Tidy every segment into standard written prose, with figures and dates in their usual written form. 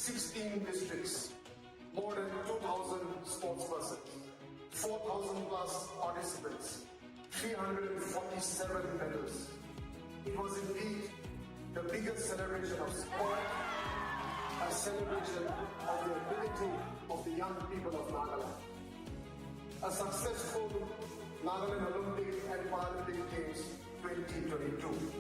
16 districts, more than 2,000 sportspersons, 4,000 plus participants, 347 medals. It was indeed the biggest celebration of sport, a celebration of the ability of the young people of Nagaland. A successful Nagaland Olympic and Paralympic Games 2022.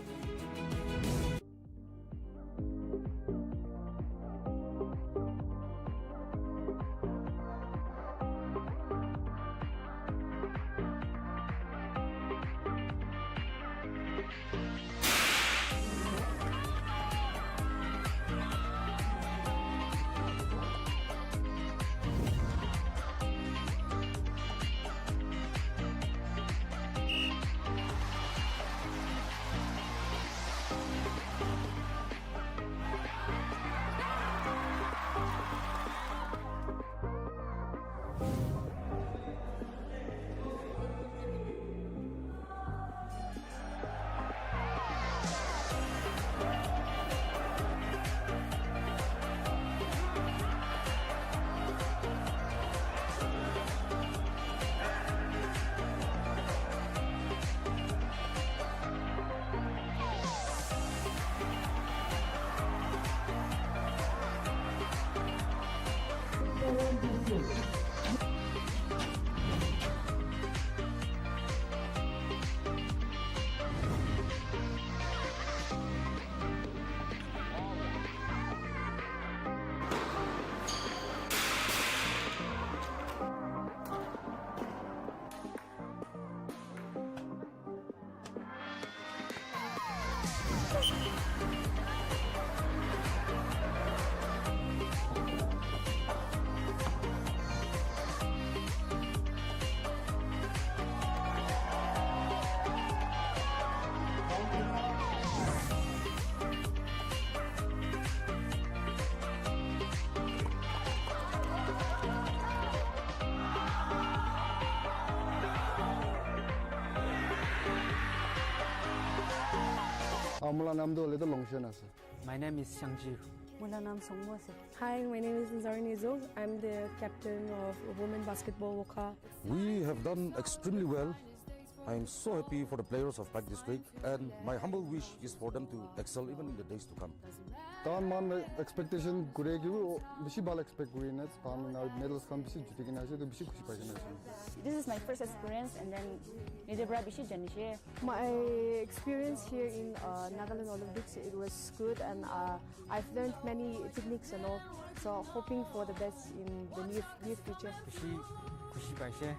मुला नाम दो ले तो लोंगशन आसे. My name is Xiangji. Mula naam Songmo ase. Hi, my name is Nzari Nizo. I'm the captain of women basketball Woka. We have done extremely well. I am so happy for the players of Pak District, and my humble wish is for them to excel even in the days to come. तान मान expectation गुरे की वो बिशी बाल expect गुरे ने तान ना medals काम बिशी जीते की ना से तो बिशी खुशी पाई ना से. This is my first experience, and then Nidebra bishi janishe. My experience here in Nagaland Olympics, it was good, and I've learned many techniques and all. So hoping for the best in the near future. खुशी पाइसे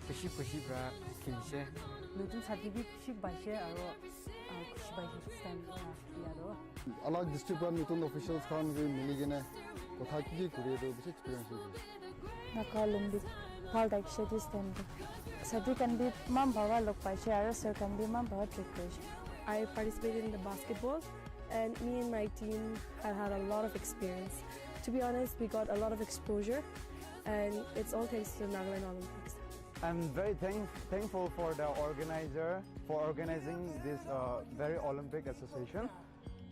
खुशी बरा किनसे Nutun certificate bishi baishe aro kushi baishe stand yaro. अलग district का मीतुन officials Khan के मिली गए ने कथा की गुरे तो बिशी experience हुई. Nagaland hal dak shedi stand. Sadi can be mam bawa lok baishe aro sir can be mam bawa trick baishe. I participated in the basketball, and me and my team had a lot of experience. To be honest, we got a lot of exposure, and it's all thanks to Nagaland Olympics. I'm very thankful for the organizer for organizing this very Olympic association.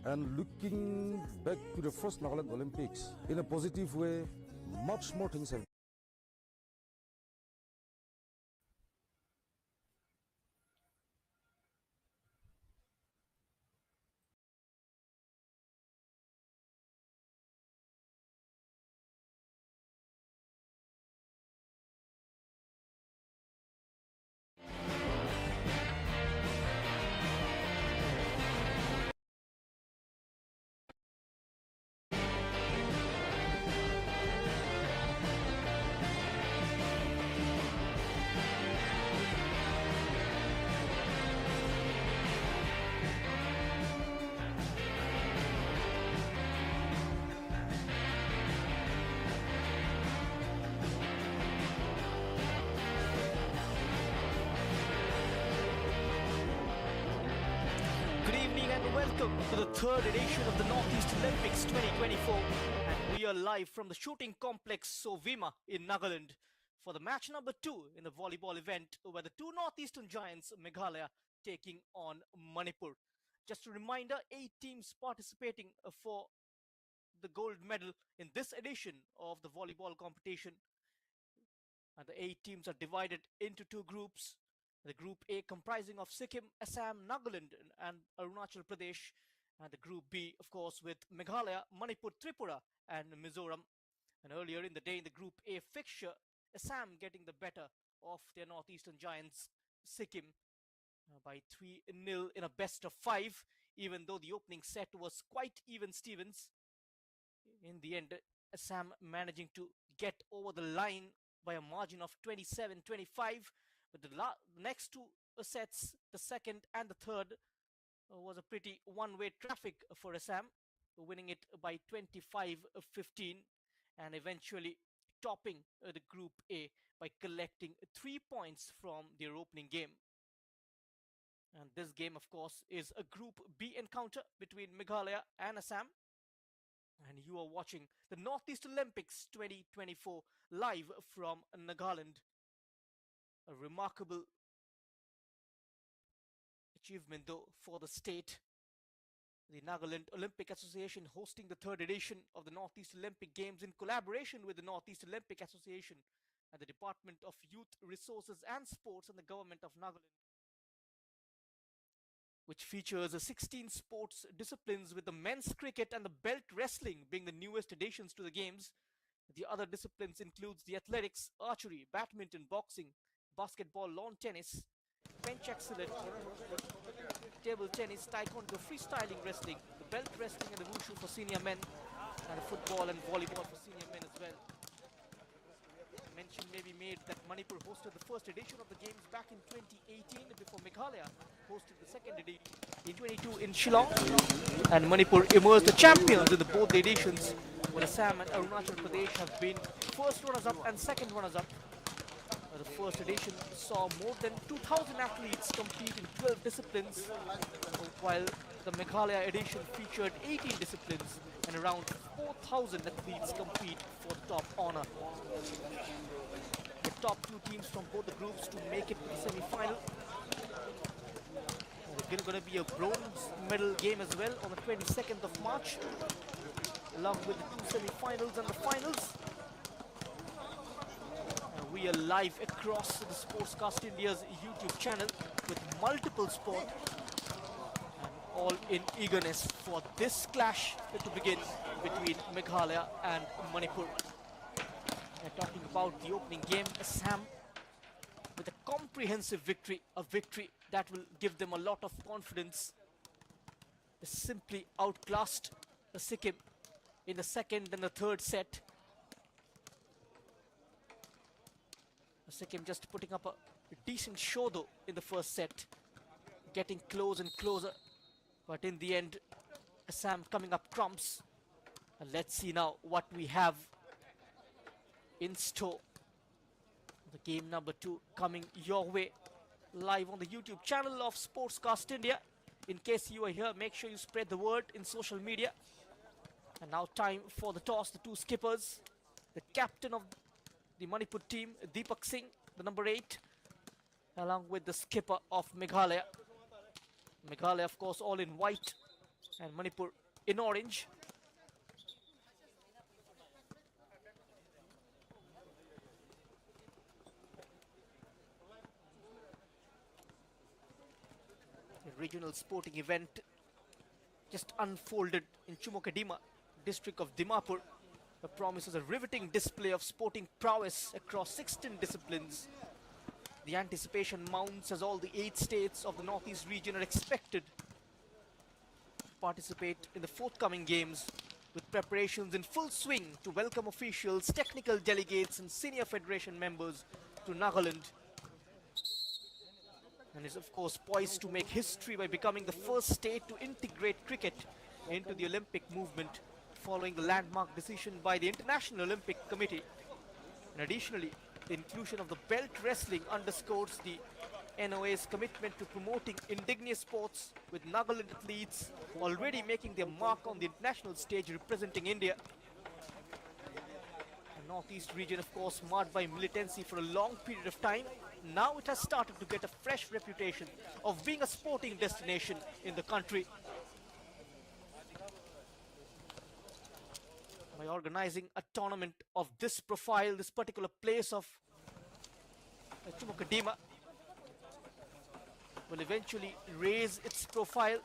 And looking back to the first Nagaland Olympics in a positive way, much more things have. Welcome to the third edition of the Northeast Olympics 2024, and we are live from the shooting complex Sovima in Nagaland for the match number 2 in the volleyball event, where the two northeastern giants Meghalaya taking on Manipur. Just a reminder, 8 teams participating for the gold medal in this edition of the volleyball competition. And the 8 teams are divided into 2 groups. The Group A comprising of Sikkim, Assam, Nagaland and Arunachal Pradesh. And the Group B, of course, with Meghalaya, Manipur, Tripura and Mizoram. And earlier in the day in the Group A fixture, Assam getting the better of their northeastern giants, Sikkim, by 3-0 in a best of 5, even though the opening set was quite even Stevens. In the end, Assam managing to get over the line by a margin of 27-25, but the next 2 sets, the second and the third, was a pretty one-way traffic for Assam, winning it by 25-15 and eventually topping the Group A by collecting 3 points from their opening game. And this game, of course, is a Group B encounter between Meghalaya and Assam. And you are watching the Northeast Olympics 2024 live from Nagaland. A remarkable achievement, though, for the state. The Nagaland Olympic Association hosting the 3rd edition of the Northeast Olympic Games in collaboration with the Northeast Olympic Association and the Department of Youth Resources and Sports and the Government of Nagaland, which features 16 sports disciplines, with the men's cricket and the belt wrestling being the newest additions to the games. The other disciplines includes the athletics, archery, badminton, boxing, basketball, lawn tennis, bench excellent, table tennis, taekwondo, freestyling wrestling, the belt wrestling and the wushu for senior men, and the football and volleyball for senior men as well. Mention may be made that Manipur hosted the first edition of the games back in 2018 before Meghalaya hosted the second edition in 2022 in Shillong, and Manipur emerged the champions in both the editions, when Assam and Arunachal Pradesh have been first runners-up and second runners-up. The first edition saw more than 2,000 athletes compete in 12 disciplines, while the Meghalaya edition featured 18 disciplines and around 4,000 athletes compete for the top honor. The top 2 teams from both the groups to make it to the semi-final. There's going to be a bronze medal game as well on the 22nd of March, along with the 2 semi-finals and the finals. We are live across the Sportscast India's YouTube channel with multiple sport, and all in eagerness for this clash to begin between Meghalaya and Manipur. And talking about the opening game, Assam with a comprehensive victory, a victory that will give them a lot of confidence. They simply outclassed Sikkim in the second and the third set. Sikkim just putting up a decent show, though, in the first set, getting close and closer, but in the end, Assam coming up trumps. And let's see now what we have in store. The game number 2 coming your way live on the YouTube channel of Sportscast India. In case you are here, make sure you spread the word in social media. And now time for the toss. The 2 skippers, the captain of the Manipur team, Deepak Singh, the number 8, along with the skipper of Meghalaya. Meghalaya, of course, all in white, and Manipur in orange. The regional sporting event just unfolded in Chumokadima, district of Dimapur. Promises a riveting display of sporting prowess across 16 disciplines. The anticipation mounts as all the 8 states of the Northeast region are expected to participate in the forthcoming games, with preparations in full swing to welcome officials, technical delegates and senior federation members to Nagaland. And is of course poised to make history by becoming the first state to integrate cricket into the Olympic movement, following the landmark decision by the International Olympic Committee. And additionally, the inclusion of the belt wrestling underscores the NOA's commitment to promoting indigenous sports, with Nagaland athletes already making their mark on the international stage representing India. The Northeast region, of course, marked by militancy for a long period of time. Now it has started to get a fresh reputation of being a sporting destination in the country. by organizing a tournament of this profile, this particular place of Chumokadima will eventually raise its profile.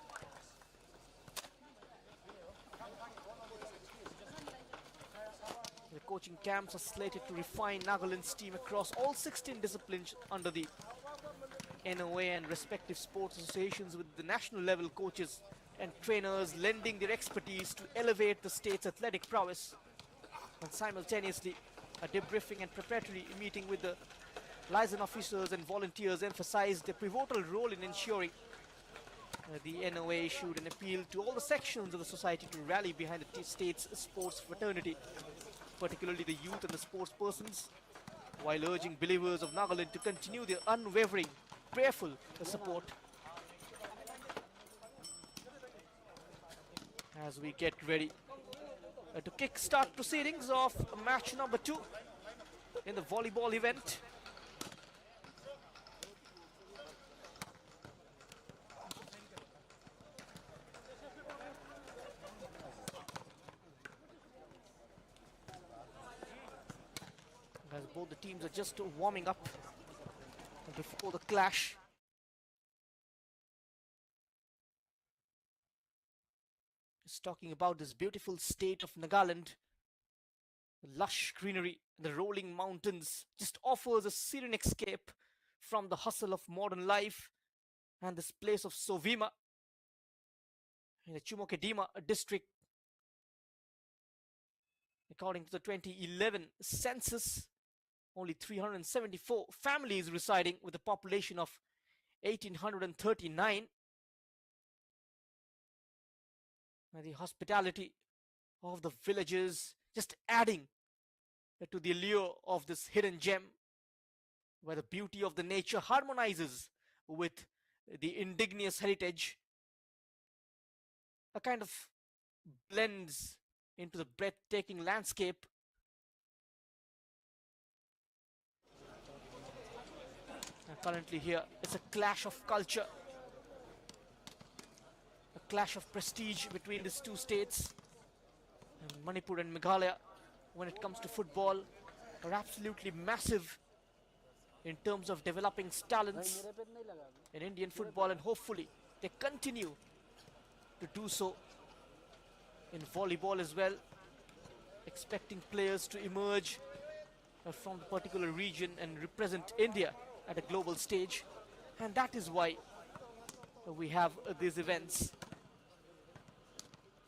The coaching camps are slated to refine Nagaland's team across all 16 disciplines under the NOA and respective sports associations, with the national level coaches and trainers lending their expertise to elevate the state's athletic prowess. And simultaneously, a debriefing and preparatory meeting with the liaison officers and volunteers emphasized their pivotal role in ensuring the NOA issued an appeal to all the sections of the society to rally behind the state's sports fraternity, particularly the youth and the sports persons, while urging believers of Nagaland to continue their unwavering, prayerful support. As we get ready to kick-start proceedings of match number 2 in the volleyball event. As both the teams are just warming up before the clash. Just talking about this beautiful state of Nagaland. The lush greenery, the rolling mountains just offers a serene escape from the hustle of modern life. And this place of Sovima in the Chumokadima district, according to the 2011 census, only 374 families residing, with a population of 1,839. And the hospitality of the villagers just adding to the allure of this hidden gem, where the beauty of the nature harmonizes with the indigenous heritage. A kind of blends into the breathtaking landscape. And currently here, it's a clash of culture, a clash of prestige between these two states. And Manipur and Meghalaya, when it comes to football, are absolutely massive in terms of developing talents in Indian football, and hopefully they continue to do so in volleyball as well, expecting players to emerge from the particular region and represent India at a global stage. And that is why we have these events,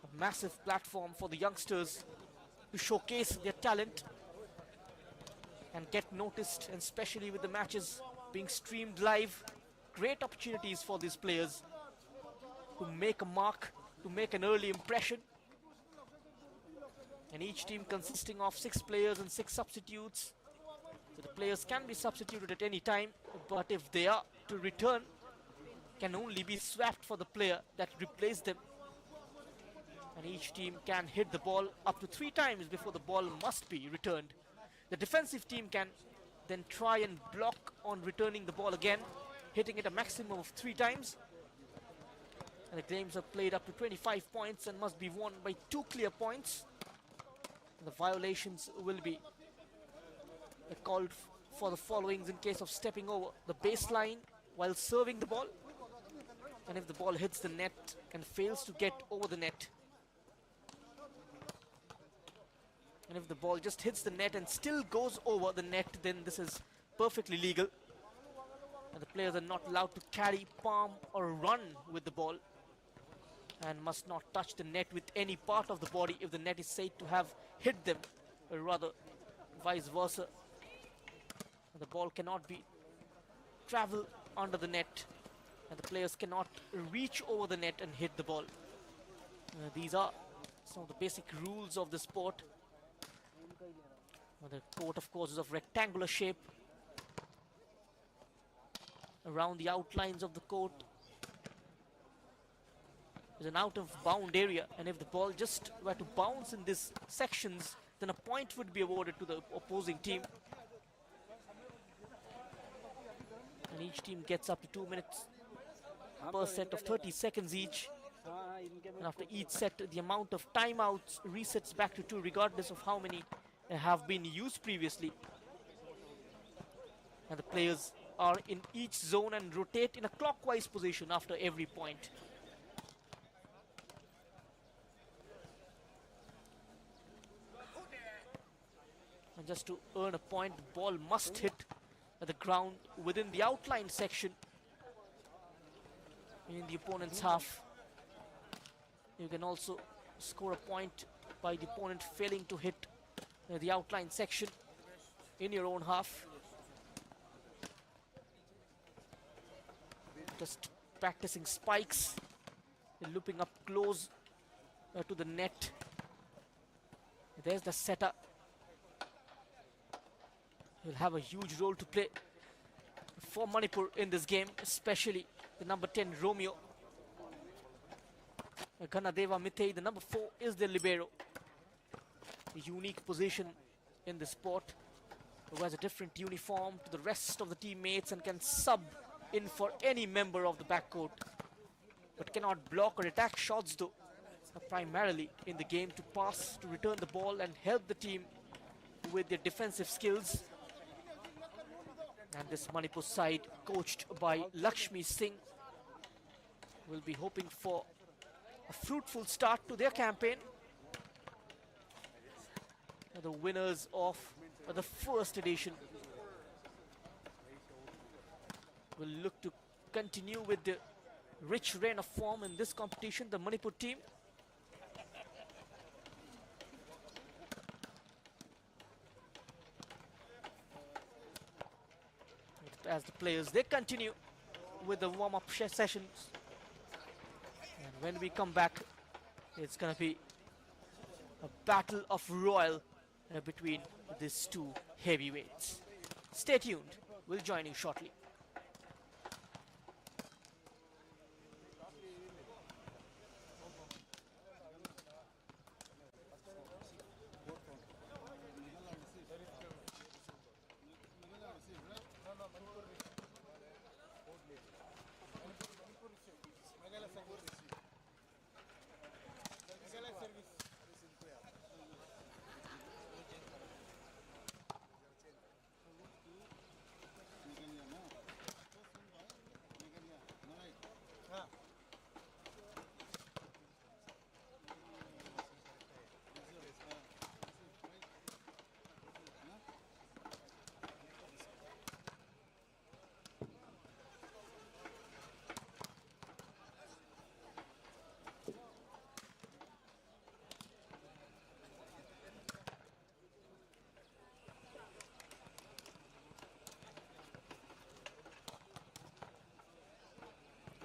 a massive platform for the youngsters to showcase their talent and get noticed, and especially with the matches being streamed live, great opportunities for these players to make a mark, to make an early impression. And each team consisting of 6 players and 6 substitutes. So the players can be substituted at any time, but if they are to return, can only be swapped for the player that replaced them. And each team can hit the ball up to 3 times before the ball must be returned. The defensive team can then try and block on returning the ball again, hitting it a maximum of 3 times. And the games are played up to 25 points and must be won by 2 clear points. The violations will be called for the followings in case of stepping over the baseline while serving the ball, and if the ball hits the net and fails to get over the net, and if the ball just hits the net and still goes over the net, then this is perfectly legal, and the players are not allowed to carry, palm or run with the ball, and must not touch the net with any part of the body if the net is said to have hit them, or rather vice versa. And the ball cannot be travel under the net, and the players cannot reach over the net and hit the ball. These are some of the basic rules of the sport. The court, of course, is of rectangular shape. Around the outlines of the court is an out-of-bound area, and if the ball just were to bounce in these sections, then a point would be awarded to the opposing team. And each team gets up to 2 minutes per set of 30 seconds each And after each set, the amount of timeouts resets back to 2, regardless of how many have been used previously. And the players are in each zone and rotate in a clockwise position after every point. And just to earn a point, the ball must hit the ground within the outline section in the opponent's half. You can also score a point by the opponent failing to hit the outline section in your own half. Just practicing spikes, looping up close to the net. There's the setter. He'll have a huge role to play for Manipur in this game, especially the number 10 Romeo. Ganadeva Mitei, the number 4, is the libero. A unique position in the sport, who has a different uniform to the rest of the teammates and can sub in for any member of the backcourt, but cannot block or attack shots though, primarily in the game to pass, to return the ball and help the team with their defensive skills. And this Manipur side, coached by Lakshmi Singh, will be hoping for a fruitful start to their campaign. The winners of the first edition will look to continue with the rich reign of form in this competition, the Manipur team. As the players, they continue with the warm-up sessions. And when we come back, it's going to be a battle of royal between these two heavyweights. Stay tuned. We'll join you shortly.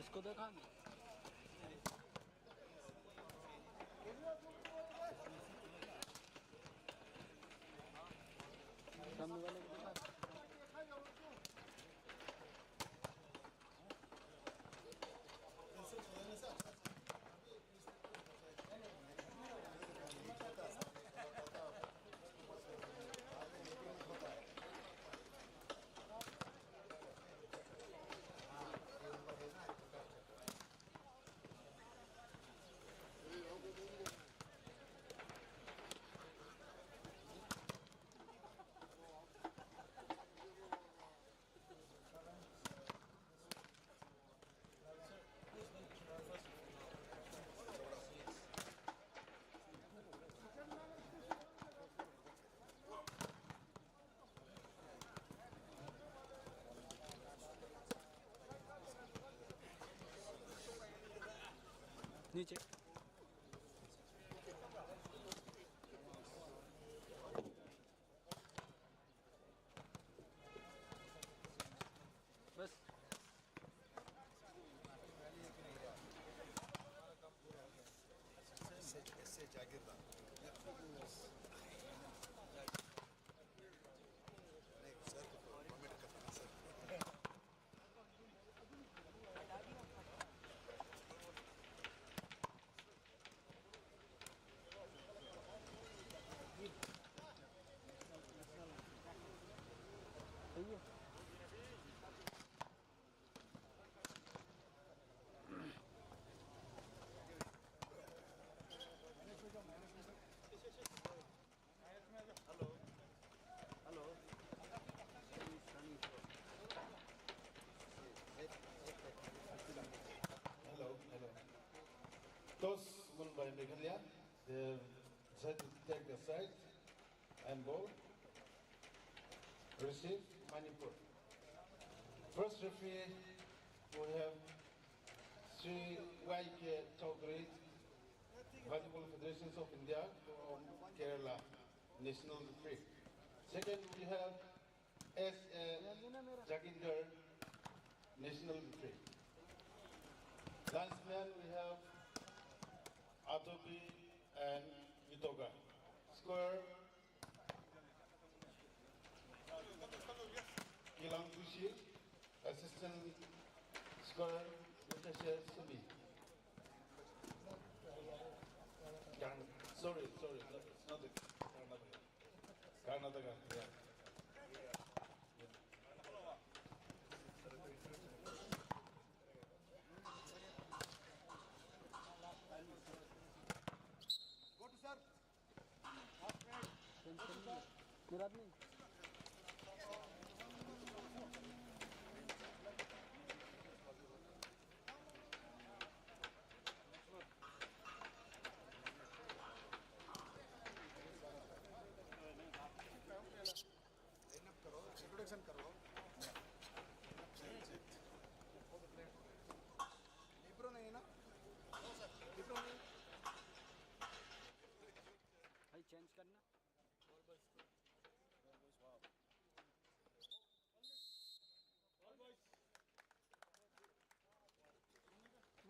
इसको देखा सामने वाले को देखा नीचे बस Meghalaya. They decided to take the side and ball. Receive Manipur. First referee, we have Sri Y.K. Chaudhary, Volleyball Federations of India from Kerala, national referee. Second, we have S.A. Jaginder, national referee. Linesman, we have Atobi and Vitoga. Square, Ilang Bushi, assistant square, Natasha Sumi. Sorry, it's not the Karnataka. Yeah.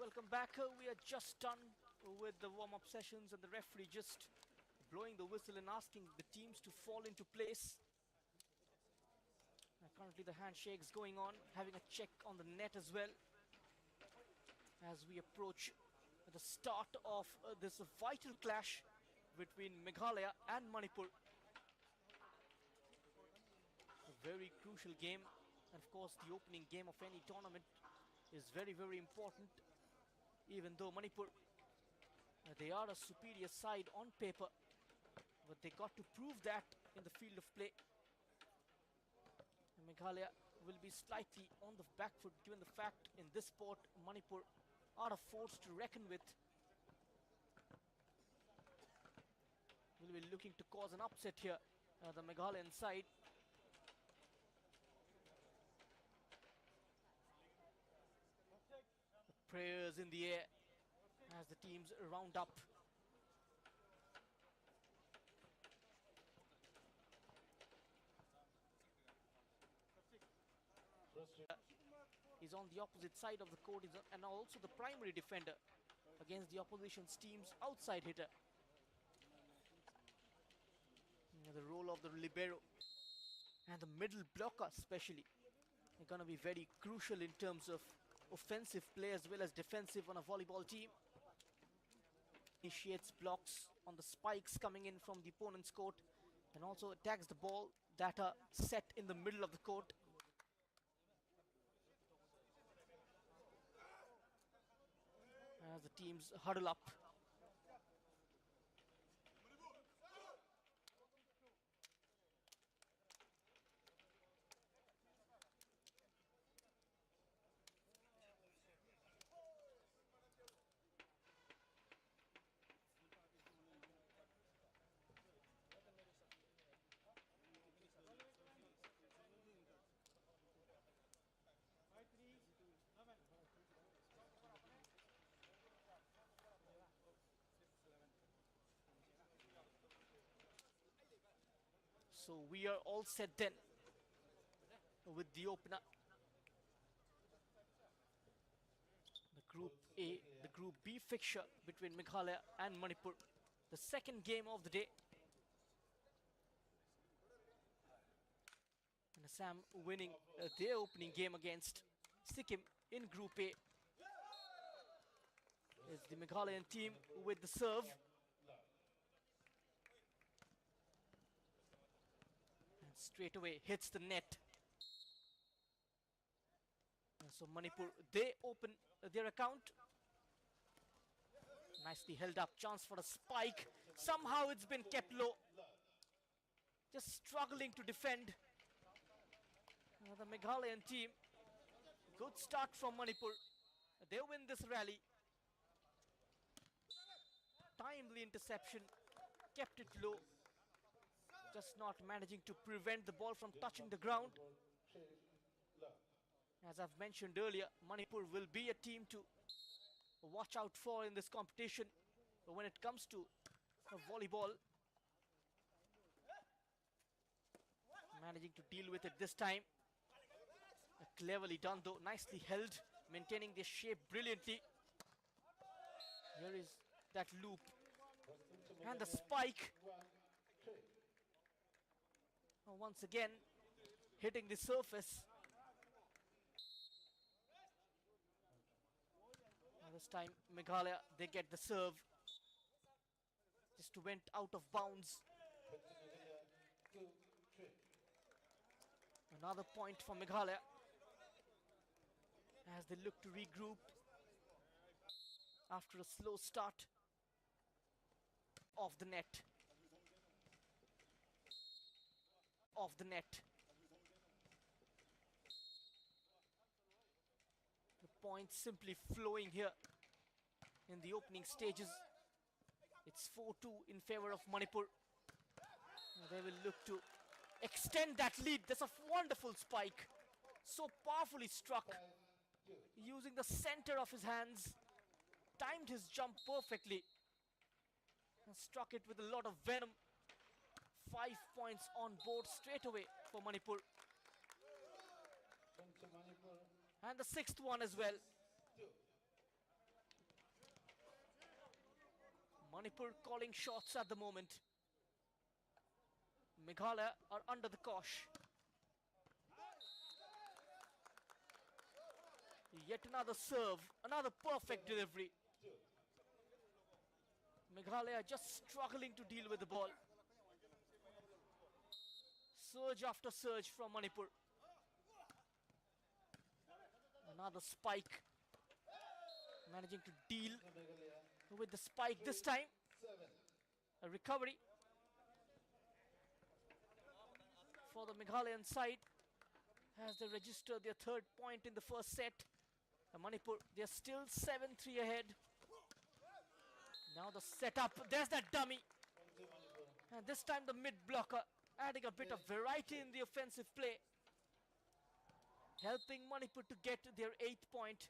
Welcome back. We are just done with the warm-up sessions and the referee just blowing the whistle and asking the teams to fall into place. Currently the handshake's going on, having a check on the net as well as we approach the start of this vital clash between Meghalaya and Manipur. A very crucial game, and of course the opening game of any tournament is very, very important. Even though Manipur, they are a superior side on paper, but they got to prove that in the field of play. And Meghalaya will be slightly on the back foot given the fact in this sport Manipur are a force to reckon with. Will be looking to cause an upset here, the Meghalayan side. Prayers in the air as the teams round up. He's on the opposite side of the court and also the primary defender against the opposition's team's outside hitter. The role of the libero and the middle blocker especially are going to be very crucial in terms of offensive play as well as defensive on a volleyball team. Initiates blocks on the spikes coming in from the opponent's court and also attacks the ball that are set in the middle of the court. As the teams huddle up. So we are all set then with the opener. The Group A, the Group B fixture between Meghalaya and Manipur. The second game of the day. And Assam winning their opening game against Sikkim in Group A. It's the Meghalayan team with the serve. Straight away hits the net. And so Manipur, they open their account. Nicely held up, chance for a spike. Somehow it's been kept low. Just struggling to defend. The Meghalayan team. Good start from Manipur. They win this rally. timely interception, kept it low, just not managing to prevent the ball from touching the ground. As I've mentioned earlier, Manipur will be a team to watch out for in this competition when it comes to volleyball. Managing to deal with it this time. Cleverly done though, nicely held, maintaining their shape brilliantly. Here is that loop and the spike. Once again hitting the surface. This time Meghalaya, they get the serve. Just went out of bounds. Another point for Meghalaya as they look to regroup after a slow start off the net. Off the net. The points simply flowing here in the opening stages. It's 4-2 in favor of Manipur. They will look to extend that lead. That's a wonderful spike. So powerfully struck. Using the center of his hands. Timed his jump perfectly. And struck it with a lot of venom. 5 points on board straight away for Manipur. And the 6th one as well. Manipur calling shots at the moment. Meghalaya are under the cosh. Yet another serve, another perfect delivery. Meghalaya just struggling to deal with the ball. Surge after surge from Manipur. Another spike. Managing to deal with the spike this time. A recovery for the Meghalayan side as they register their 3rd point in the first set. Manipur, they are still 7-3 ahead. Now the setup, there's that dummy. And this time the mid blocker, adding a bit of variety in the offensive play. Helping Manipur to get their 8th point.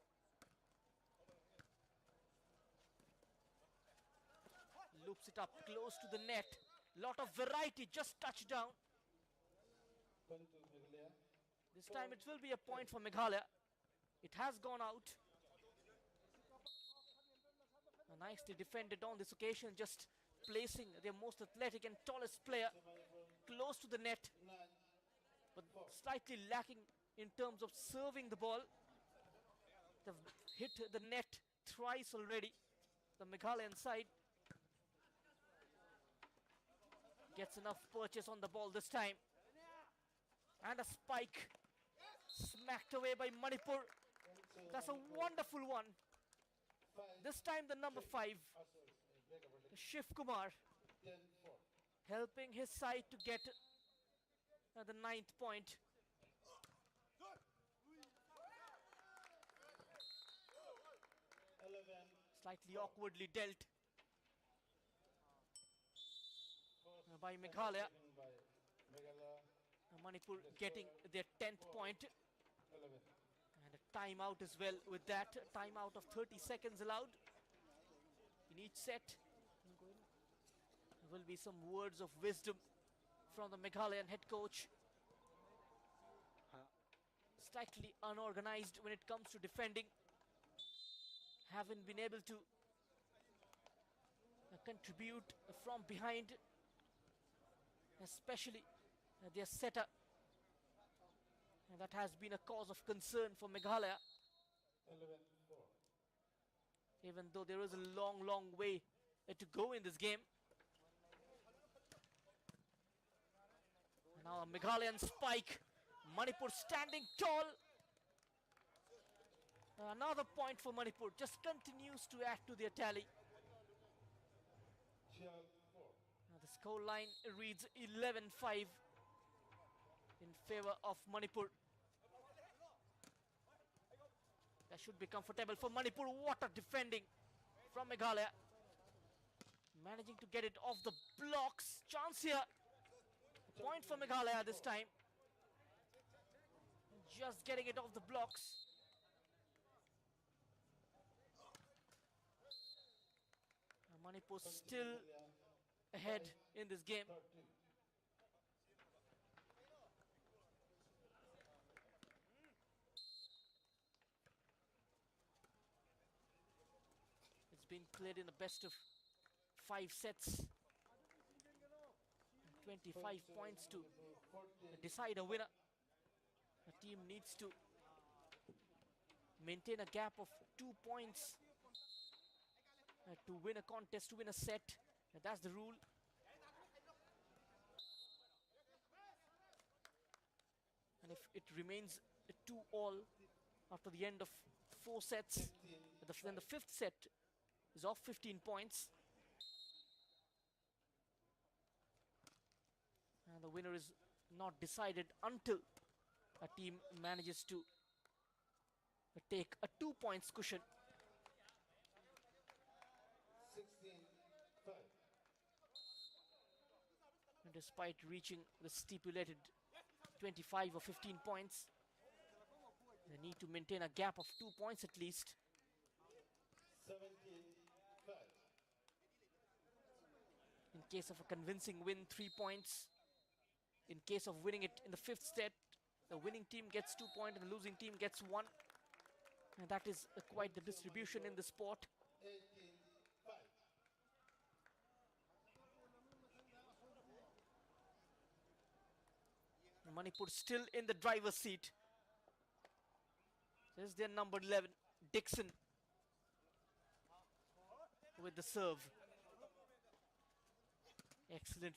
Loops it up close to the net. Lot of variety, just touched down. This time it will be a point for Meghalaya. It has gone out. Nicely defended on this occasion, just placing their most athletic and tallest player close to the net. But slightly lacking in terms of serving the ball. They've hit the net thrice already. The Meghalayan side gets enough purchase on the ball this time. And a spike smacked away by Manipur. That's a wonderful one. This time the number 5, Shiv Kumar, helping his side to get the 9th point. Slightly awkwardly dealt by Meghalaya. Manipur getting their 10th point. And a timeout as well with that. Timeout of 30 seconds allowed in each set. There will be some words of wisdom from the Meghalayan head coach. Slightly unorganized when it comes to defending. Haven't been able to contribute from behind. Especially their setter. And that has been a cause of concern for Meghalaya. Even though there is a long, long way to go in this game. And now a Meghalayan spike. Manipur standing tall. Another point for Manipur. Just continues to add to their tally. Now the score line reads 11-5 in favor of Manipur. That should be comfortable for Manipur. What a defending from Meghalaya. Managing to get it off the blocks. Chance here. Point for Meghalaya this time. Just getting it off the blocks. Manipur still ahead in this game. It's been played in the best of 5 sets. 25 points to decide a winner. The team needs to maintain a gap of 2 points to win a contest, to win a set. That's the rule. And if it remains 2-all after the end of 4 sets, then the 5th set is off 15 points. And the winner is not decided until a team manages to take a 2 points cushion. 16-5. And despite reaching the stipulated 25 or 15 points, they need to maintain a gap of 2 points at least. 17-5. In case of a convincing win, 3 points. In case of winning it in the 5th set, the winning team gets 2 points and the losing team gets 1. And that is quite the distribution in the sport. 18-5. Manipur still in the driver's seat. This is their number 11, Dixon, with the serve. Excellent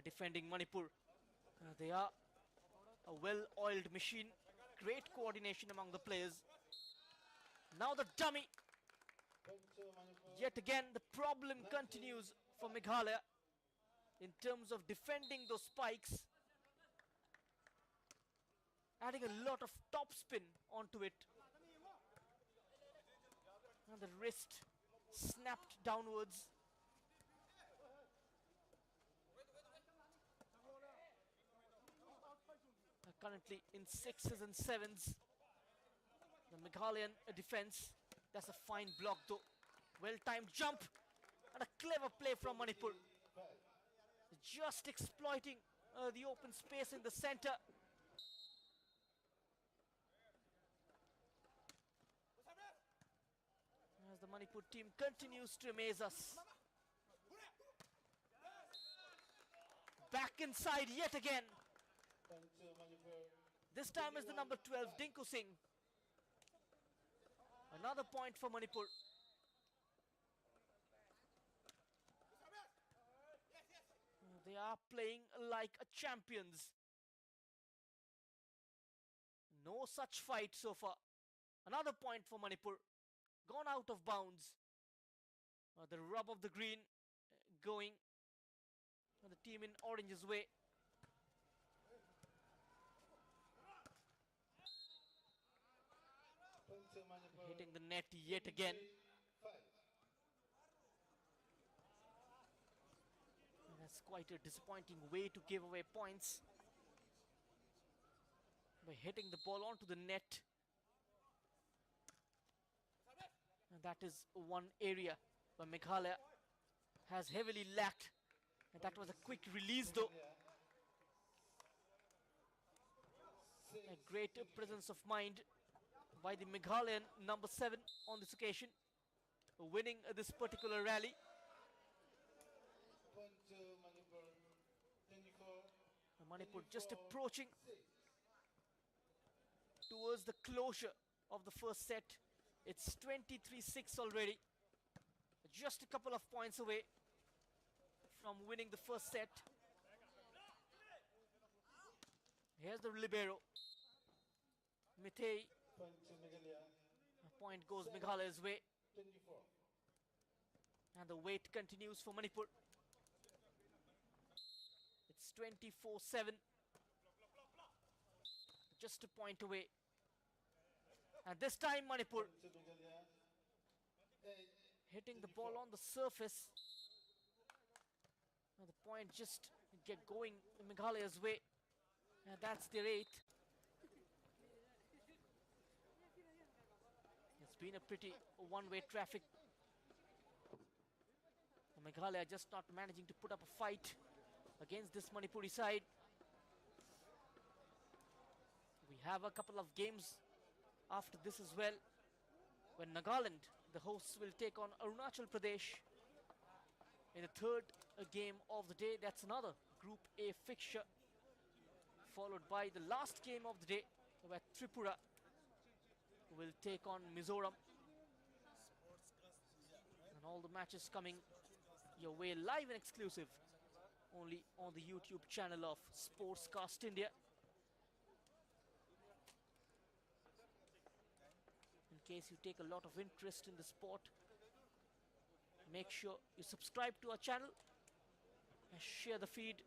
defending Manipur. They are a well-oiled machine. Great coordination among the players. Now the dummy. Yet again, the problem continues for Meghalaya in terms of defending those spikes. Adding a lot of topspin onto it. And the wrist snapped downwards. Currently in 6s and 7s. The Meghalayan defense. That's a fine block though. Well-timed jump. And a clever play from Manipur. Just exploiting the open space in the center. As the Manipur team continues to amaze us. Back inside yet again. This time is the number 12, Dinku Singh. Another point for Manipur. They are playing like champions. No such fight so far. Another point for Manipur. Gone out of bounds. The rub of the green going. The team in orange's way. Hitting the net yet again. And that's quite a disappointing way to give away points. By hitting the ball onto the net. And that is one area where Meghalaya has heavily lacked. And that was a quick release though. A great presence of mind by the Meghalayan number 7 on this occasion, winning this particular rally. Manipur just approaching towards the closure of the first set. It's 23-6 already. Just a couple of points away from winning the first set. Here's the libero, Mithei. A point goes Meghalaya's way. 24. And the wait continues for Manipur. It's 24-7. Just a point away. And this time Manipur hitting the ball on the surface. The point just get going Meghalaya's way. And that's their 8th. It's been a pretty one-way traffic. Meghalaya just not managing to put up a fight against this Manipuri side. We have a couple of games after this as well, when Nagaland, the hosts, will take on Arunachal Pradesh in the third game of the day. That's another Group A fixture, followed by the last game of the day, where Tripura will take on Mizoram. And all the matches coming your way live and exclusive only on the YouTube channel of Sportscast India. In case you take a lot of interest in the sport, make sure you subscribe to our channel and share the feed.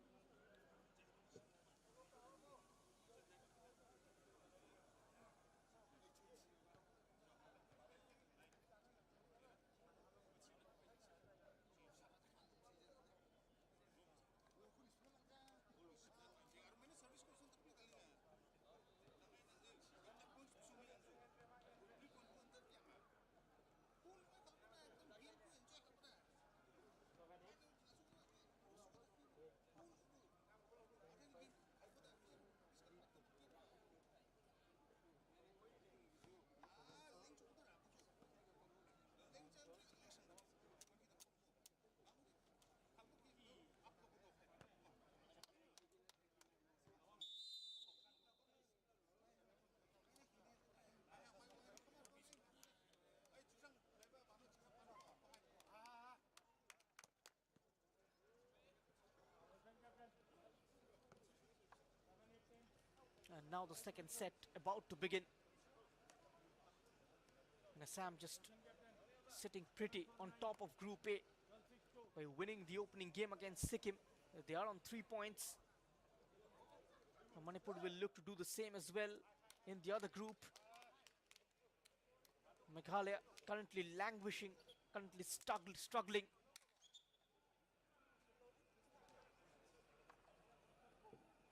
And now the second set about to begin. And Assam just sitting pretty on top of Group A by winning the opening game against Sikkim. They are on 3 points. And Manipur will look to do the same as well in the other group. Meghalaya currently languishing, currently struggling.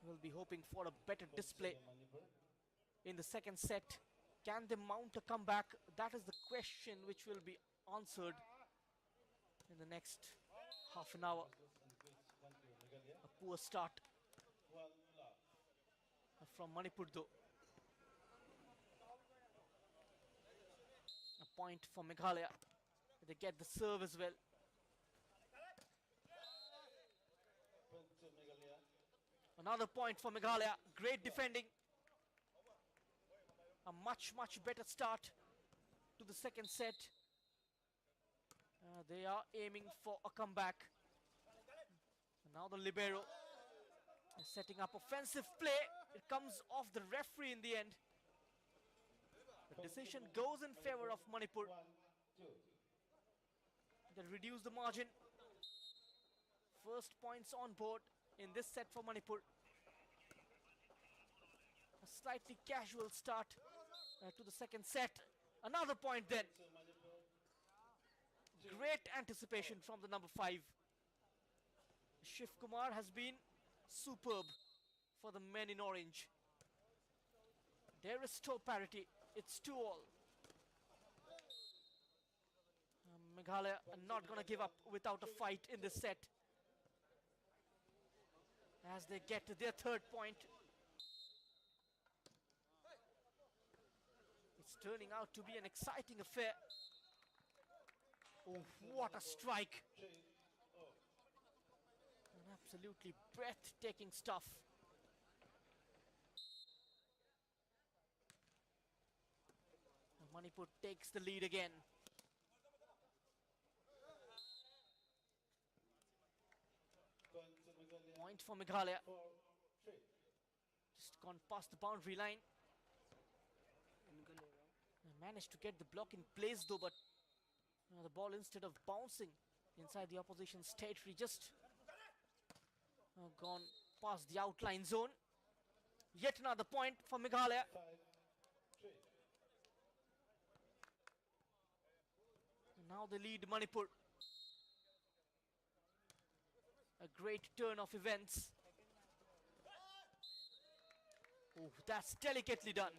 We'll be hoping for a better display in the second set. Can they mount a comeback? That is the question which will be answered in the next half an hour. A poor start from Manipur though. A point for Meghalaya. They get the serve as well. Another point for Meghalaya. Great defending. A much better start to the second set. They are aiming for a comeback. And now the libero is setting up offensive play. It comes off the referee in the end. The decision goes in favor of Manipur. They reduce the margin. First points on board in this set for Manipur. A slightly casual start to the second set. Another point then. Great anticipation from the number 5. Shiv Kumar has been superb for the men in orange. There is still parity. It's 2-all. Meghalaya are not going to give up without a fight in this set, as they get to their third point. It's turning out to be an exciting affair. Oh, what a strike. An absolutely breathtaking stuff. And Manipur takes the lead again. Point for Meghalaya. Just gone past the boundary line. Managed to get the block in place though, but the ball, instead of bouncing inside the opposition's territory, just gone past the outline zone. Yet another point for Meghalaya. And now they lead Manipur. A great turn of events. Oh, that's delicately done.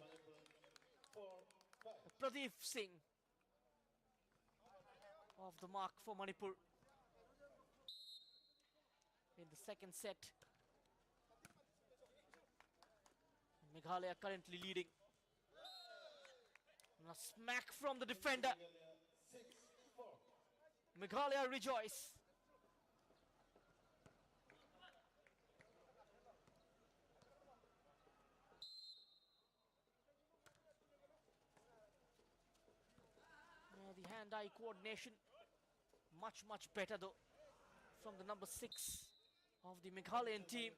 Pradeep Singh off the mark for Manipur in the second set. Meghalaya currently leading. And a smack from the defender. Meghalaya rejoice. The hand-eye coordination much better though from the number 6 of the Meghalayan team.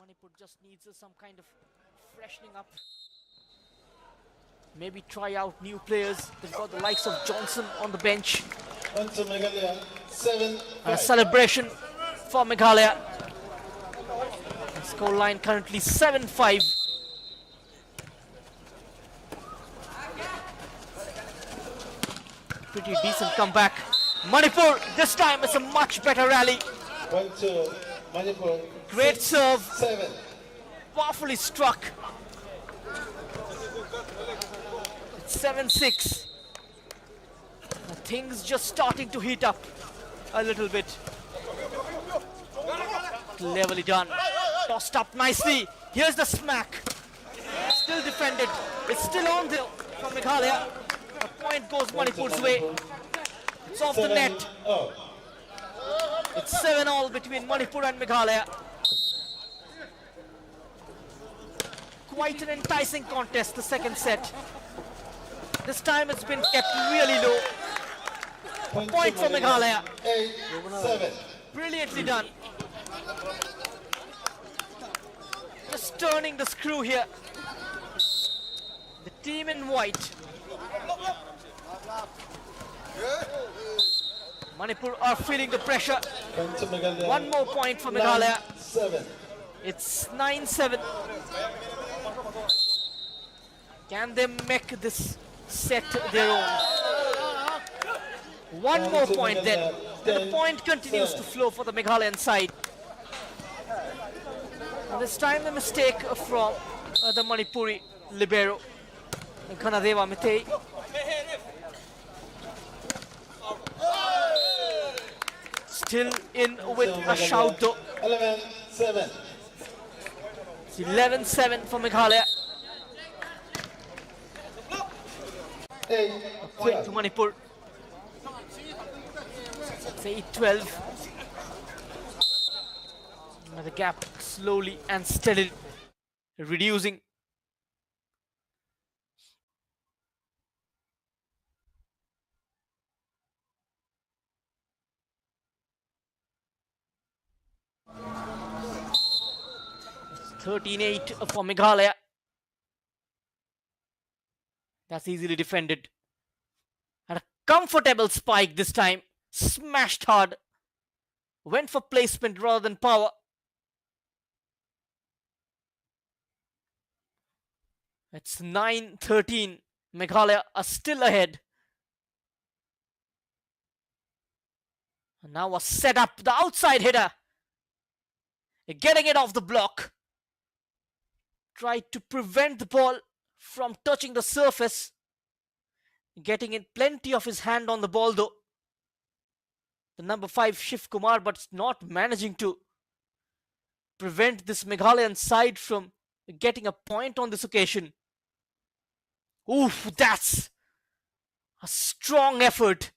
Manipur just needs some kind of freshening up. Maybe try out new players. They've got the likes of Johnson on the bench. And to Meghalaya, 7-5. A celebration for Meghalaya. The score line currently 7-5. Pretty decent comeback. Manipur, this time it's a much better rally. 1-2, Manipur. Great serve. 7. Powerfully struck. It's 7-6. Things just starting to heat up a little bit. Cleverly done. Tossed up nicely. Here's the smack. Still defended. It's still on there from Meghalaya. A point goes Manipur's way. It's off the net. It's 7-all between Manipur and Meghalaya. Quite an enticing contest, the second set. This time it's been kept really low. Point for Meghalaya. 8-7. Brilliantly done. Just turning the screw here. The team in white. Manipur are feeling the pressure. One more point for Meghalaya. 7. It's 9-7. Can they make this set their own? One more point then. And the point continues to flow for the Meghalayan side. And this time the mistake from the Manipuri libero, Ghanadeva Mitei. Still in with a shout though. 11-7. It's 11-7 for Meghalaya. Point to Manipur. It's 8-12. The gap slowly and steadily reducing. It's 13-8 for Meghalaya. That's easily defended. And a comfortable spike this time. Smashed hard. Went for placement rather than power. It's 9-13. Meghalaya are still ahead. And now a set up, the outside hitter. Getting it off the block. Tried to prevent the ball from touching the surface. Getting in plenty of his hand on the ball though. The number 5 Shiv Kumar, but not managing to prevent this Meghalayan side from getting a point on this occasion. Oof, that's a strong effort.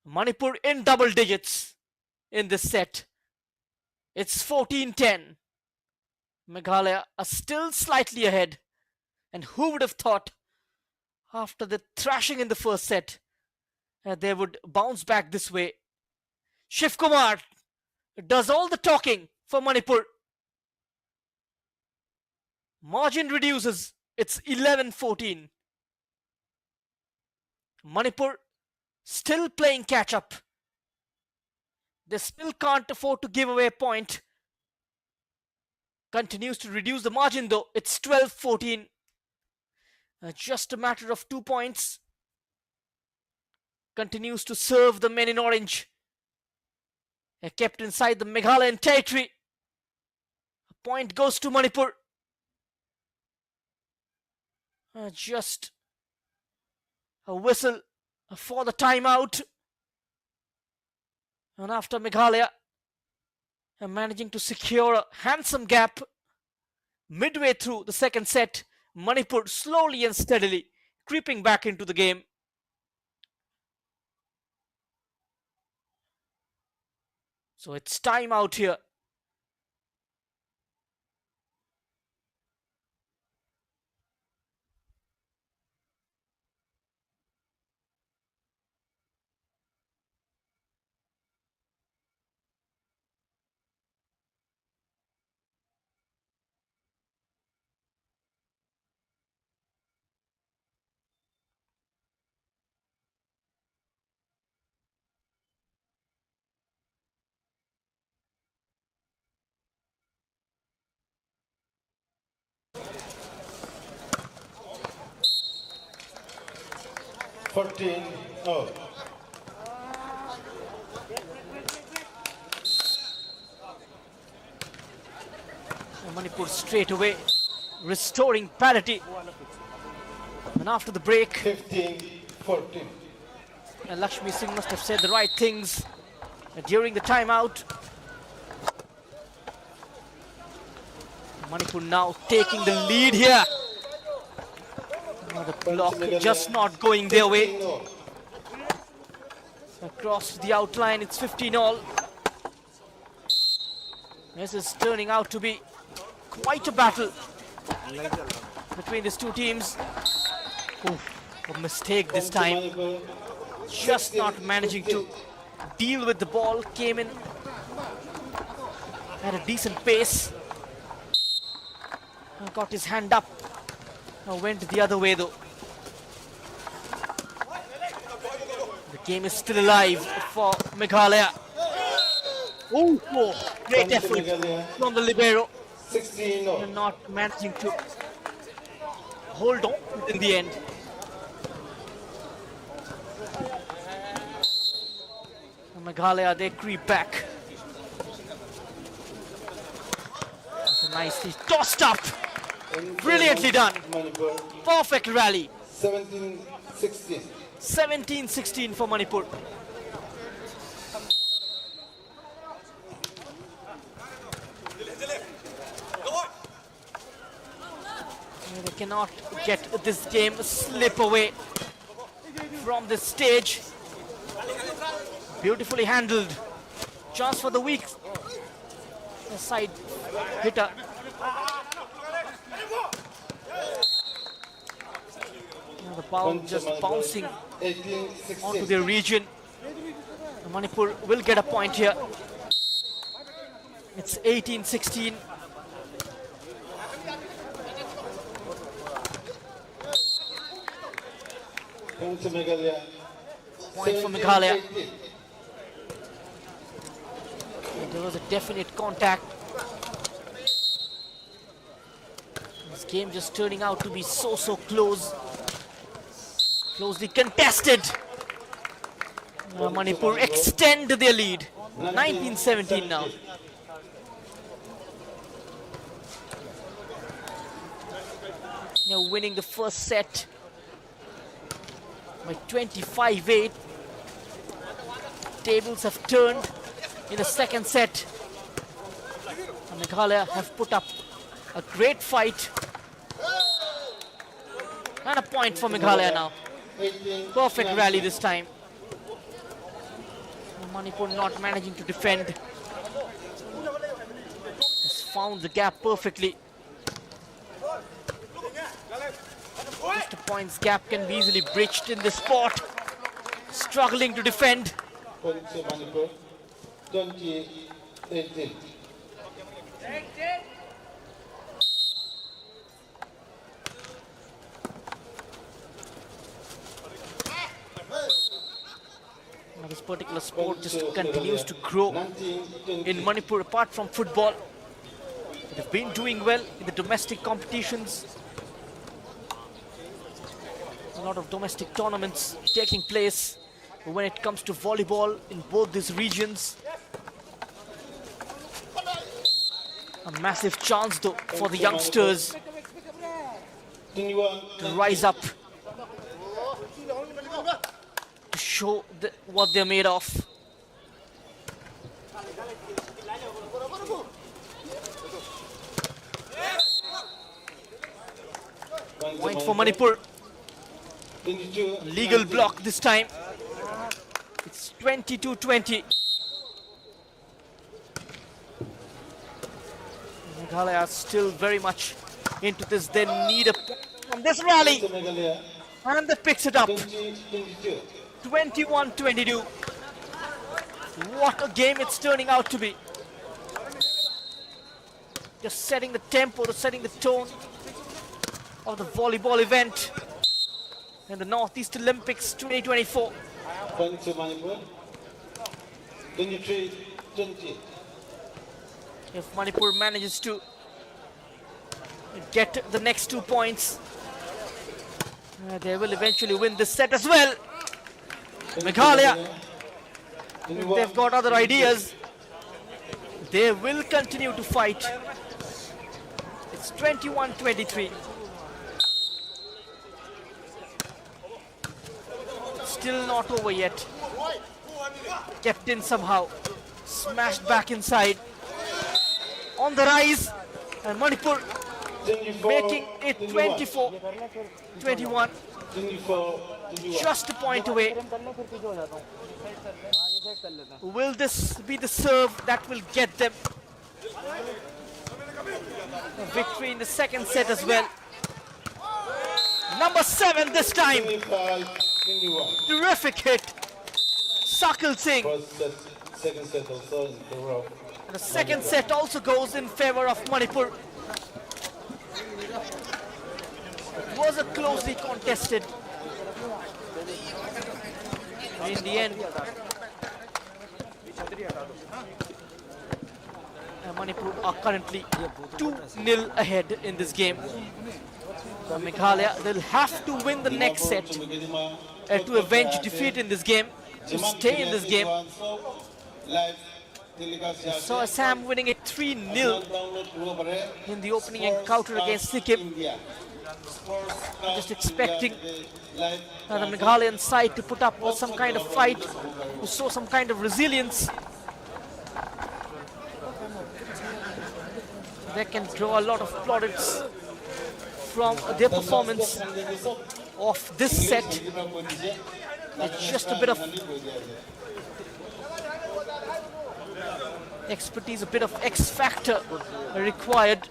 Manipur in double digits in this set. It's 14-10. Meghalaya are still slightly ahead. And who would have thought after the thrashing in the first set they would bounce back this way. Shiv Kumar does all the talking for Manipur. Margin reduces. It's 11-14. Manipur still playing catch up. They still can't afford to give away a point. Continues to reduce the margin though. It's 12-14. Just a matter of 2 points. Continues to serve the men in orange. They're kept inside the Nagaland territory. A point goes to Manipur. Just a whistle for the timeout. And after Meghalaya managing to secure a handsome gap midway through the second set, Manipur slowly and steadily creeping back into the game. So it's time out here. Oh. Manipur straight away restoring parity. And after the break, 15-14. Lakshmi Singh must have said the right things during the timeout. Manipur now taking the lead here. The block just not going their way. Across the outline, it's 15-all. This is turning out to be quite a battle between these two teams. A mistake this time. Just not managing to deal with the ball. Came in at a decent pace. Got his hand up. Went the other way though. The game is still alive for Meghalaya. Oh, great effort from the libero. 16-0. Not managing to hold on in the end. Meghalaya, they creep back. That's nicely tossed up. Brilliantly done. Perfect rally. 17-16. 17-16 for Manipur. They cannot get this game slip away from this stage. Beautifully handled. Chance for the weak side hitter. Now the ball just bouncing onto their region. Manipur will get a point here. It's 18-16. Point to Meghalaya. Point for Meghalaya. There was a definite contact. This game just turning out to be so close. Closely contested. Manipur extend their lead. 19-17 now. Now winning the first set by 25-8. Tables have turned in the second set. And Meghalaya have put up a great fight. And a point for Meghalaya now. Perfect rally this time. Manipur not managing to defend. Has found the gap perfectly. Just a points gap can be easily breached in this spot. Struggling to defend. Point to Manipur. 20-18. Now this particular sport just continues to grow in Manipur apart from football. They've been doing well in the domestic competitions. a lot of domestic tournaments taking place when it comes to volleyball in both these regions. A massive chance though for the youngsters to rise up, to show what they're made of. Point for Manipur. Legal block this time. It's 22-20. Meghalaya are still very much into this. They need a point from this rally. And they picks it up. 21-22. What a game it's turning out to be. Just setting the tempo, setting the tone of the volleyball event in the Northeast Olympics 2024. Point to Manipur. 23-20. If Manipur manages to get the next 2 points, they will eventually win this set as well. Meghalaya, if they've got other ideas, they will continue to fight. It's 21-23. Still not over yet. Kept in somehow. Smashed back inside. On the rise. And Manipur making it 24-21. Just a point away. Will this be the serve that will get them a victory in the second set as well? Number 7 this time. Terrific hit. Sakal Singh. Second set also in favor of The second set also goes in favor of Manipur. It was a closely contested. In the end, Manipur are currently 2-0 ahead in this game. Meghalaya, they'll have to win the next set to avenge defeat in this game, to stay in this game. So Assam winning it 3-0 in the opening encounter against Sikkim. Just expecting the Meghalayan side to put up some kind of fight, to show some kind of resilience. They can draw a lot of plaudits from their performance of this set. It's just a bit of expertise, a bit of X factor required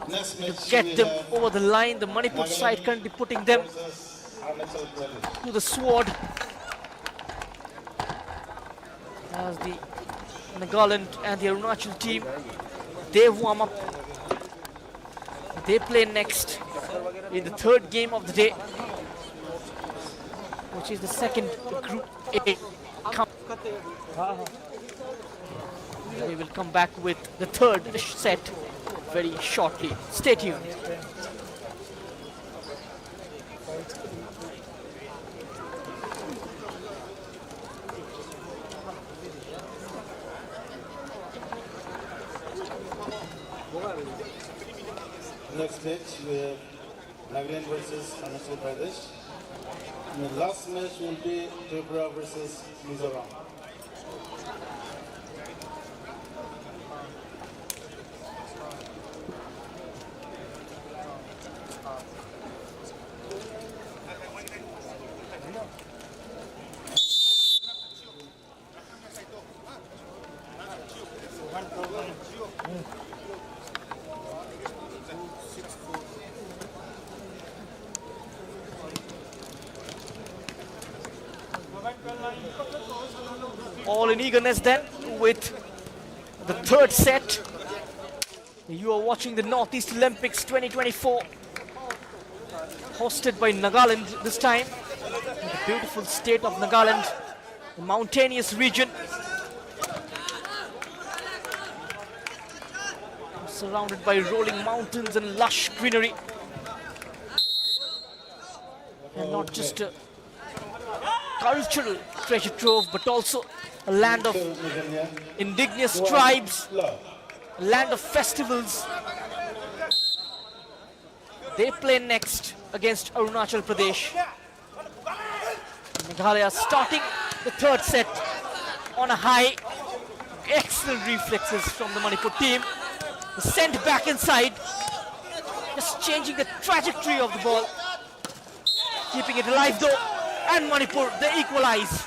to get them over the line. The Manipur side currently putting them to the sword as the Nagaland and the Arunachal team, they warm up. They play next in the third game of the day, which is the second Group A. We will come back with the third set very shortly. Stay tuned. next match. We have Nagaland versus Arunachal Pradesh. And the last match will be Tripura versus Mizoram. All in eagerness then with the third set. You are watching the Northeast Olympics 2024, hosted by Nagaland this time. The beautiful state of Nagaland, the mountainous region, surrounded by rolling mountains and lush greenery. And not just a cultural treasure trove, but also a land of indigenous tribes, a land of festivals. They play next against Arunachal Pradesh. Meghalaya starting the third set on a high. Excellent reflexes from the Manipur team. Sent back inside. Just changing the trajectory of the ball. Keeping it alive though. And Manipur, they equalize.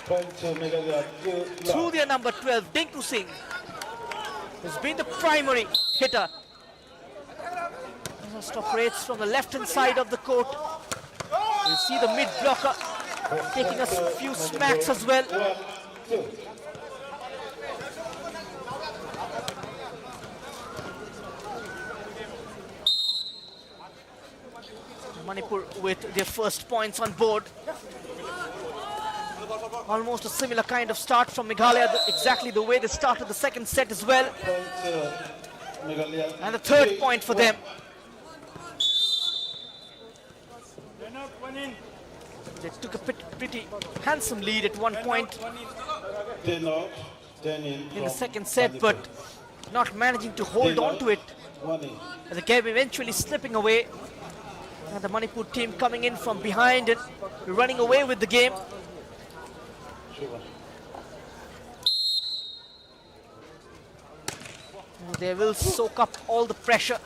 Through their number 12, Dinku Singh has been the primary hitter. Stop rates from the left-hand side of the court. You see the mid-blocker taking a few smacks as well. Manipur with their first points on board. Almost a similar kind of start from Meghalaya, exactly the way they started the second set as well. And the third point for them. They took a pretty handsome lead at one point in the second set, but not managing to hold on to it. And the game eventually slipping away. And the Manipur team coming in from behind and running away with the game. They will soak up all the pressure.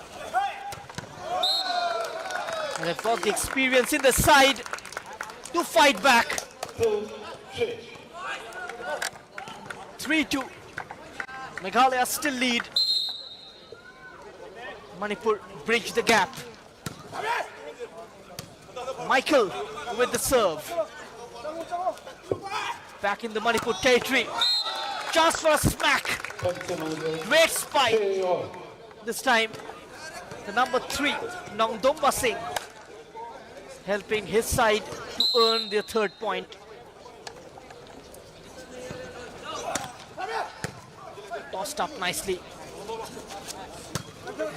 And they've got the experience in the side to fight back. 3-2. Meghalaya still lead. Manipur bridge the gap. Michael with the serve. Back in the Manipur territory. Chance for a smack. Great spike. This time, the number 3, Nongdomba Singh, helping his side to earn their third point. Tossed up nicely.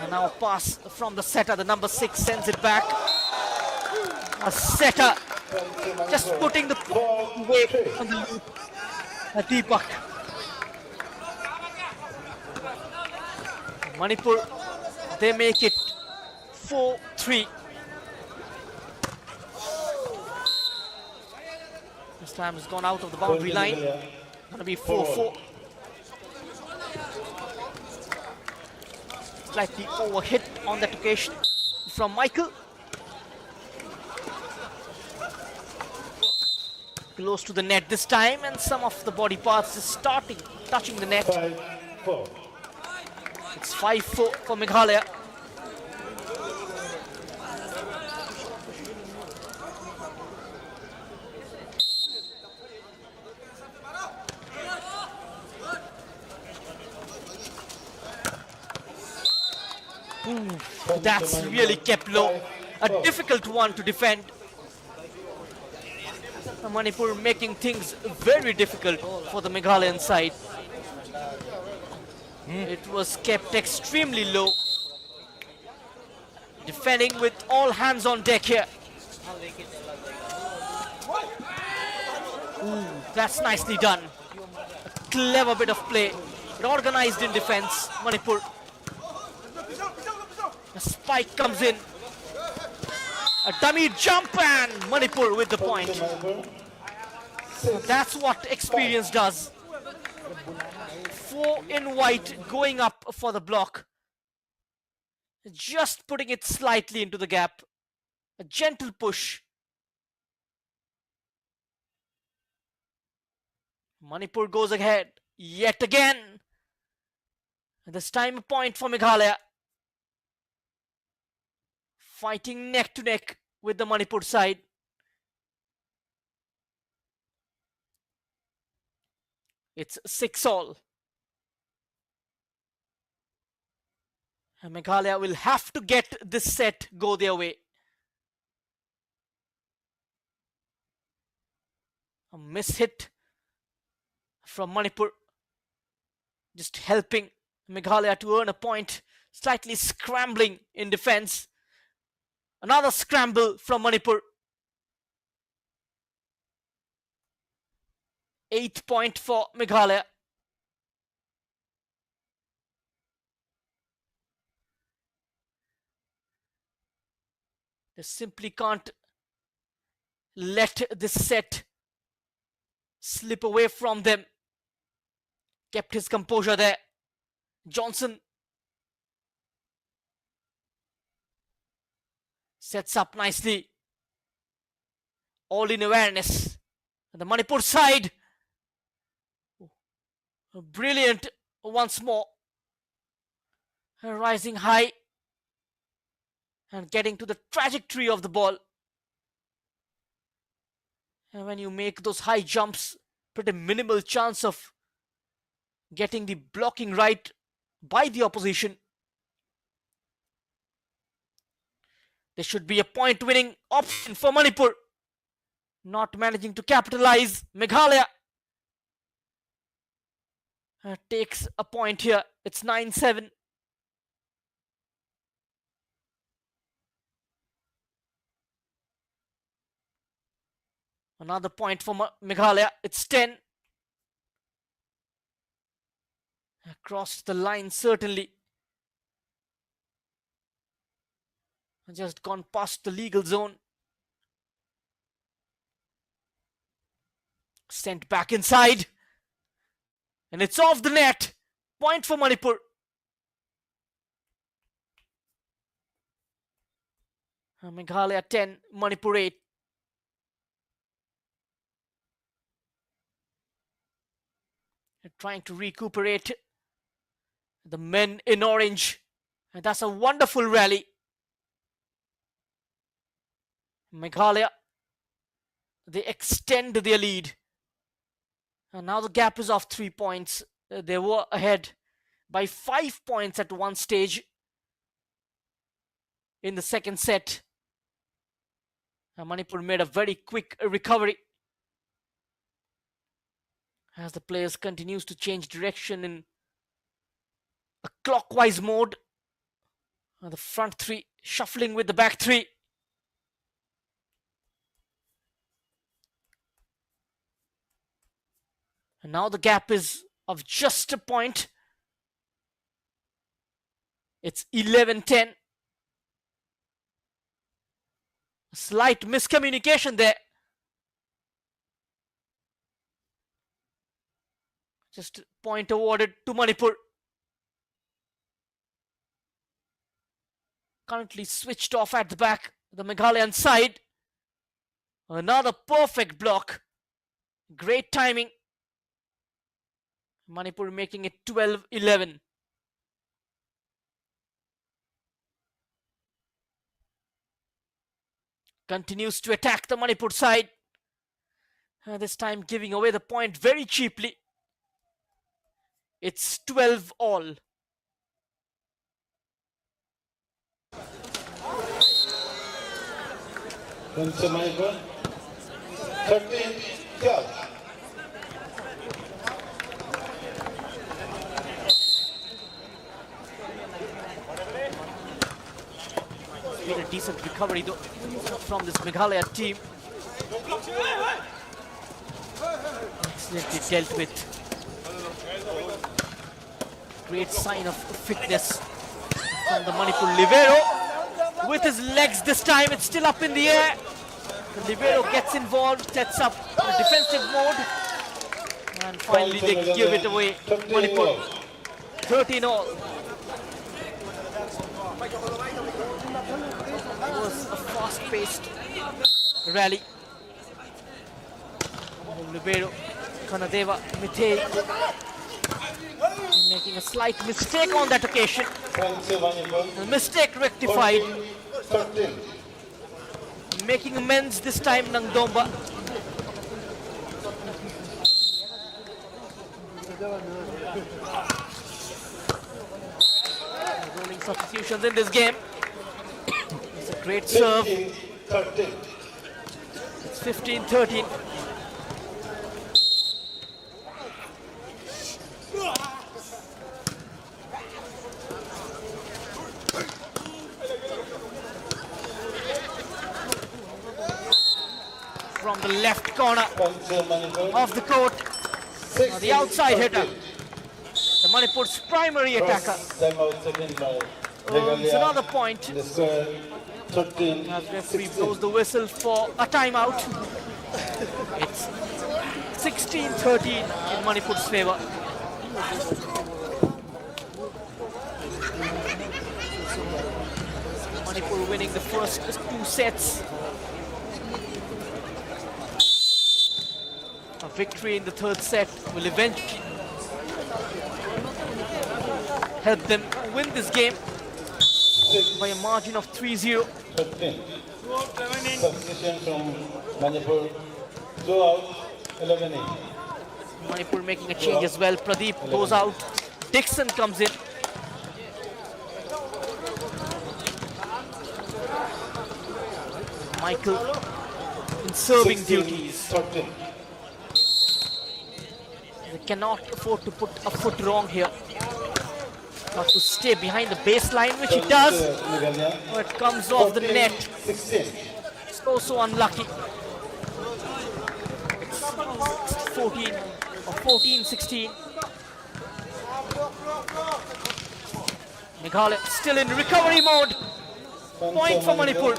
And now a pass from the setter, the number 6 sends it back. A setter just putting the weight on the loop. A Deepak. Manipur, they make it 4-3. This time has gone out of the boundary line. Gonna be 4-4. Slightly overhit on that occasion from Michael. Close to the net this time, and some of the body parts is starting touching the net. 5-4. It's 5-4 for Meghalaya. That's really kept low. A difficult one to defend. Manipur making things very difficult for the Meghalayan side. It was kept extremely low. Defending with all hands on deck here. That's nicely done. A clever bit of play. But organized in defense, Manipur. The spike comes in. A dummy jump and Manipur with the point. That's what experience does. 4 in white going up for the block. Just putting it slightly into the gap. A gentle push. Manipur goes ahead yet again. This time a point for Meghalaya. Fighting neck to neck with the Manipur side. It's 6-all. And Meghalaya will have to get this set go their way. A miss hit from Manipur. Just helping Meghalaya to earn a point. Slightly scrambling in defense. Another scramble from Manipur. 8th point for Meghalaya. They simply can't let this set slip away from them. Kept his composure there. Johnson sets up nicely. All in awareness. And the Manipur side. Brilliant once more. Rising high. And getting to the trajectory of the ball. And when you make those high jumps, pretty minimal chance of getting the blocking right by the opposition. There should be a point-winning option for Manipur. Not managing to capitalize. Meghalaya takes a point here. It's 9-7. Another point for Meghalaya. It's 10. Across the line, certainly. Just gone past the legal zone. Sent back inside. And it's off the net. Point for Manipur. Meghalaya 10, Manipur 8. They're trying to recuperate the men in orange. And that's a wonderful rally. Meghalaya, they extend their lead. And now the gap is of 3 points. They were ahead by 5 points at one stage in the second set. And Manipur made a very quick recovery as the players continues to change direction in a clockwise mode. The front three shuffling with the back three. And now the gap is of just a point. It's 11-10. A slight miscommunication there. Just point awarded to Manipur. Currently switched off at the back, the Meghalayan side. Another perfect block. Great timing. Manipur making it 12-11. Continues to attack the Manipur side. This time giving away the point very cheaply. It's 12 all. Manipur 13-12. A decent recovery though from this Meghalaya team. Excellently dealt with. Great sign of fitness from the Manipur libero. With his legs this time, it's still up in the air. The libero gets involved, sets up a defensive mode. And finally they give it away. Manipur 13 all. It was a fast-paced rally. Libero, Kanadeva, Mithei making a slight mistake on that occasion. The mistake rectified. Making amends this time, Nangdomba. Rolling substitutions in this game. It's a great serve. 15-13. It's 15-13. From the left corner of the court, The outside hitter. The Manipur's primary attacker. Timeout taken by It's Nagaland. another point. The score 13. As referee blows the whistle for a timeout. It's 16-13 in Manipur's favor. Manipur winning the first 2 sets. A victory in the 3rd set will eventually help them win this game by a margin of 3-0. 15. Substitution from Manipur. 2 out, 11 in. Manipur making a change as well. Pradeep goes out. Dixon comes in. Michael in serving 16, duties. 13. They cannot afford to put a foot wrong here. Not to stay behind the baseline, which he does. Nagaland. But it comes off the 14, net. 16. So unlucky. 14 or 14-16. Meghalaya still in recovery mode. Point for Manipur.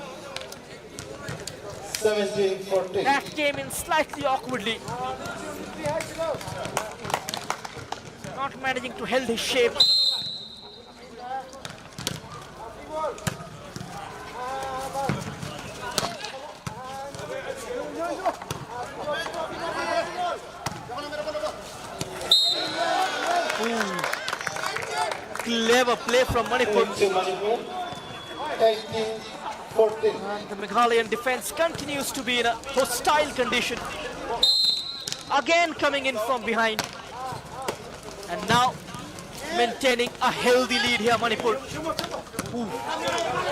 17-14. That came in slightly awkwardly. Not managing to hold his shape. Clever play from Manipur. To Manipur. 18-14. And the Meghalayan defense continues to be in a hostile condition. Again coming in from behind. And now maintaining a healthy lead here, Manipur. Ooh,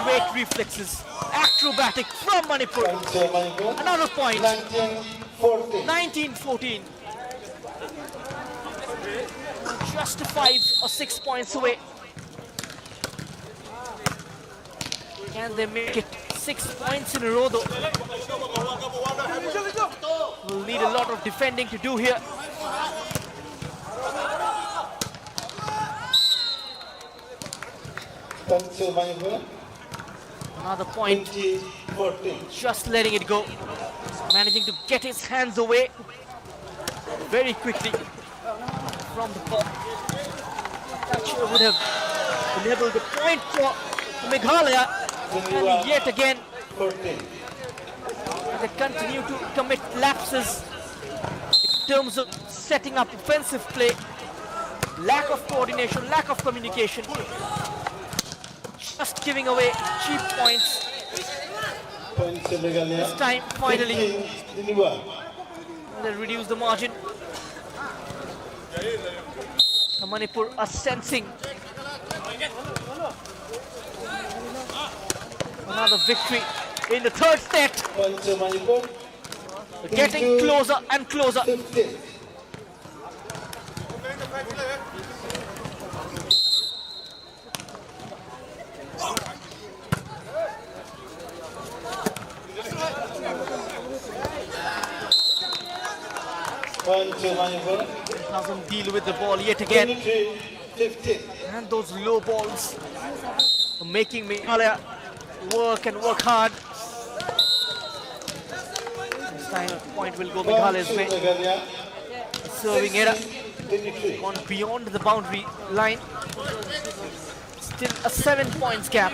great reflexes. Acrobatic from Manipur. To Manipur. Another point. 19-14. 19-14. Just 5 or 6 points away. Can they make it 6 points in a row though? We'll need a lot of defending to do here. To Manipur. Another point. 20-14. Just letting it go. Managing to get his hands away very quickly from the ball. That sure would have enabled the point for Meghalaya. And yet again, 14. they continue to commit lapses in terms of setting up offensive play. Lack of coordination, lack of communication. Just giving away cheap points. Point to Nagaland. This time, finally, 15-21. they reduce the margin. The Manipur are sensing another victory in the 3rd set. Point to Manipur. Getting closer and closer. 15. Point to Manipur. Doesn't deal with the ball yet again. 23-15. And those low balls are making Meghalaya work and work hard. This time a point will go Meghalaya's way. Nagaland. Serving error 23. gone beyond the boundary line. Still a 7 points gap.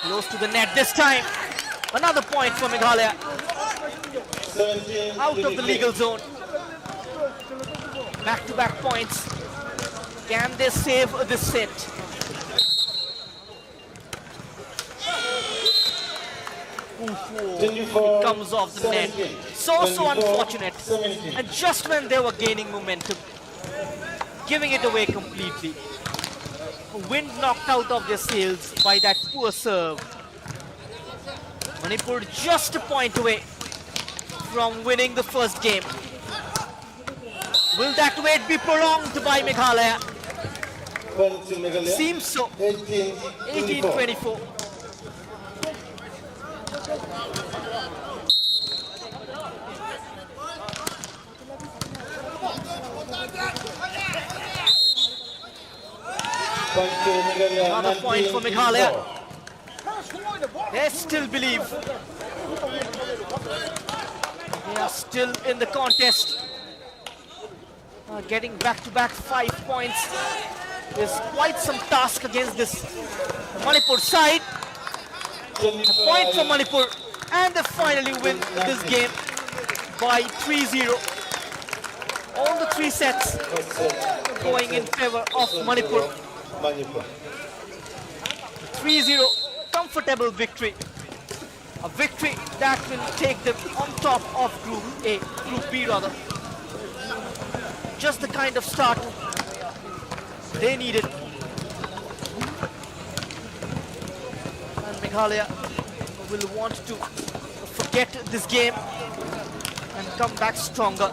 Close to the net this time. Another point for Meghalaya. 17. Out of the legal zone. Back-to-back points. Can they save this set? It comes off the net. So unfortunate. And just when they were gaining momentum, giving it away completely. Wind knocked out of their sails by that poor serve. Manipur just a point away from winning the first game. Will that wait be prolonged by Meghalaya? Point to Nagaland. Seems so. 18-24. 18-24. Point to Meghalaya. Another point for 19-24. Meghalaya. They still believe. They are still in the contest. Getting back-to-back 5 points is quite some task against this Manipur side. A point for Manipur, and they finally win this game by 3-0. All the 3 sets going in favor of Manipur. 3-0, comfortable victory. A victory that will take them on top of Group A, Group B rather. Just the kind of start they needed. And Meghalaya will want to forget this game and come back stronger.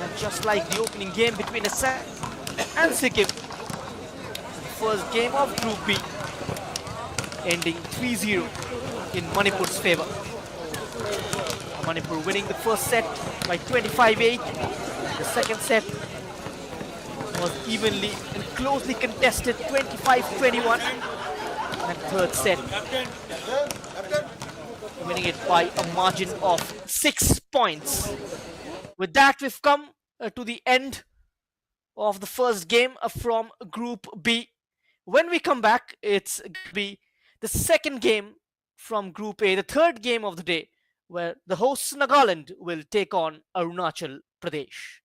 And just like the opening game between Assam and Sikkim, the first game of Group B ending 3-0 in Manipur's favor. Manipur winning the first set by 25-8. The second set was evenly and closely contested, 25-21. And third set winning it by a margin of 6 points. With that, we've come to the end of the first game from Group B. When we come back, it's going to be the second game from Group A, the third game of the day, where the hosts Nagaland will take on Arunachal Pradesh.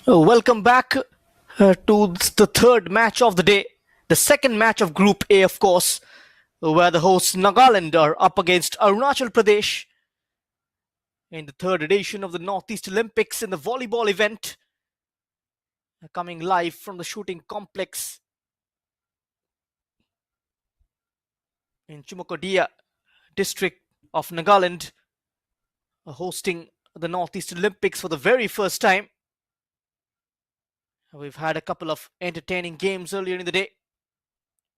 Welcome back to the third match of the day, the second match of Group A, of course, where the hosts Nagaland are up against Arunachal Pradesh in the third edition of the Northeast Olympics in the volleyball event, coming live from the shooting complex in Chumakodia district of Nagaland, hosting the Northeast Olympics for the very first time. We've had a couple of entertaining games earlier in the day.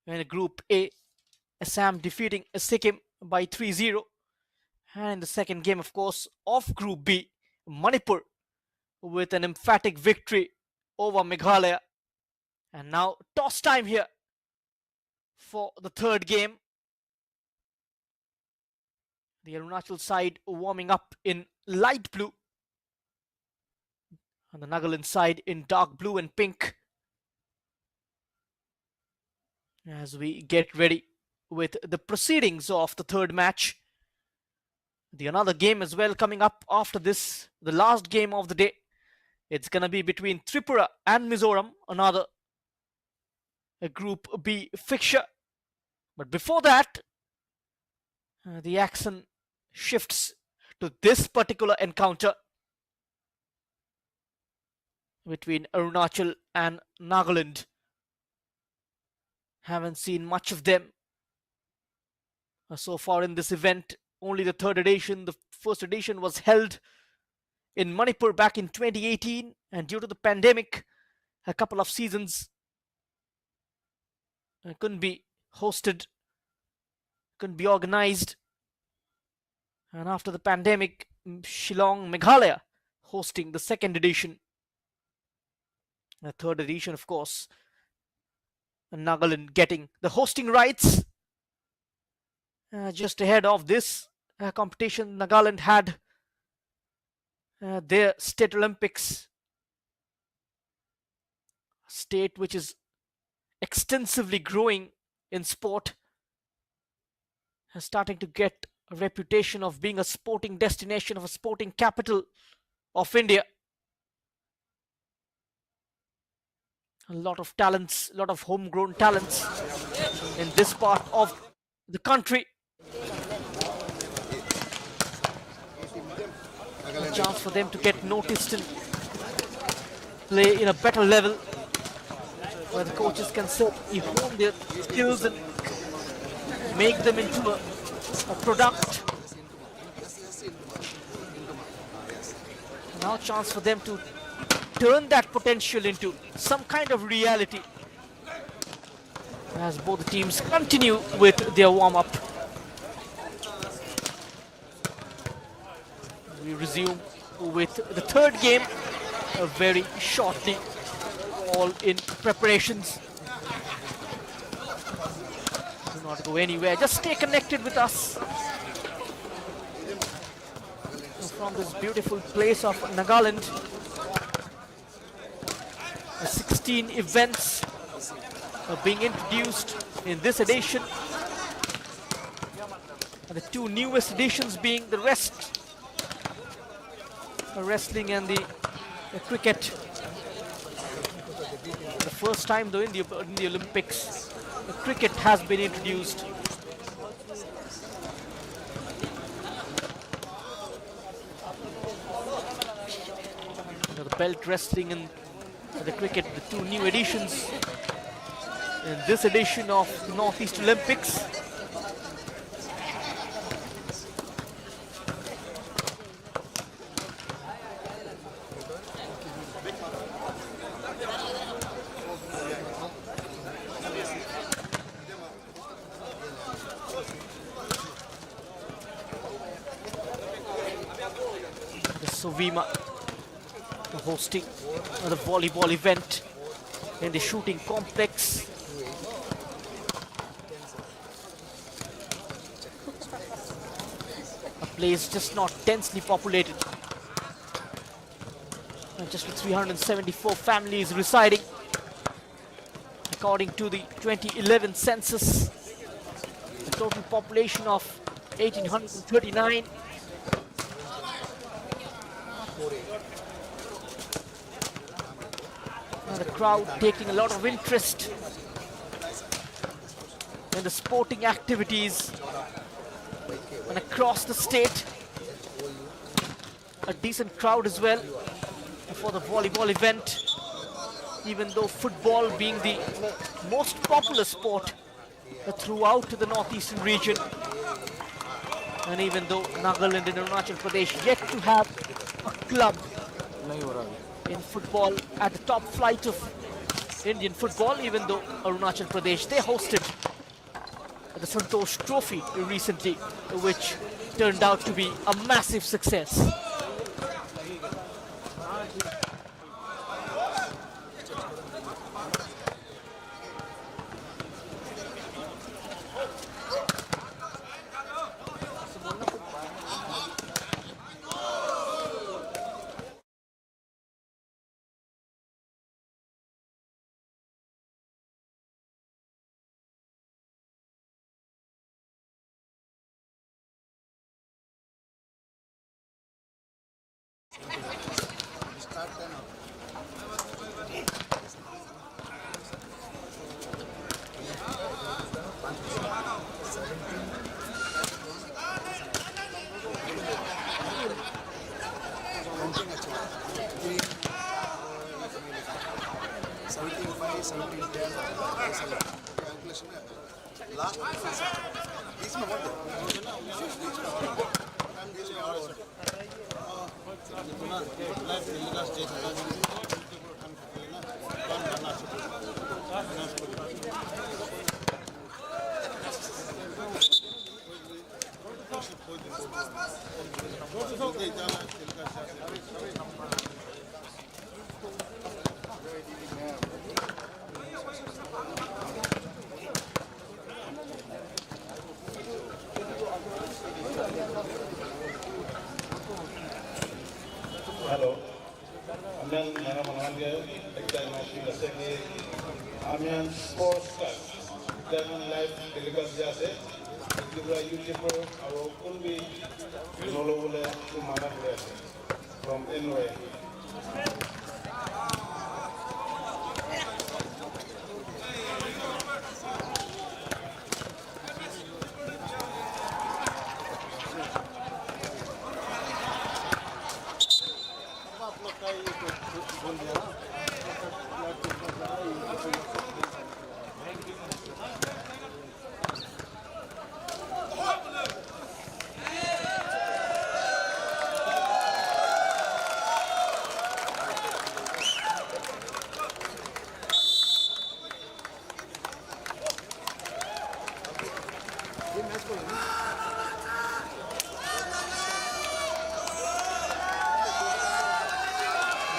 In Group A, Assam defeating Sikkim by 3-0. And in the second game, of course, of Group B, Manipur with an emphatic victory over Meghalaya. And now toss time here for the third game. The Arunachal side warming up in light blue, and the Nagaland side in dark blue and pink, as we get ready with the proceedings of the third match. Another game as well coming up after this, the last game of the day. It's going to be between Tripura and Mizoram, another Group B fixture. But before that, the action shifts to this particular encounter between Arunachal and Nagaland. Haven't seen much of them so far in this event. Only the third edition. The first edition was held in Manipur back in 2018, and due to the pandemic, a couple of seasons couldn't be hosted, couldn't be organized. And after the pandemic, Shillong, Meghalaya hosting the second edition. The third edition, of course, and Nagaland getting the hosting rights. Just ahead of this competition, Nagaland had their state Olympics, a state which is extensively growing in sport, starting to get a reputation of being a sporting destination, of a sporting capital of India. A lot of talents, a lot of homegrown talents in this part of the country. A chance for them to get noticed and play in a better level, where the coaches can certainly hone their skills and make them into a product. Now a chance for them to turn that potential into some kind of reality as both teams continue with their warm-up. We resume with the third game very shortly, all in preparations. Do not go anywhere, just stay connected with us from this beautiful place of Nagaland. 16 events are being introduced in this edition, and the two newest editions being the wrestling and the cricket. The first time though in the Olympics, the cricket has been introduced. The belt wrestling and the cricket, the two new editions in this edition of the Northeast Olympics. The Sovima hosting the volleyball event in the shooting complex. A place just not densely populated, just with 374 families residing according to the 2011 census. The total population of 1,839. And the crowd taking a lot of interest in the sporting activities and across the state. A decent crowd as well for the volleyball event, even though football being the most popular sport throughout the northeastern region, and even though Nagaland and Arunachal Pradesh yet to have a club in football at the top flight of Indian football, even though Arunachal Pradesh, they hosted the Santosh Trophy recently, which turned out to be a massive success. Hello. Amian mana dia kita masih kesini. Amian Sports Club. Jangan live telekas jasa. Juga YouTuber awak pun bi nolong boleh tu mana boleh from anywhere.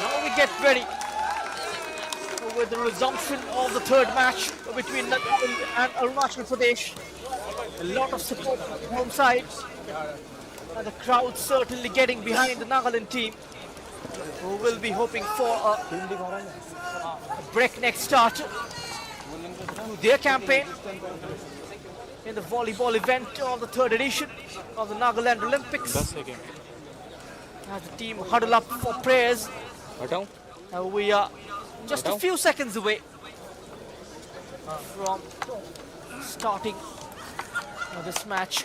Now we get ready with the resumption of the third match between Nagaland and Arunachal Pradesh. A lot of support from home side, and the crowd certainly getting behind the Nagaland team, who will be hoping for a breakneck start to their campaign in the volleyball event of the third edition of the Nagaland Olympics. As the team huddle up for prayers, we are just a few seconds away from starting this match.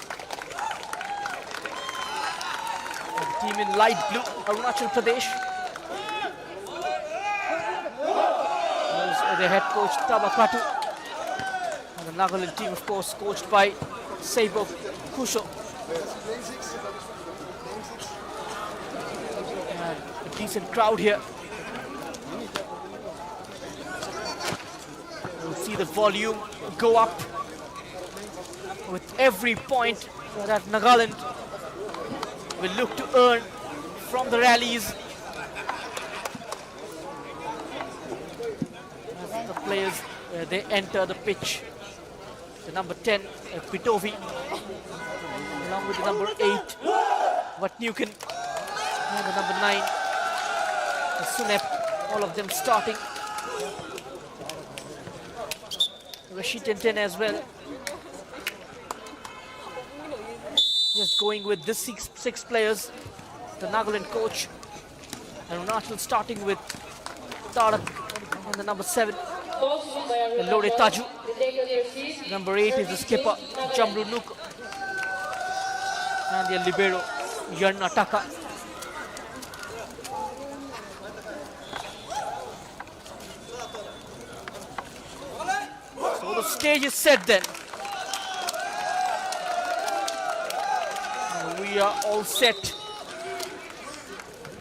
The team in light blue, Arunachal Pradesh. There's the head coach Tabakatu. And the Nagaland team, of course, coached by Seibo Kusho. And a decent crowd here. We'll see the volume go up with every point that Nagaland will look to earn from the rallies. As the players, they enter the pitch. The number 10, Pitovi, along with the number 8, Vatnukan, and the number 9, Sunep, all of them starting. Rashid Tenten as well. Just going with this six players. The Nagaland coach. And Arunachal starting with Tarak And the number 7, Lode Taju. Number 8 is the skipper, Jamru Nuk. And the libero, Yan Ataka. So the stage is set then. And we are all set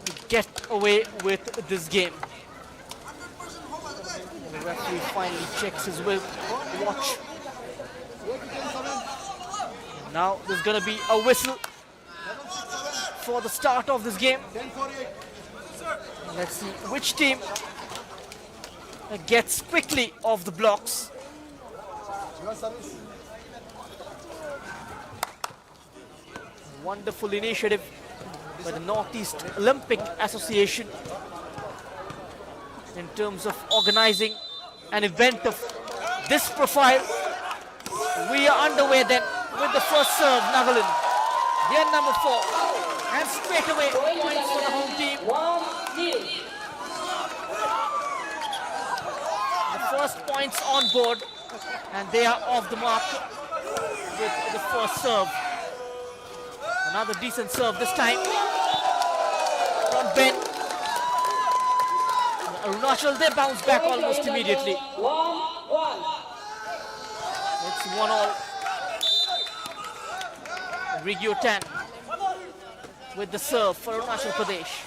to get away with this game. And the referee finally checks his watch. And now there's going to be a whistle for the start of this game. And let's see which team gets quickly off the blocks. Wonderful initiative by the Northeast Olympic Association in terms of organizing an event of this profile. We are underway then with the first serve, Nagaland. Here number 4. And straight away, points for the home team. The first points on board, and they are off the mark with the first serve. Another decent serve this time from Ben. Arunachal, they bounce back almost immediately. It's 1-all. Rigyo Tan with the serve for Arunachal Pradesh.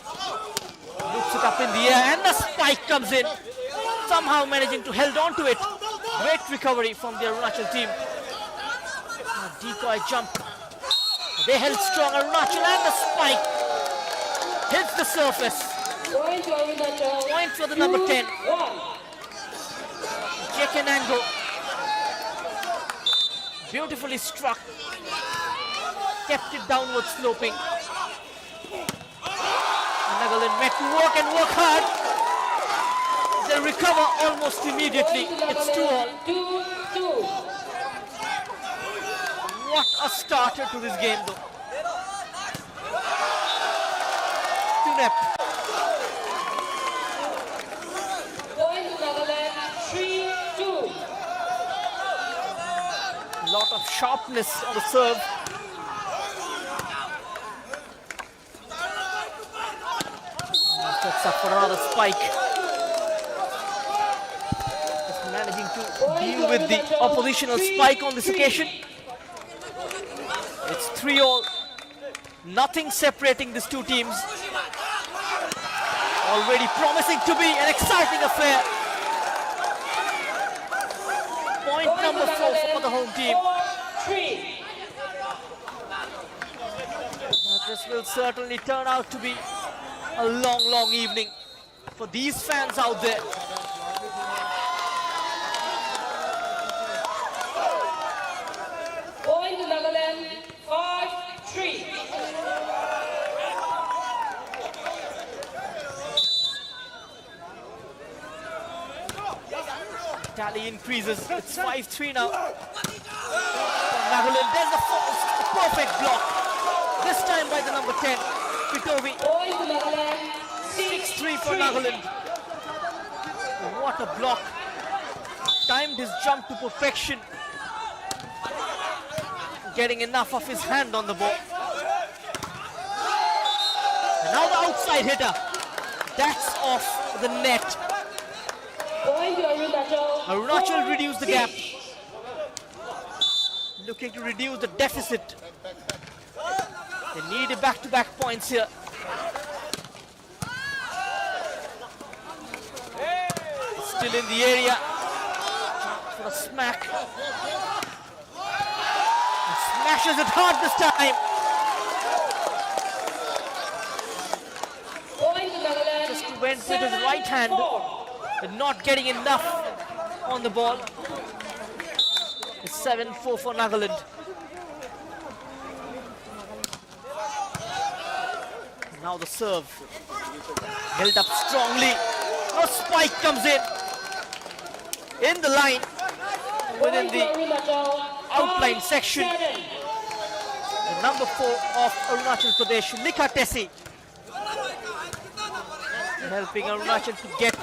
Looks it up in the air and the spike comes in. Somehow managing to hold on to it. Great recovery from the Arunachal team. A decoy jump. They held strong. Arunachal and the spike hits the surface. Point for the number 10. Jekenango. Beautifully struck. Kept it downward sloping. Nagaland met to work and work hard. They recover almost immediately. It's 2-all. What a starter to this game though. Tunep. Lot of sharpness on the serve. Sets up for another spike. Just managing to deal with the oppositional spike on this occasion. It's 3-all. Nothing separating these two teams. Already promising to be an exciting affair. Point number 4 for the home team. This will certainly turn out to be a long, long evening for these fans out there. Point to Nagaland, 5-3. Tally increases. It's 5-3 now. Nagaland, there's the perfect block. This time by the number 10, Pitovi. 6-3 for Nagaland. What a block. Timed his jump to perfection. Getting enough of his hand on the ball. And now the outside hitter. That's off the net. Arunachal reduced the gap. Looking to reduce the deficit. They need back-to-back points here. Still in the area for a smack. And smashes it hard this time. Just went with his right hand, but not getting enough on the ball. It's 7-4 for Nagaland. Now the serve. Held up strongly. A spike comes in the line, within the outline section. The number 4 of Arunachal Pradesh, Likha Tesi, helping Arunachal to get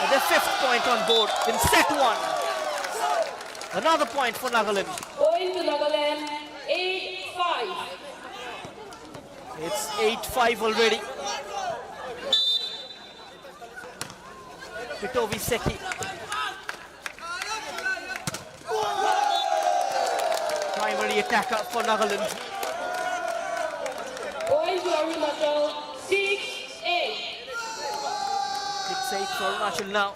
Their 5th point on board in set 1. Another point for Nagaland. Point to Nagaland, 8-5. It's 8-5 already. Pitovi Seki. Primary attacker for Nagaland. Point to Arunachal, 6-8. 6-8 for Arunachal now.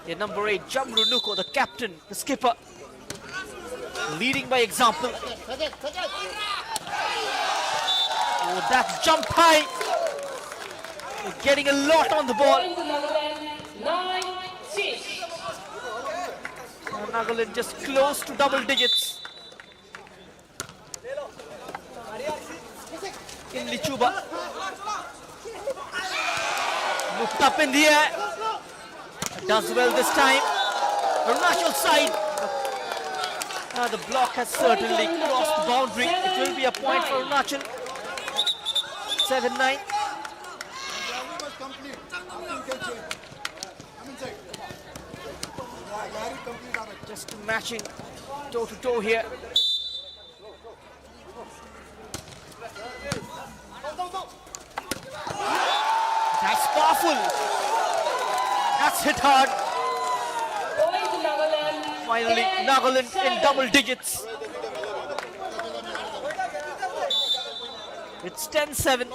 Their number 8, Jamru Nuko, the captain, the skipper, leading by example. Oh, that jump high. They're getting a lot on the ball. Point to Nagaland, 9-6. Nagaland just close to double digits. In Lichuba. Looked up in the air. Does well this time. Arunachal side. The block has certainly crossed the boundary. It will be a point for Arunachal. 7-9. Just matching toe to toe here. That's powerful. That's hit hard. Point to Nagaland, Finally, Nagaland in double digits. It's 10-7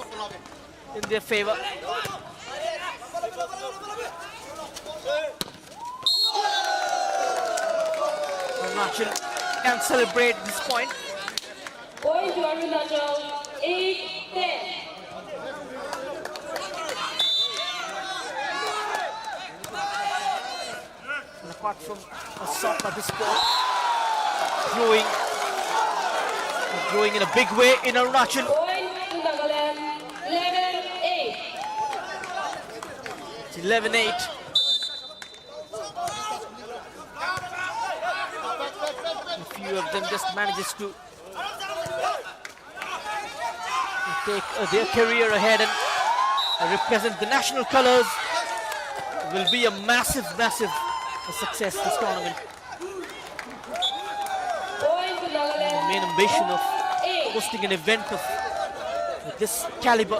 in their favor. Arunachal can celebrate this point. Point to Arunachal, 8-10. And apart from a soccer, this sport growing in a big way in Arunachal. Point to Nagaland, 11-8. It's 11-8. A few of them just manages to take their career ahead and represent the national colors. Will be a massive success this tournament. Point to Nagaland, The main ambition of 8. hosting an event of this caliber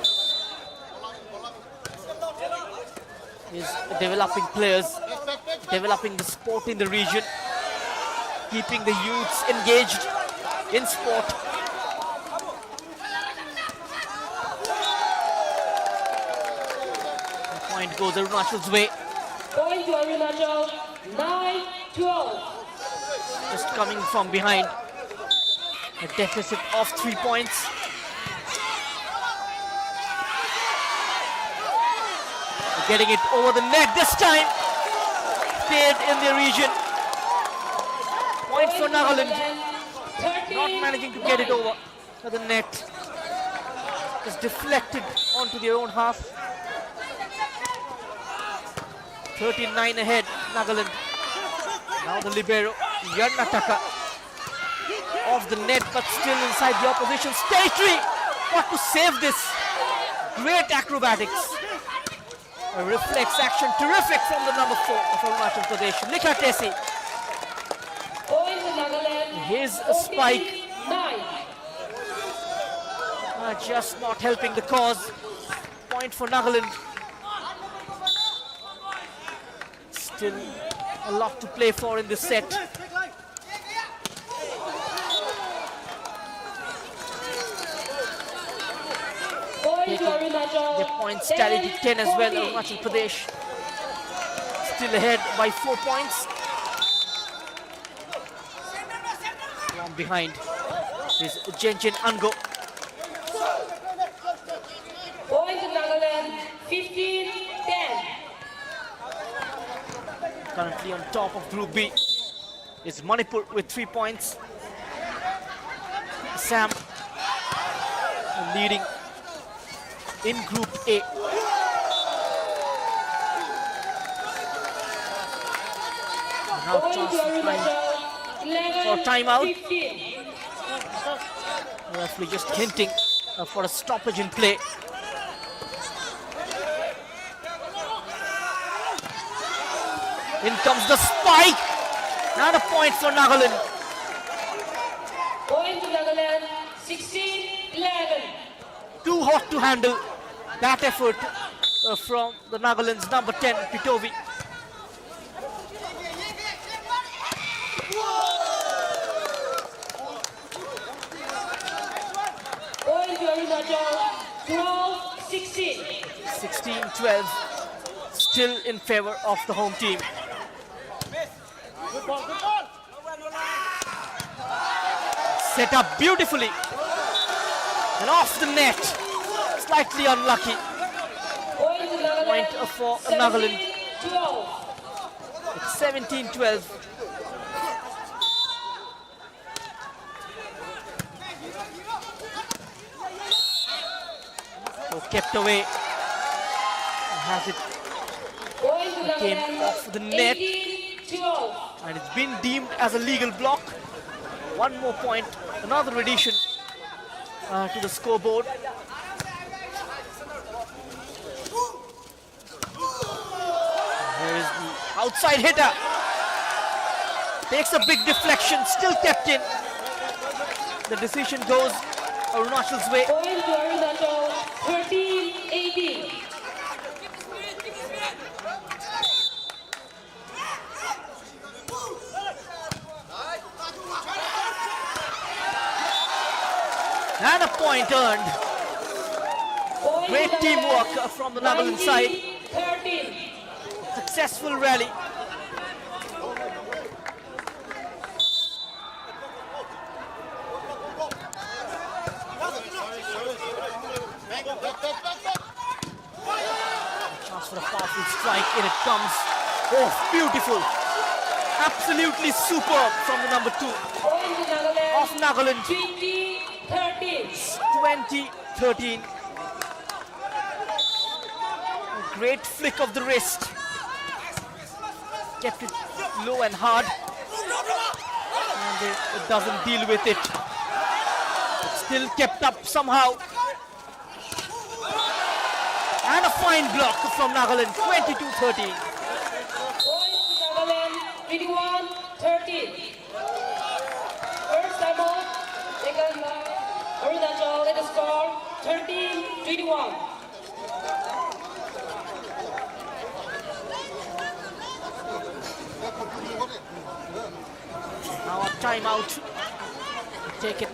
is developing players, developing the sport in the region, keeping the youths engaged in sport. The point goes Arunachal's way. Point to Arunachal, 9-12. Just coming from behind. A deficit of 3 points. Getting it over the net this time. Stayed in the region. Point for Nagaland. Not managing to get it over the net. Just deflected onto their own half. 13-9 ahead, Nagaland. Now the libero, Yarnataka. Off the net, but still inside the opposition's territory. Got to save this. Great acrobatics. A reflex action, terrific from the number 4 of Arunachal Pradesh, Likatesi. Point to Nagaland, His spike 9. just not helping the cause. Point for Nagaland. Still a lot to play for in this set. Point to Arunachal, Their points tally to 10 as well. 14. Arunachal Pradesh still ahead by 4 points. From behind is Jenchen Ango. Point to Nagaland, 15-10. Currently on top of Group B is Manipur with 3 points. Assam leading in Group A. Now Point chance to to find Arunachal, for timeout. 11-15. Referee just hinting for a stoppage in play. In comes the spike. And a point for Nagaland. Point to Nagaland, 16-11. Too hot to handle. That effort from the Nagaland's number 10, Pitovi. Point to Arunachal, 12-16. 16-12. Still in favor of the home team. Set up beautifully. And off the net. Slightly unlucky. Point for Nagaland. 12. It's 17-12. So kept away. Has it came off the net. 18-12. And it's been deemed as a legal block. One more point. Another addition to the scoreboard. Here is the outside hitter. Takes a big deflection, still kept in. The decision goes Arunachal's way. Point to Arunachal, 13-18. And a point earned. Great teamwork from the Nagaland side. 13. Successful rally. Chance for a powerful strike. In it comes. Oh, beautiful. Absolutely superb from the number 2 of Nagaland. 20-13. A great flick of the wrist. Kept it low and hard. And it doesn't deal with it. It's still kept up somehow. And a fine block from Nagaland. 22-13. Nagaland, 21-13. First time out, second Arunachal, let us score 13-21. Now a timeout. Take it.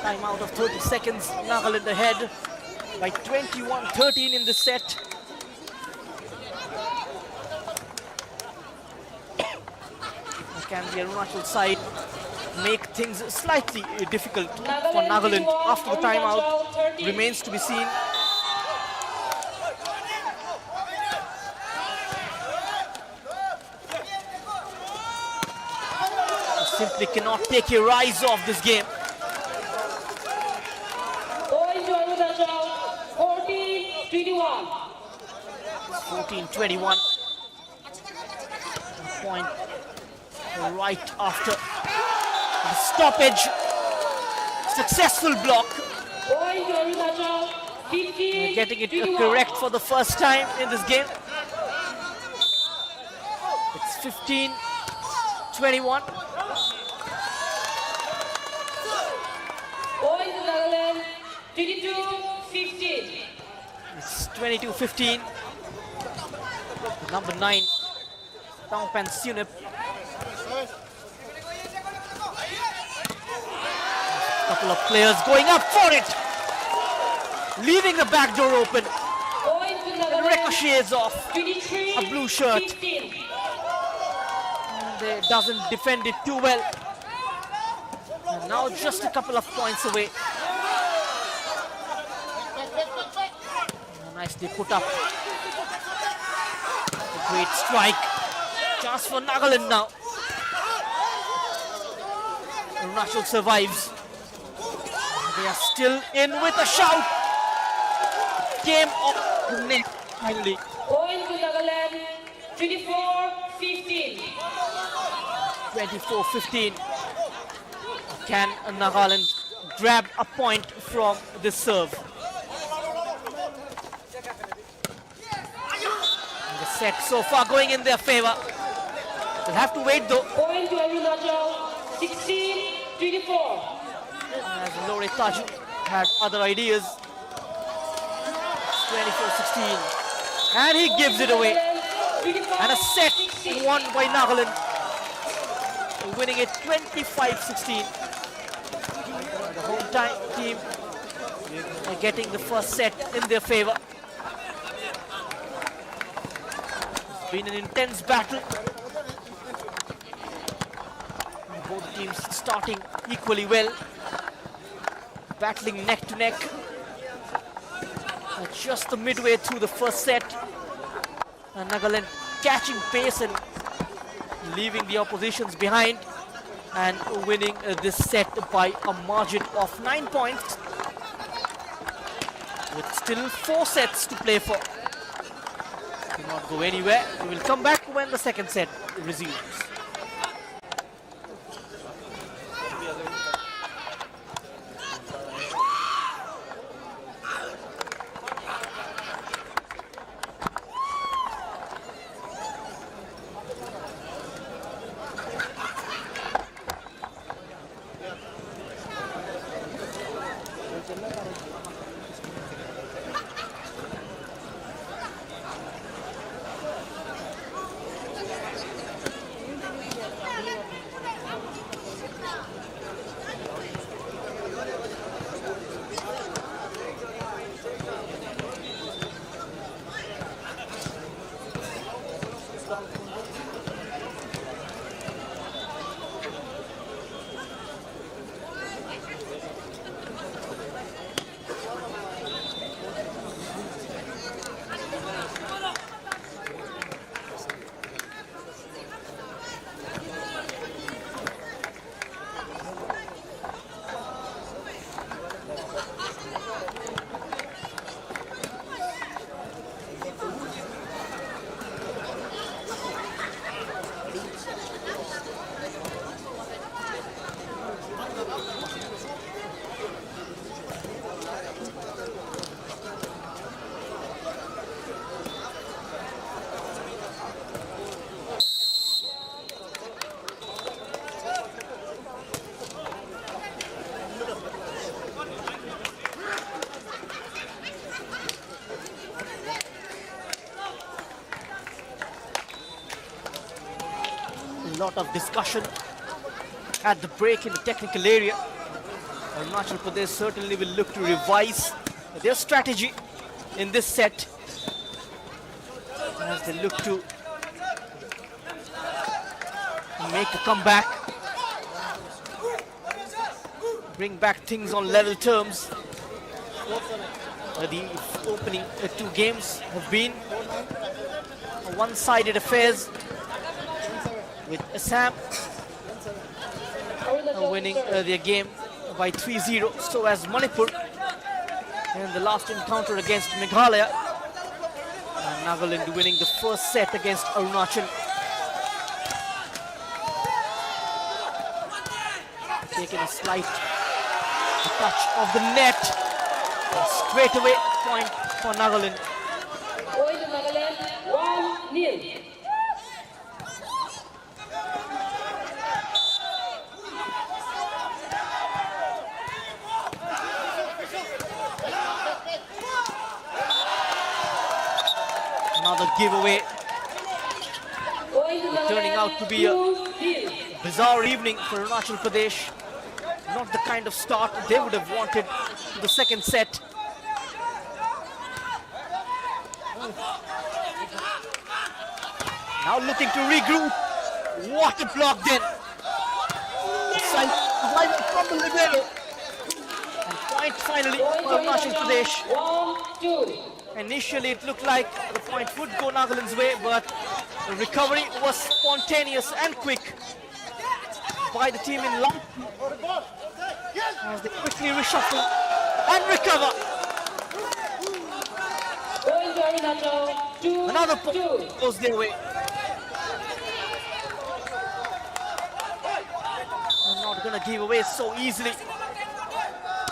Timeout of 30 seconds. Nagaland ahead by 21-13 in the set. Can the Arunachal side make things slightly difficult for Nagaland after the timeout? Remains to be seen. Simply cannot take your eyes off this game. Point to Arunachal, 14-21. 14-21. Point right after the stoppage. Successful block. Point to Arunachal, 15-21. Getting it correct for the first time in this game. It's 15-21. Point to Nagaland, 22-15. It's 22-15. Number 9, Tangpan Sunip. Couple of players going up for it. Leaving the back door open. Point to Nagaland, Ricochets off 23, a blue shirt. 15. And it doesn't defend it too well. And now just a couple of points away. Nicely put up. A great strike. Chance for Nagaland now. Arunachal survives. They are still in with a shout. Came off the net finally. Point to Nagaland, 24-15. 24-15. Can Nagaland grab a point from this serve? And the Set so far going in their favor. They'll have to wait though. Point to Arunachal, 16-24. As Lore Taju had other ideas. 24-16. And he gives it away. And a set won by Nagaland. Winning it 25-16. The home team are getting the first set in their favor. It's been an intense battle. Both teams starting equally well. Battling neck to neck. Just the midway through the first set. And Nagaland catching pace and leaving the oppositions behind. And winning this set by a margin of 9 points. With still 4 sets to play for. Do not go anywhere. We will come back when the second set resumes. A lot of discussion at the break in the technical area. Arunachal Pradesh certainly will look to revise their strategy in this set as they look to make a comeback, bring back things on level terms. The opening 2 games have been one-sided affairs, with Assam winning their game by 3-0, so as Manipur in the last encounter against Meghalaya, and Nagaland winning the first set against Arunachal. Taking a slight touch of the net, straight away point for Nagaland. Point to Nagaland, 1-0. Another giveaway, turning out to be a bizarre evening for Arunachal Pradesh. Not the kind of start they would have wanted to the second set. Now looking to regroup. What a block then. Right from the libero. And point finally for Arunachal Pradesh. 1-2. Initially it looked like the point would go Nagaland's way, but the recovery was spontaneous and quick by the team in Lump as they quickly reshuffle and recover. Another point goes their way. They're not going to give away so easily.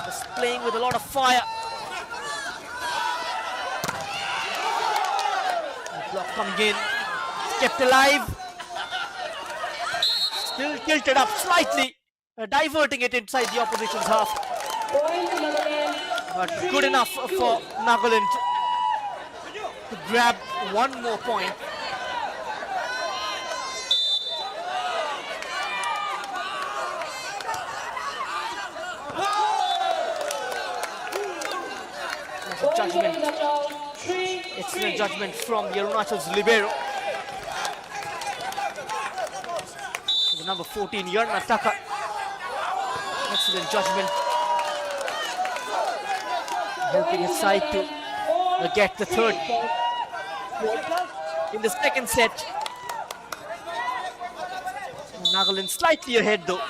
Just playing with a lot of fire. Block coming in, kept alive. Still tilted up slightly, diverting it inside the opposition's half. But good enough for Nagaland to grab one more point. Judgment. Excellent judgment from the Arunachal's libero. The number 14, Nataka. Excellent judgment. Helping his side to get the third in the second set. Nagaland slightly ahead though.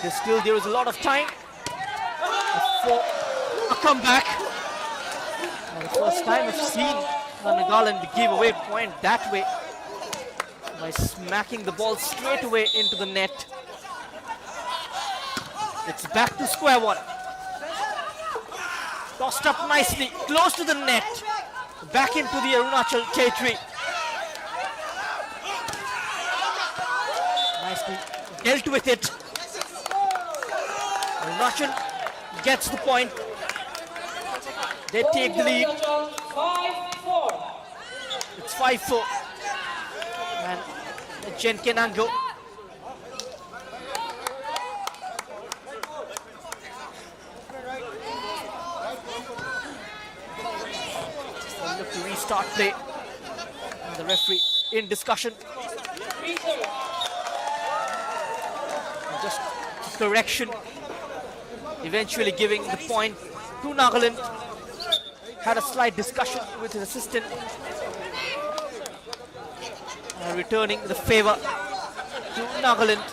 But still there is a lot of time for a comeback. The first time I've seen Nagaland give away point that way by smacking the ball straight away into the net. It's back to square one. Tossed up nicely, close to the net. Back into the Arunachal territory. Nicely dealt with it. Arunachal gets the point. They take the lead. It's 5-4. And Jenkenango look to restart play. And the referee in discussion. And just correction. Eventually giving the point to Nagaland. Had a slight discussion with his assistant. Returning the favor to Nagaland.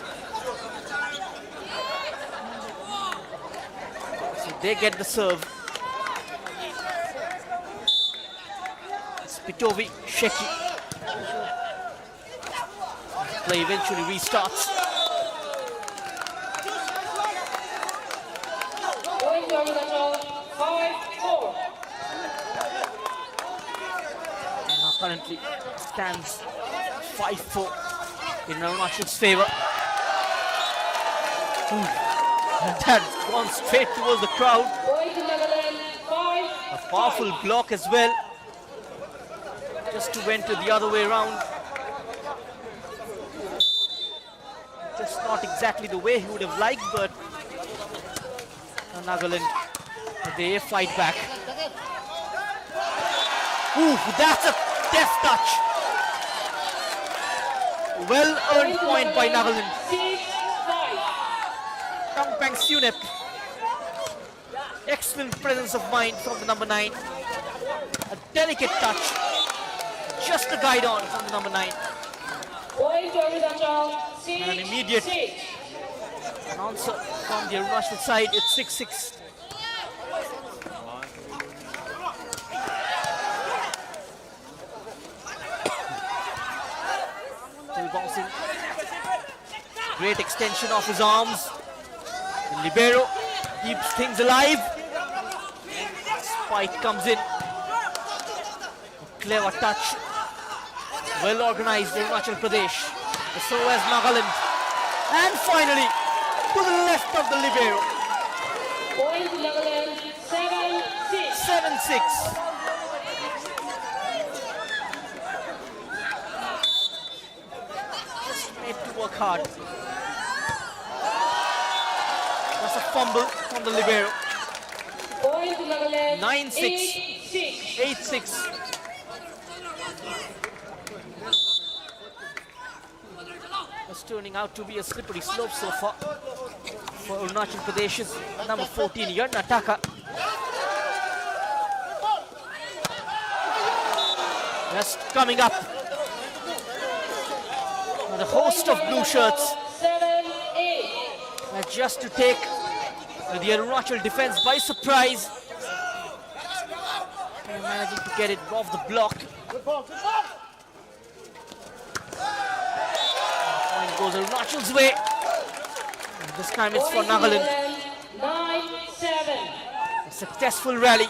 So they get the serve. Spitovi, Sheki. Play eventually restarts. Now currently stands 5-4 in Arunachal's favor. And that's gone straight towards the crowd. A powerful block as well. Just went to the other way around. Just not exactly the way he would have liked, but Nagaland, they fight back. Ooh, that's a death touch. Well earned point by Nagaland. Tangpang Sunep. Excellent presence of mind from the number 9. A delicate touch. Just a guide on from the number 9. And an immediate answer from the Arunachal side. It's 6-6. Still bouncing. Great extension of his arms. The libero keeps things alive. Spike comes in. A clever touch. Well organized in Arunachal Pradesh. So as Nagaland. And finally, to the left of the libero. 7-6. Just made to work hard. That's a fumble from the libero. 9-6. 8-6. It's turning out to be a slippery slope so far for Arunachal Pradesh's number 14, Nataka. Just coming up. And the host of blue shirts. Just to take the Arunachal defense by surprise. And managing to get it off the block. Point goes Arunachal's way. And this time it's for Nagaland. 9-7. A successful rally.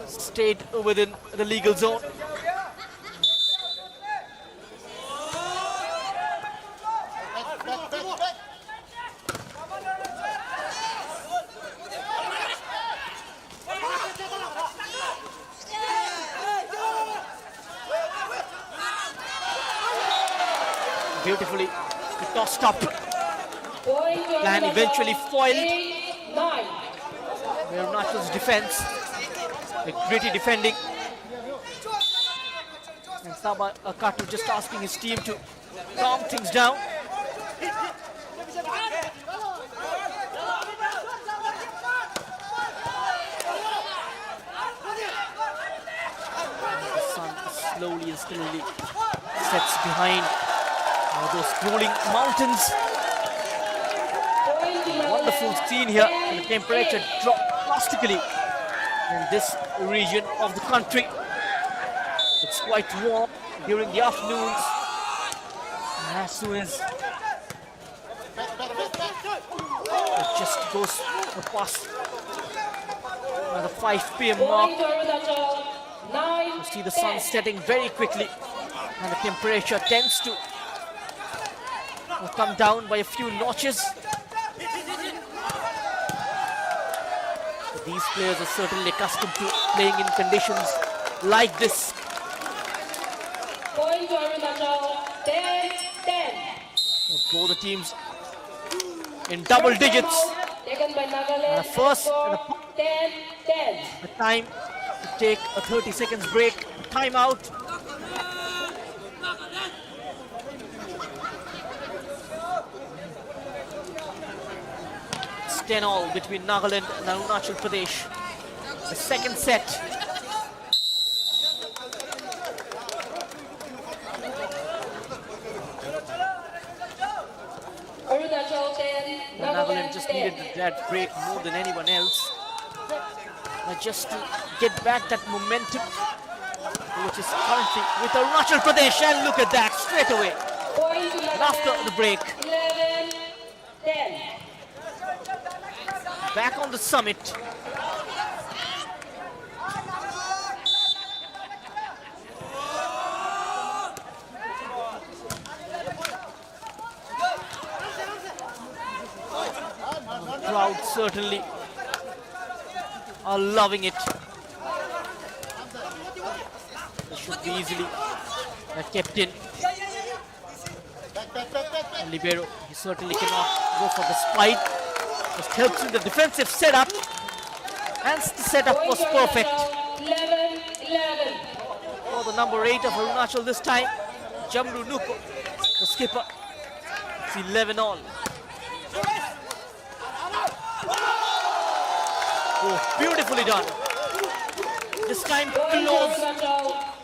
stayed within the legal zone. Beautifully tossed up. Plan eventually foiled. Arunachal's defense. A gritty defending. And Saba Akatu just asking his team to calm things down. The sun slowly and steadily sets behind those rolling mountains. Wonderful scene here, and the temperature dropped drastically in this region of the country. It's quite warm during the afternoons. And as soon as it just goes past the 5 p.m. mark, you see the sun setting very quickly, and the temperature tends to come down by a few notches. But these players are certainly accustomed to playing in conditions like this. Point to Arunachal, 10-10. Both the teams in double digits. Taken by Nagaland. And a first and a 10-10. the time to take a 30 seconds break, timeout. It's 10-all between Nagaland and Arunachal Pradesh. The second set. Arunachal 10, Nagaland just needed that break more than anyone else. Just to get back that momentum, which is currently with Arunachal Pradesh. And look at that, straight away. And after the break, 11-10. back on the summit. The crowd certainly are loving it. This should be easily kept in. And Libero, he certainly cannot go for the spike. Just helps in the defensive setup. And the setup was perfect. 11-11. For the number 8 of Arunachal this time, Jamru Nuko, the skipper. It's 11-all. Oh, beautifully done. This time close.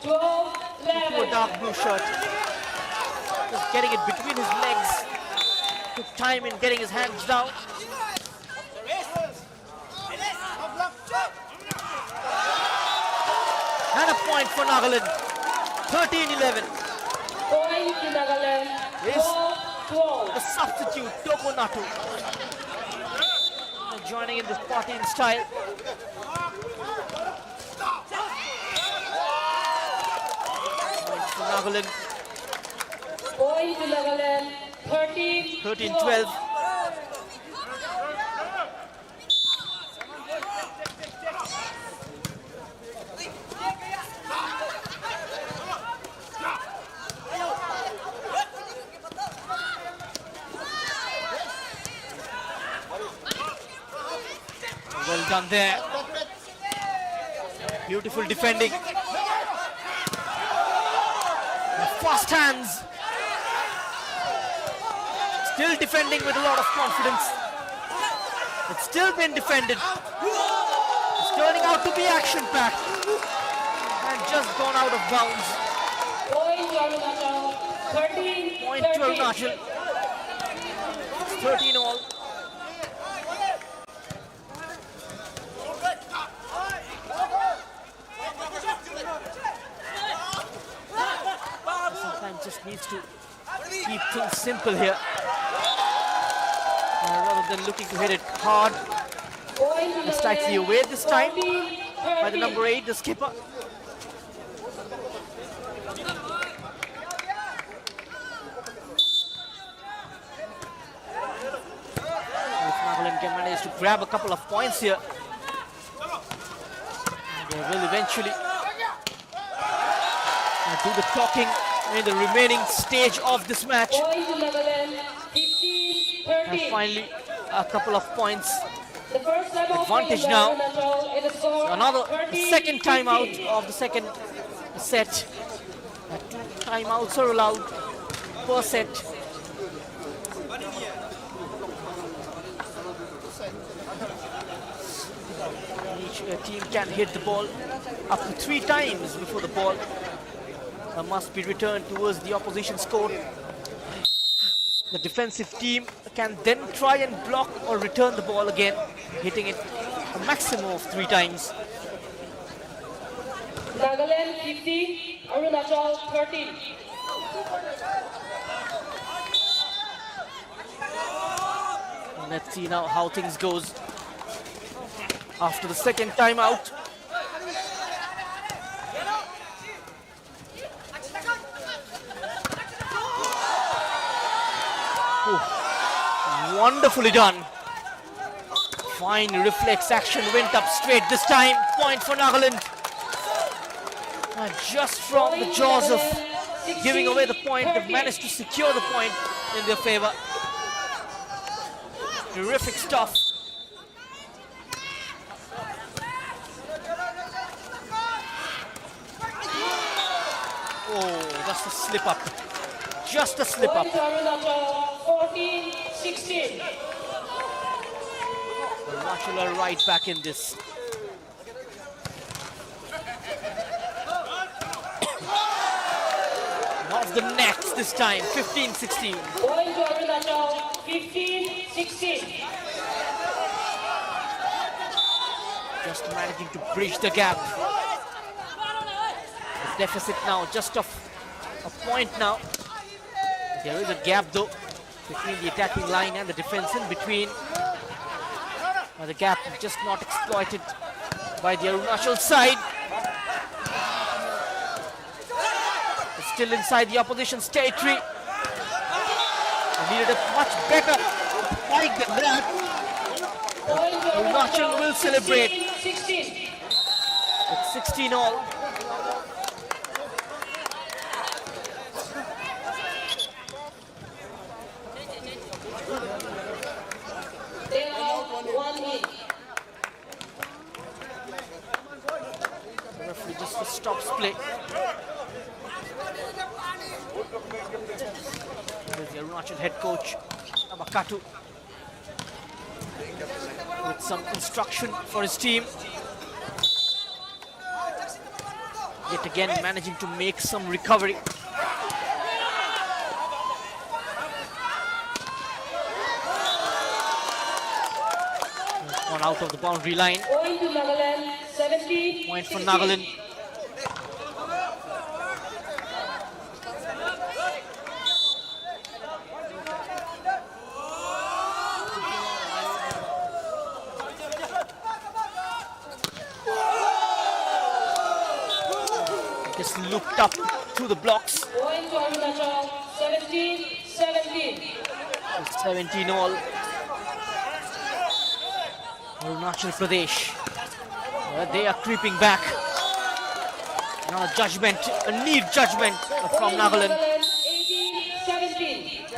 Into a dark blue shirt. Just getting it between his legs. Took time in getting his hands down. And a point for Nagaland. 13-11. Point to Nagaland. Is 12. the substitute, Toko Natu. Joining in this party in style. Points for Nagaland. Point to Nagaland. 13-12. Well done there. Beautiful defending. Fast hands. Still defending with a lot of confidence. It's still been defended. It's turning out to be action-packed. And just gone out of bounds. Point to Arunachal. 13. Point to Arunachal. It's 13-all. Sometimes just needs to keep things simple here. Rather than looking to hit it hard. Slightly away this time. by the number 8, the skipper. If Nagaland can manage to grab a couple of points here, they will eventually do the talking in the remaining stage of this match. Point to Nagaland, 15-13. And finally, a couple of points The first time of advantage play now. in Arunachal, it is scored Another 30-15. second timeout of the second set. 2 timeouts are allowed per set. Each team can hit the ball up to 3 times before the ball must be returned towards the opposition's court. The defensive team can then try and block or return the ball again, hitting it a maximum of 3 times. Nagaland 50, Arunachal 13. Let's see now how things goes after the second timeout. Wonderfully done. Fine reflex action, went up straight this time. Point for Nagaland. Just from the jaws of giving away the point, they've managed to secure the point in their favor. Terrific stuff. Oh, just a slip up. Just a slip up. Point to Arunachal, 14-16. Arunachal are right back in this. Off the nets this time, 15-16. Point to Arunachal, 15-16. Just managing to bridge the gap. The deficit now just of a point now. There is a gap though between the attacking line and the defense in between. The gap just not exploited by the Arunachal side. It's still inside the opposition's territory. They needed a much better fight than that. Arunachal will celebrate. 16. It's 16 all. They are 1 in. The referee just stops play. There's the Arunachal head coach, Abakatu, with some instruction for his team. Yet again managing to make some recovery. One out of the boundary line. Point to Nagaland, 17. Point for 16. Nagaland. Just looked up through the blocks. Point to Arunachal, 17-17. 17 all. Arunachal Pradesh. They are creeping back. Now a judgment, a need judgment from Nagaland. 18-17.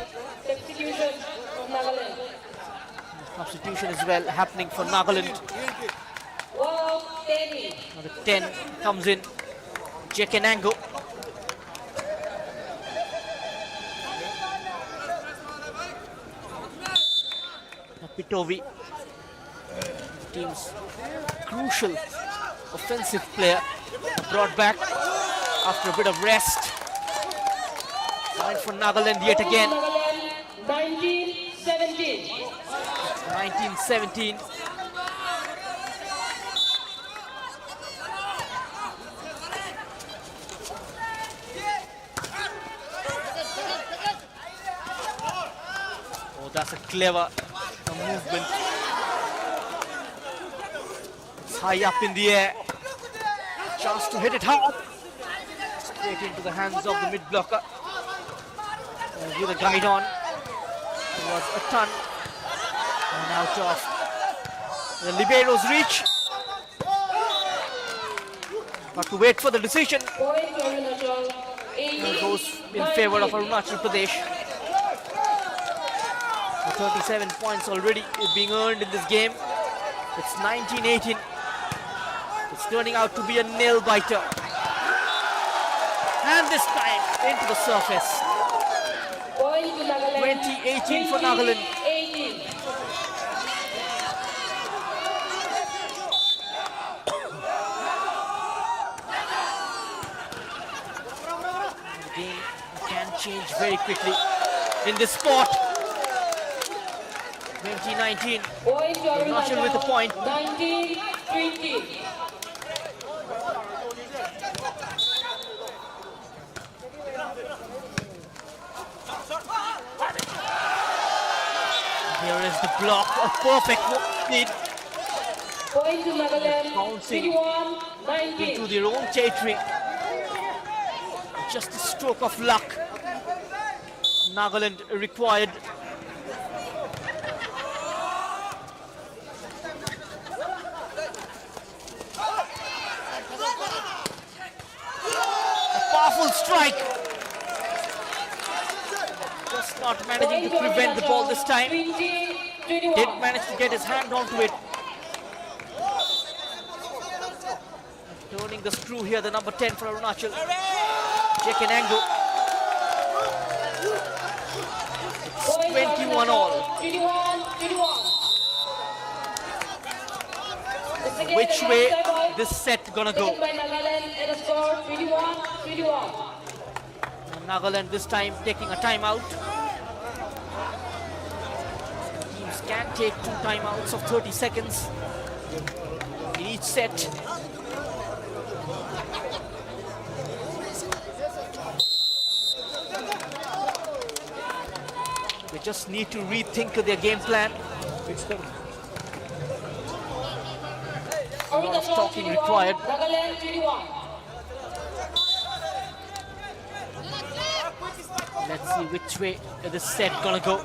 Substitution from Nagaland. Substitution as well happening for Nagaland. Wow, 10. Now the 10 comes in. Jekenango. Pitovi, team's crucial offensive player, brought back after a bit of rest. Point for Nagaland yet again. 19-17. 19-17. Oh, that's a clever movement. It's high up in the air. Chance to hit it hard. Straight into the hands of the mid blocker. With a guide on. It was a ton. And out of the libero's reach. Got to wait for the decision. It goes in favor of Arunachal Pradesh. 37 points already being earned in this game. It's 19-18. It's turning out to be a nail-biter. And this time into the surface. 20-18 for Nagaland. The game can change very quickly in this sport. 20-19. Arunachal with a point. 19-20. Here is the block, a perfect lead. Point to Nagaland, Bouncing 21-19. into their own territory. Just a stroke of luck. Nagaland required. A powerful strike. Just not managing to prevent the ball this time. Did manage to get his hand onto it. Turning the screw here, the number 10 for Arunachal. Check an angle. It's 21 all. 21-21. Which way this set gonna go? By Nagaland at a score 21-21. Nagaland this time taking a timeout. Teams can take 2 timeouts of 30 seconds in each set. They just need to rethink their game plan. A lot of talking required. Nagaland 21. Let's see which way this set gonna go.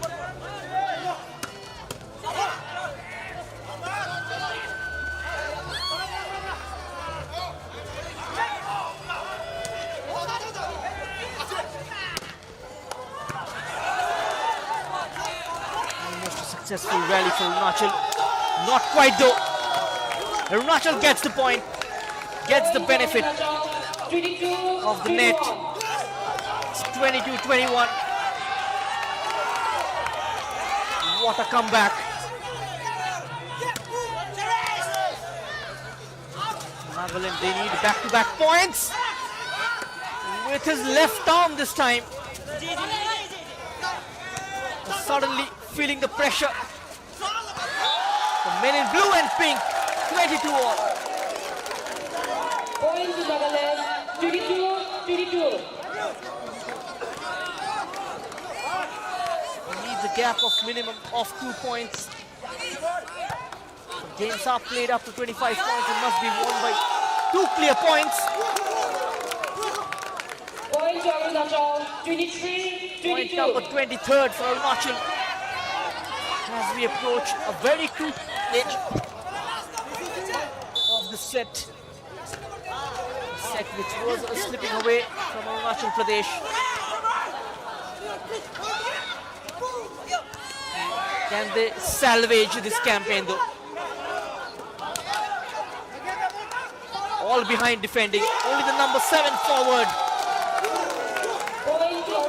Almost a successful rally for Arunachal. Not quite though. Arunachal gets the point, gets the benefit of the net. It's 22-21. What a comeback. Nagaland, they need back-to-back points. With his left arm this time. Suddenly feeling the pressure. The men in blue and pink, 22 all. Point to Nagaland 22-22. Needs a gap of minimum of 2 points. Games are played up to 25 points and must be won by 2 clear points. Point to Arunachal 23-22. Point number 23rd for Arunachal. As we approach a very crucial stage of the set. Set which was slipping away from Arunachal Pradesh. Can they salvage this campaign though? All behind defending. Only the number 7 forward.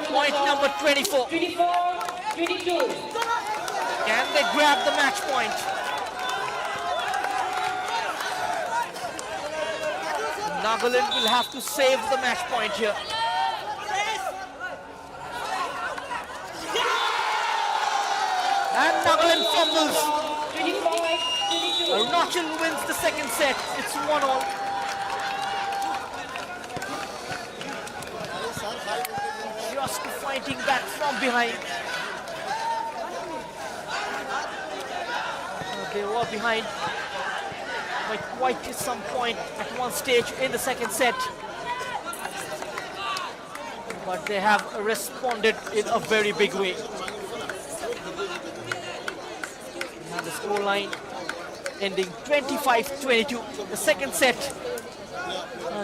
Point number 24. 24-22. Can they grab the match point? Nagaland will have to save the match point here. And Nagaland fumbles. 25-22. Arunachal wins the second set. It's 1-all. Just fighting back from behind. They were behind, by quite some point at one stage in the second set. But they have responded in a very big way. And the scoreline ending 25-22. The second set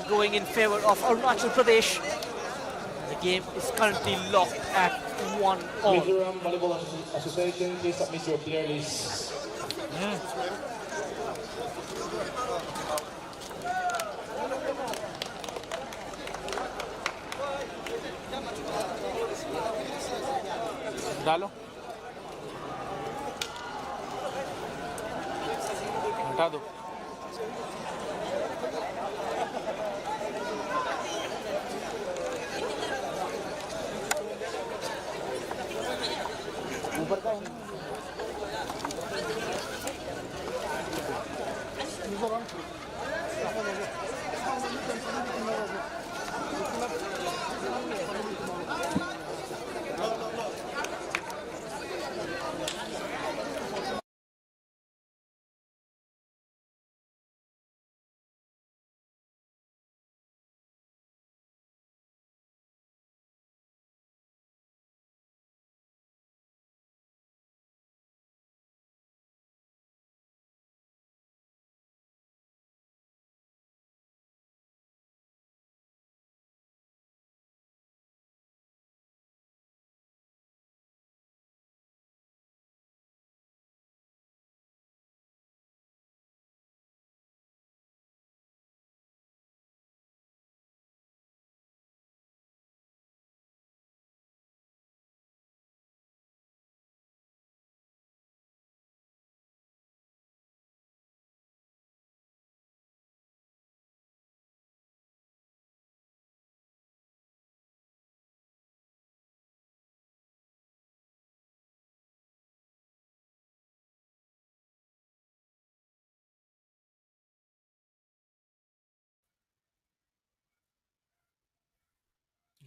going in favor of Arunachal Pradesh. The game is currently locked at 1-all. Mizoram Volleyball Association, please submit your player list. डालो हटा दो ऊपर का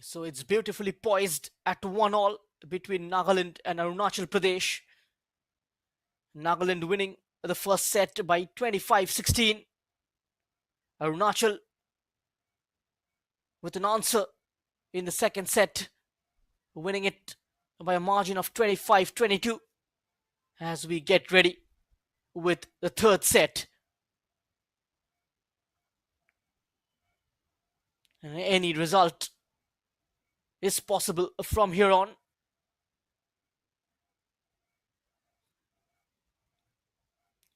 So it's beautifully poised at 1-all between Nagaland and Arunachal Pradesh. Nagaland winning the first set by 25-16. Arunachal with an answer in the second set, winning it by a margin of 25-22 as we get ready with the third set. And any result is possible from here on.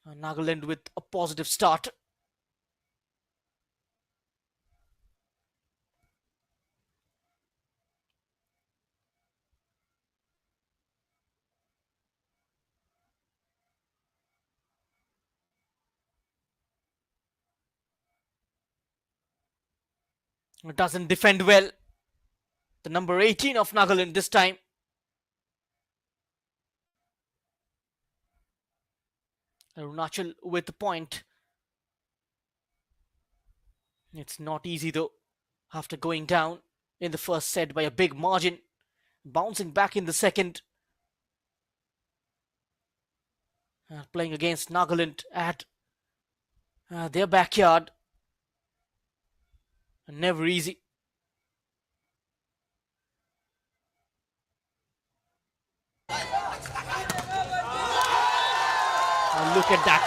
Nagaland with a positive start. Doesn't defend well. The number 18 of Nagaland this time. Arunachal with the point. It's not easy though, after going down in the first set by a big margin. Bouncing back in the second. Playing against Nagaland at their backyard. Never easy. Look at that.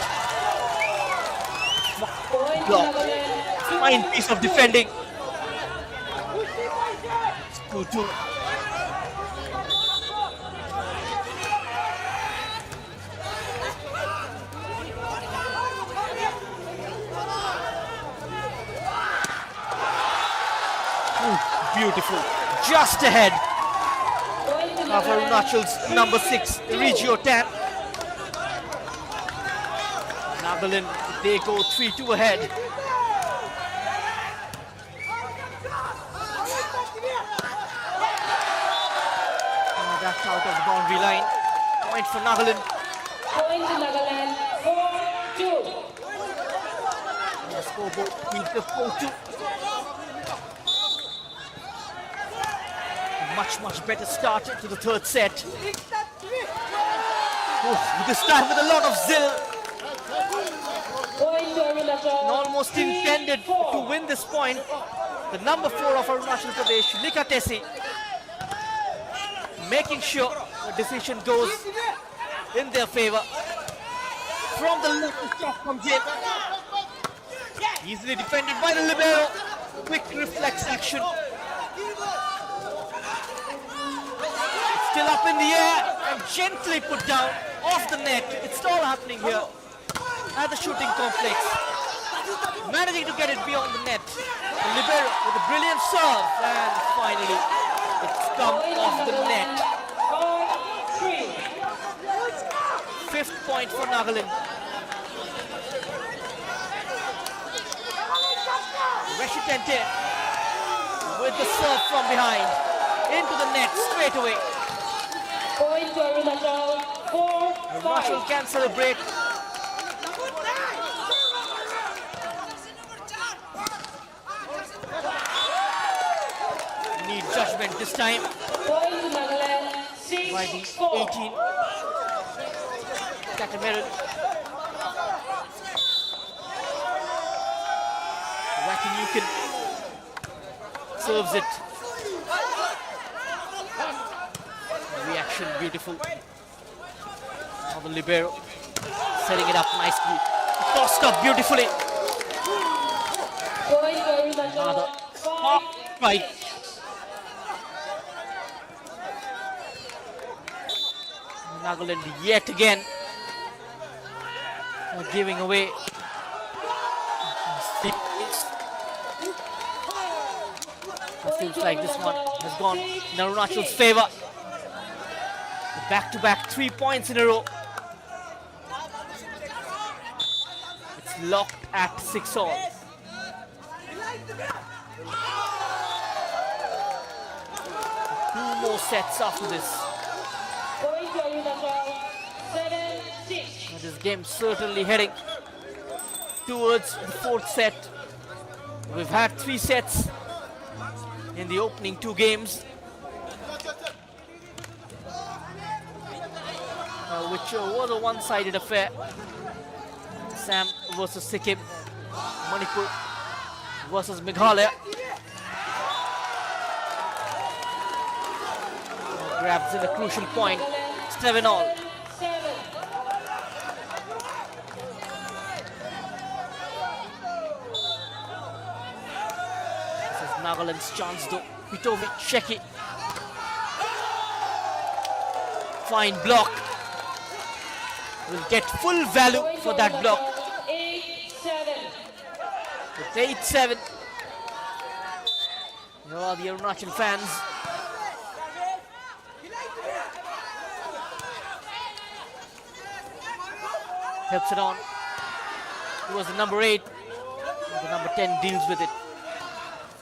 Block. Fine piece of defending. 2-2. Beautiful. Just ahead of Arunachal's number 6, Regio Tan. Nagaland, they go 3-2 ahead. That's out of the boundary line. Point for Nagaland. Point to Nagaland, 4-2. The scoreboard reads the 4-2. Much better start to the third set. This time with a lot of zeal. Point to Arunachal. and almost intended to win this point. The number 4 of Arunachal Pradesh, Likatesi, making sure the decision goes in their favor. From the left shot comes in. Easily defended by the libero. Quick reflex action. Still up in the air and gently put down off the net. It's all happening here at the shooting complex. Managing to get it beyond the net. The libero with a brilliant serve, and finally it's come off the net. 5th point for Nagaland. Reshitente with the serve from behind into the net straight away. Point to Arunachal, 4-5. Arunachal can celebrate. Need judgment this time Point to Nagaland, by the 6-4. 18. Catamaran. Wakinukin serves it. Reaction beautiful. Now the libero setting it up nicely. Tossed up beautifully. Point to Arunachal, 5. Right. Nagaland yet again giving away. It seems like this one has gone in Arunachal's favor. Back-to-back 3 points in a row. It's locked at 6-all. Two more sets after this. Point to Arunachal, 7-6. And this game certainly heading towards the 4th set. We've had 3 sets in the opening 2 games, which was a one-sided affair. Assam versus Sikkim, Manipur versus Meghalaya. Grabs in a crucial point, 7-all. 7. This is Nagaland's chance though. Pitovic, Sheki. Fine block. Will get full value for that block. 8-7. It's 8-7. Here are the Arunachal fans. Helps it on. It was the number 8. The number 10 deals with it.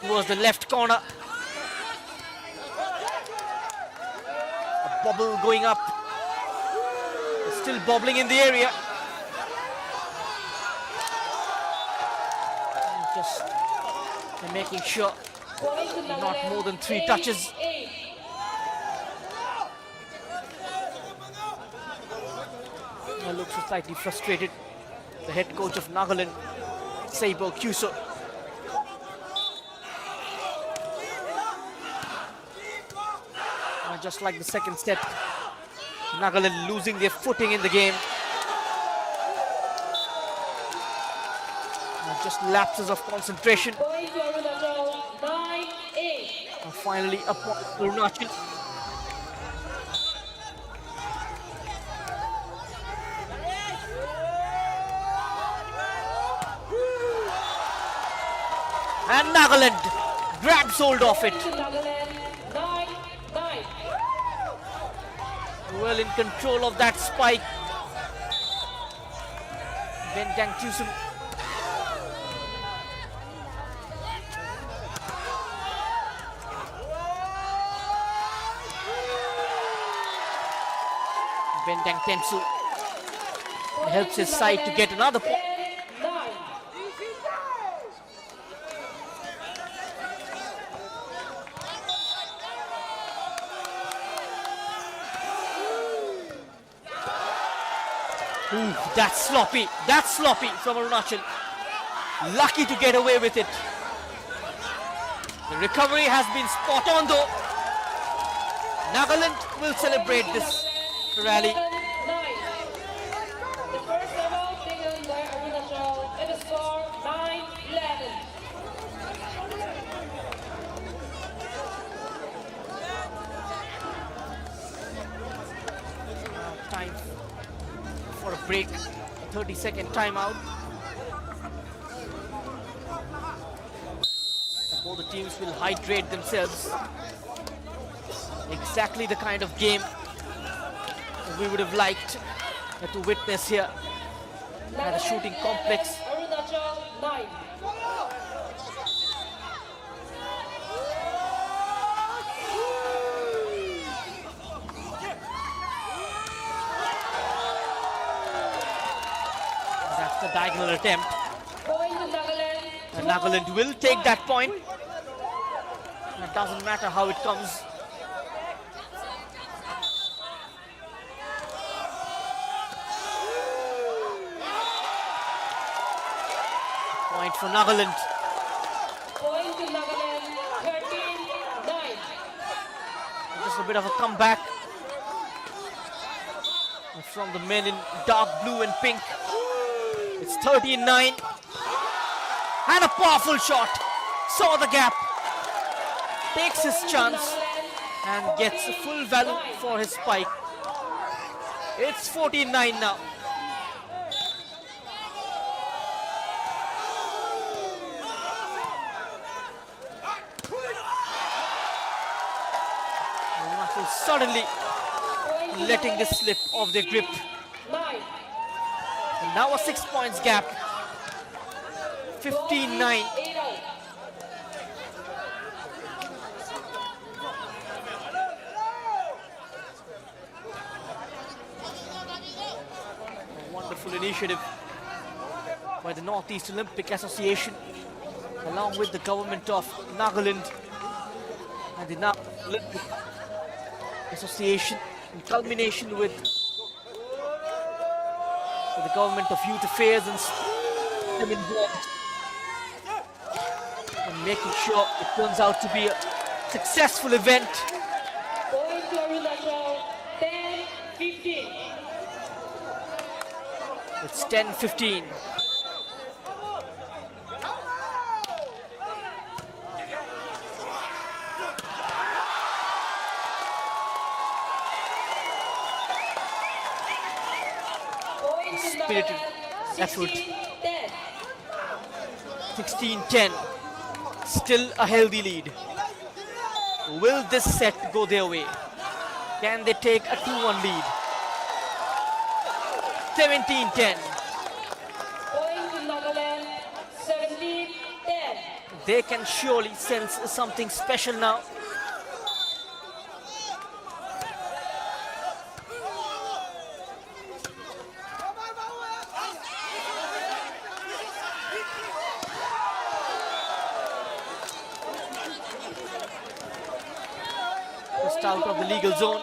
It was the left corner. A bubble going up. It's still bobbling in the area. And just making sure Point to not Nagaland, more than 3 touches. 8-8. Looks slightly frustrated. The head coach of Nagaland, Seibo Kyuso. Just like the second set, Nagaland losing their footing in the game. Just lapses of concentration. Point to Arunachal, 9-8. And finally up on Arunachal. And Nagaland grabs hold of it. Nagaland, 9-9. Well in control of that spike. Bentang Tusum. Bentang Temsu helps his side to get another point. 10-9. Ooh, that's sloppy from Arunachal. Lucky to get away with it. The recovery has been spot on though. Nagaland will celebrate this rally. 9. The first timeout taken by Arunachal at the score 9-11. Time for a break. 30-second timeout. Both the teams will hydrate themselves. Exactly the kind of game we would have liked to witness here at the shooting complex. Arunachal 9. That's the diagonal attempt. Point to Nagaland. And Nagaland will take that point. It doesn't matter how it comes. Point for Nagaland. Point to Nagaland 13-9. Just a bit of a comeback from the men in dark blue and pink. It's 13-9. And a powerful shot. Saw the gap. Takes his chance and gets a full value for his spike. It's 14-9 now. Arunachal suddenly letting this slip off their grip. And now a 6 points gap. 15-9. A wonderful initiative by the Northeast Olympic Association along with the government of Nagaland and the Olympic Association in culmination with the government of Youth Affairs and them involved in making sure it turns out to be a successful event. Point to Arunachal 10-15. It's 10-15. Spirited effort. 16-10. Still a healthy lead. Will this set go their way? Can they take a 2-1 lead? 17-10. Point to Nagaland 17-10. They can surely sense something special now. Just out of the legal zone.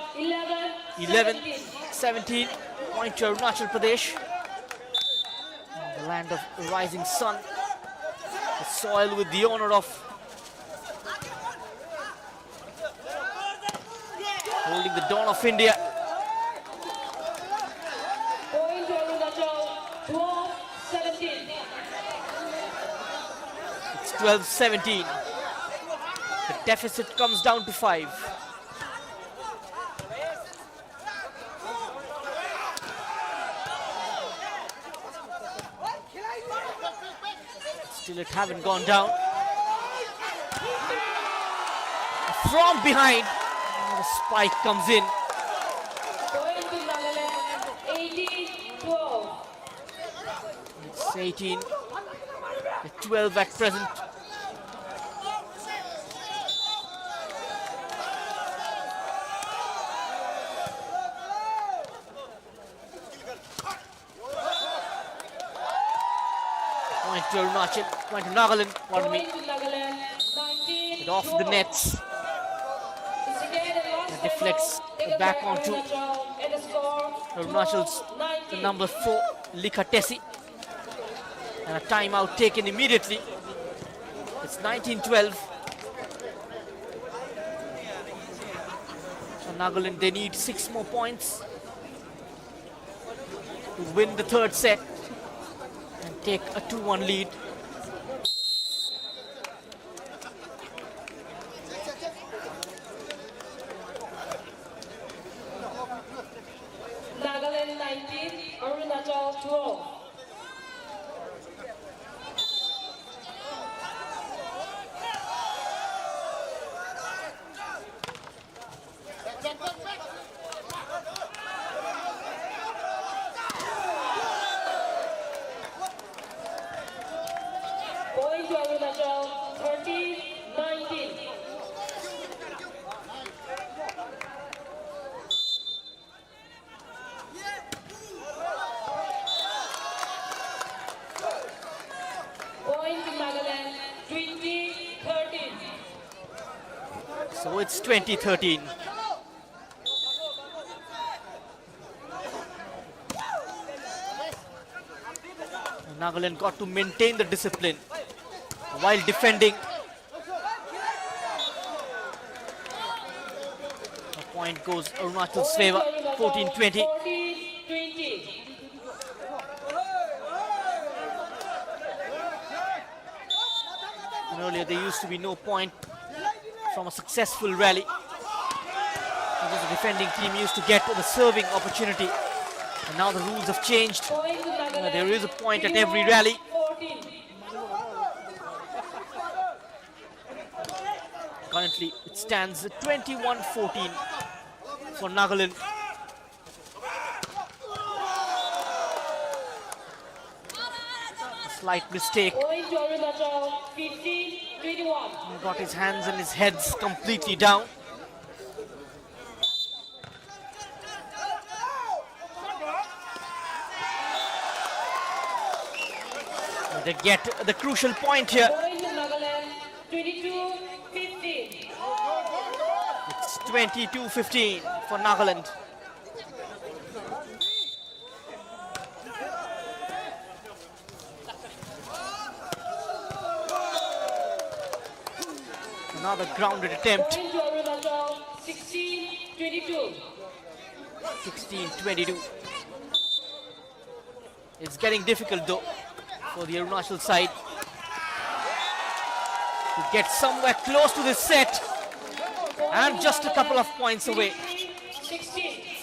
11-17. Point to Arunachal Pradesh. The land of the rising sun. The soil with the honor of holding the dawn of India. Point to Arunachal 12-17. It's 12-17. The deficit comes down to 5. Still it haven't gone down. From behind, the spike comes in. Point to Nagaland 18-12. It's 18. 12 at present. Point to Arunachal, point to Nagaland, pardon me. Point to Nagaland 19. It off the nets. It deflects back onto Arunachal's the number 4, Likatesi. And a timeout taken immediately. It's 19-12. So Nagaland, they need 6 more points to win the third set and take a 2-1 lead. Nagaland 19, Arunachal 12. Point to Arunachal 13-19. Point to Nagaland 20-13. So it's 20-13. Nagaland got to maintain the discipline while defending. The point goes Arunachal's favor, 14-20. 14-20. And earlier there used to be no point from a successful rally. Because the defending team used to get the serving opportunity. And now the rules have changed. There is a point at every rally. Currently it stands 21-14 for Nagaland. A slight mistake. Point to Arunachal 15-21. He got his hands and his heads completely down. They get the crucial point here. Point to Nagaland 22-15. It's 22-15 for Nagaland. Another grounded attempt. Point to Arunachal 16-22. 16-22. It's getting difficult though for the Arunachal side to get somewhere close to this set, and just a couple of points away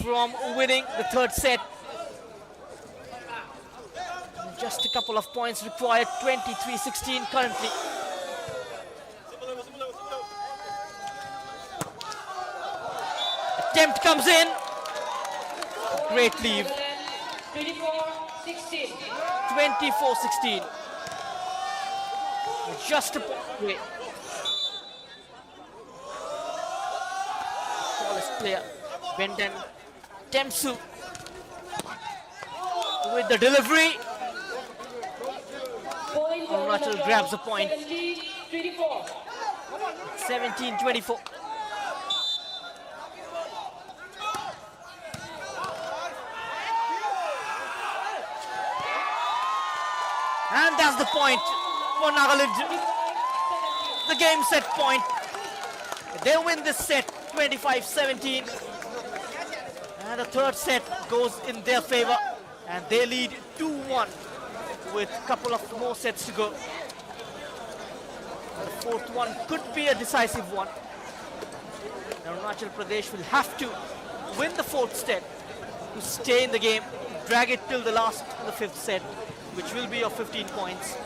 from winning the third set. Just a couple of points required. 23-16 currently. Attempt comes in. Great leave. 24-16. 24-16. Just a point away. Tallest player, Bendan Temsu, with the delivery. Arunachal grabs a point. 17-24. And that's the point for Nagaland. The game set point. They win this set 25-17. And the third set goes in their favor. And they lead 2-1 with a couple of more sets to go. The fourth one could be a decisive one. Arunachal Pradesh will have to win the fourth set to stay in the game, drag it till the last, the fifth set, which will be of 15 points.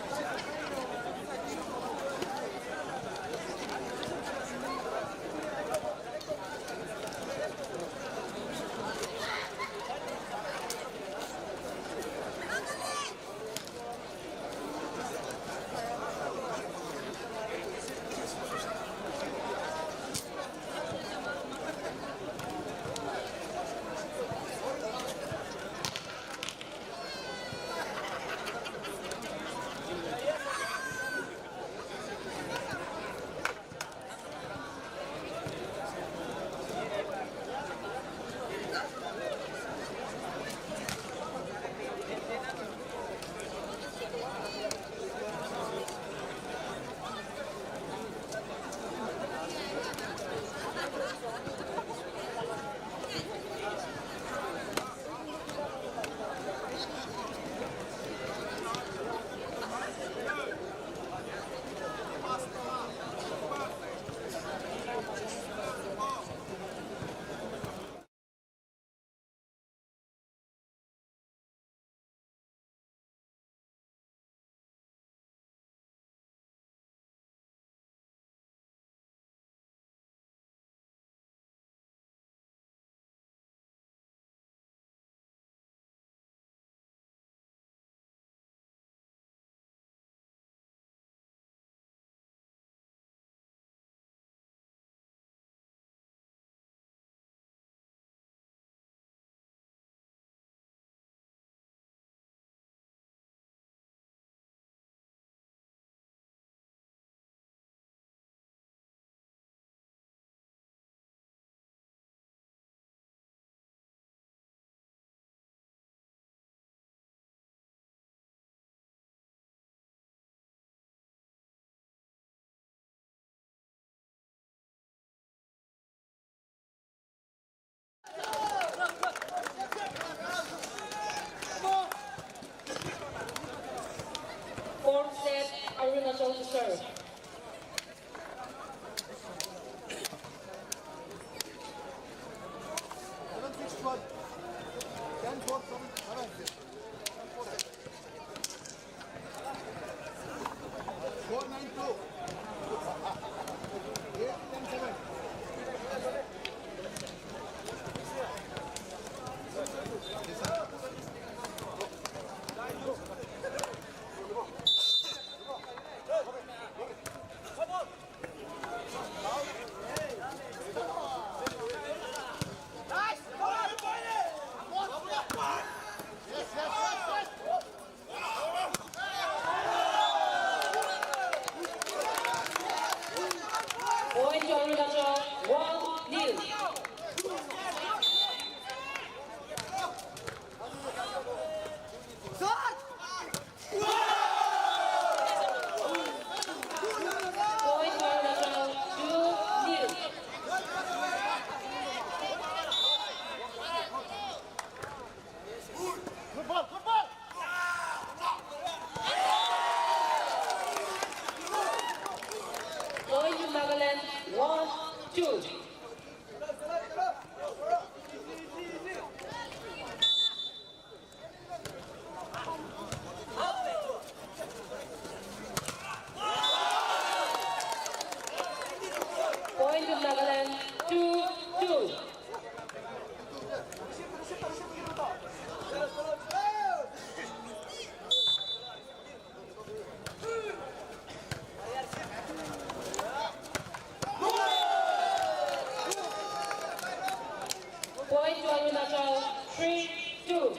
3-2.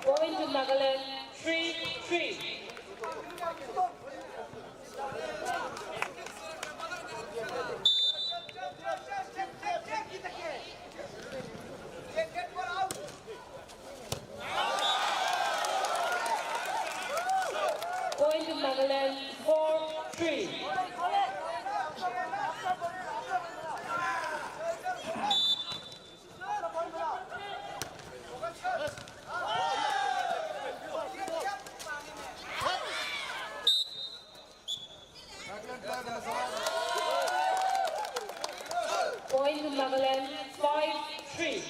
Point to Nagaland, 3-3. Point to Nagaland, 4-3. Point to Nagaland, 5-3.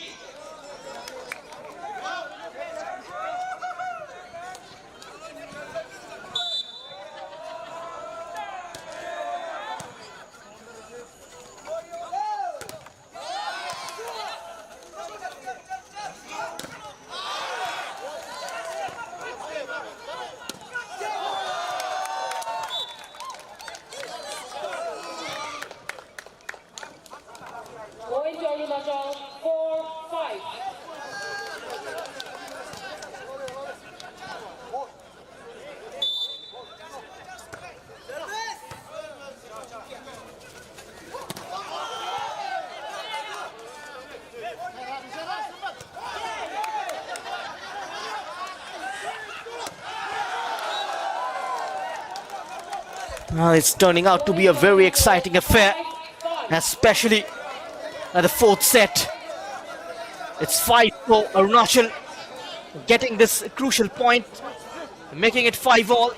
Point to Arunachal, 4-5. It's turning out to be a very exciting affair, especially at the fourth set. It's 5-4, Arunachal getting this crucial point, making it 5-all.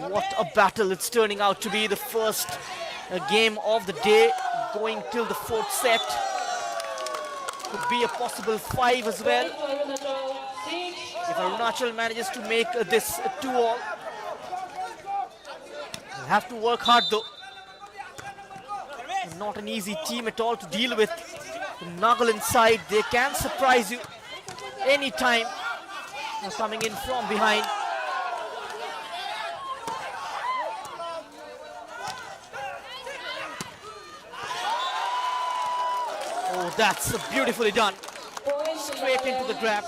What a battle it's turning out to be. The first game of the day, going till the fourth set. Could be a possible 5 as well if Arunachal manages to make this 2-all. They'll have to work hard though. Not an easy team at all to deal with. The Nagaland side, they can surprise you anytime. Coming in from behind. Oh, that's beautifully done. Straight into the grab.